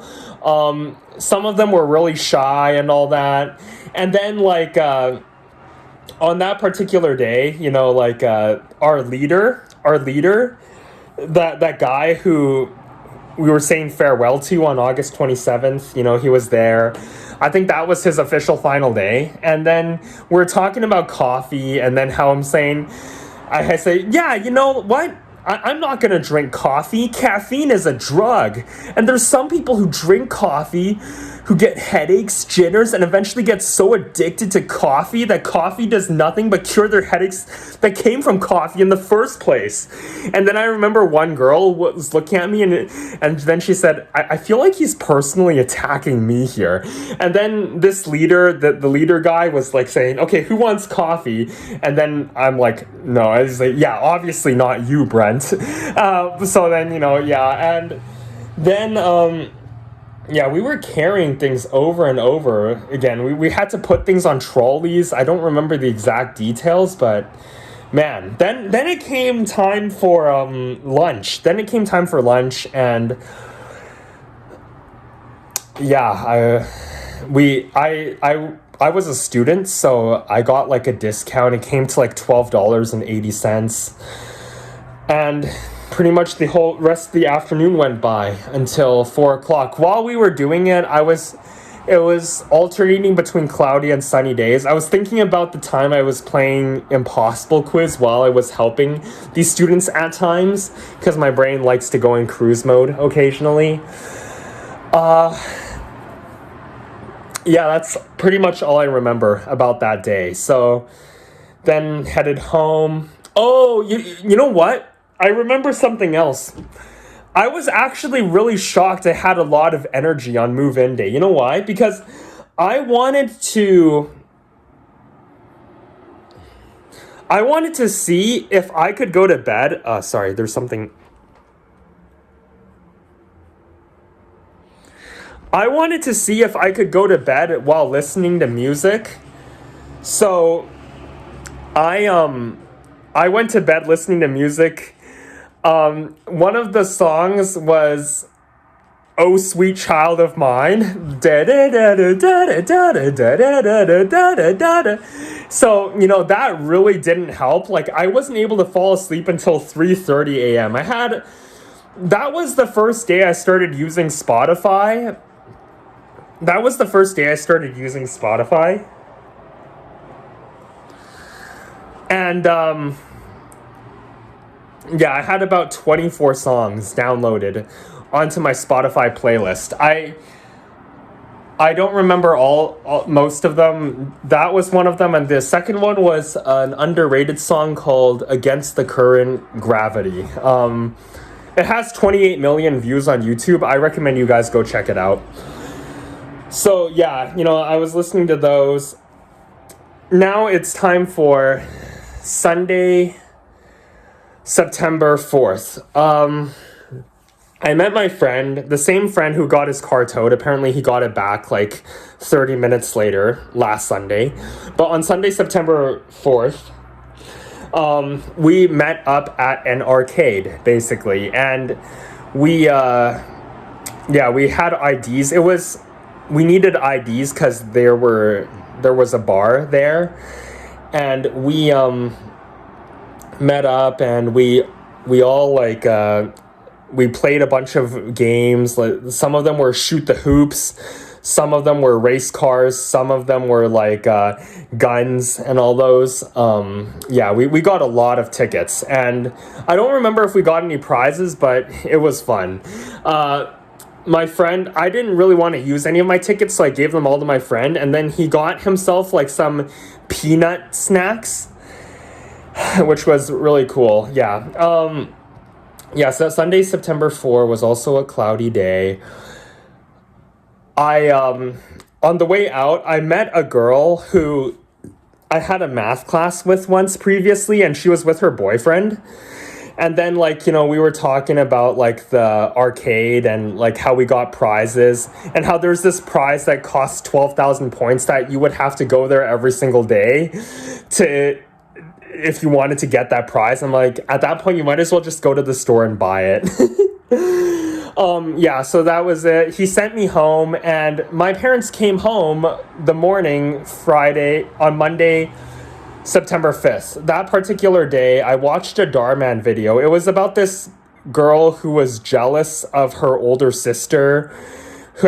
Some of them were really shy and all that. And then like on that particular day, our leader, that guy who we were saying farewell to on August 27th, he was there. I think that was his official final day. And then we're talking about coffee, and then how I say, yeah, you know what? I'm not going to drink coffee. Caffeine is a drug. And there's some people who drink coffee who get headaches, jitters, and eventually get so addicted to coffee that coffee does nothing but cure their headaches that came from coffee in the first place. And then I remember one girl was looking at me, and then she said, I feel like he's personally attacking me here. And then this leader, the leader guy, was like saying, okay, who wants coffee? And then I'm like, no. I was like, yeah, obviously not you, Brent. So then, yeah. And then, yeah, we were carrying things over and over again. We had to put things on trolleys. I don't remember the exact details, but man, then it came time for lunch. And yeah, I was a student, so I got like a discount. It came to like $12.80. And pretty much the whole rest of the afternoon went by until 4 o'clock. While we were doing it, it was alternating between cloudy and sunny days. I was thinking about the time I was playing Impossible Quiz while I was helping these students at times, because my brain likes to go in cruise mode occasionally. Yeah, that's pretty much all I remember about that day. So then headed home. Oh, you know what? I remember something else. I was actually really shocked I had a lot of energy on move-in day. You know why? Because I wanted to see if I could go to bed. Sorry, there's something. I wanted to see if I could go to bed while listening to music. So I went to bed listening to music. One of the songs was "Oh Sweet Child of Mine." So, that really didn't help. Like, I wasn't able to fall asleep until 3:30 a.m. That was the first day I started using Spotify. And, yeah, I had about 24 songs downloaded onto my Spotify playlist. I don't remember most of them. That was one of them, and the second one was an underrated song called "Against the Current," Gravity. It has 28 million views on YouTube. I recommend you guys go check it out. So yeah, I was listening to those. Now it's time for Sunday, September 4th. I met my friend, the same friend who got his car towed. Apparently he got it back like 30 minutes later last Sunday. But on Sunday, September 4th, we met up at an arcade, basically. And we had IDs. We needed IDs because there was a bar there. And we met up and we all like... we played a bunch of games. Like, some of them were shoot the hoops. Some of them were race cars. Some of them were like guns and all those. We got a lot of tickets. And I don't remember if we got any prizes, but it was fun. My friend, I didn't really want to use any of my tickets, so I gave them all to my friend. And then he got himself like some peanut snacks, which was really cool. So Sunday, September 4 was also a cloudy day. On the way out, I met a girl who I had a math class with once previously, and she was with her boyfriend. And then, we were talking about, the arcade and, how we got prizes and how there's this prize that costs 12,000 points that you would have to go there every single day if you wanted to get that prize. I'm like, at that point, you might as well just go to the store and buy it. So that was it. He sent me home, and my parents came home the morning on Monday, September 5th. That particular day, I watched a Darman video. It was about this girl who was jealous of her older sister,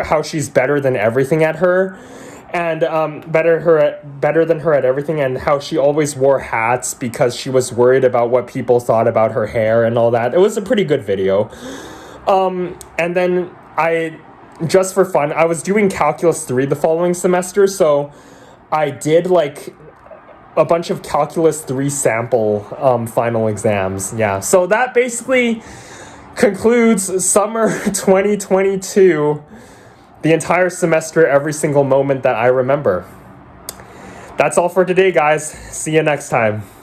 how she's better than everything at her. And better than her at everything, and how she always wore hats because she was worried about what people thought about her hair and all that. It was a pretty good video. And then just for fun, I was doing Calculus 3 the following semester, so I did a bunch of Calculus 3 sample final exams. Yeah, so that basically concludes summer 2022. The entire semester, every single moment that I remember. That's all for today, guys. See you next time.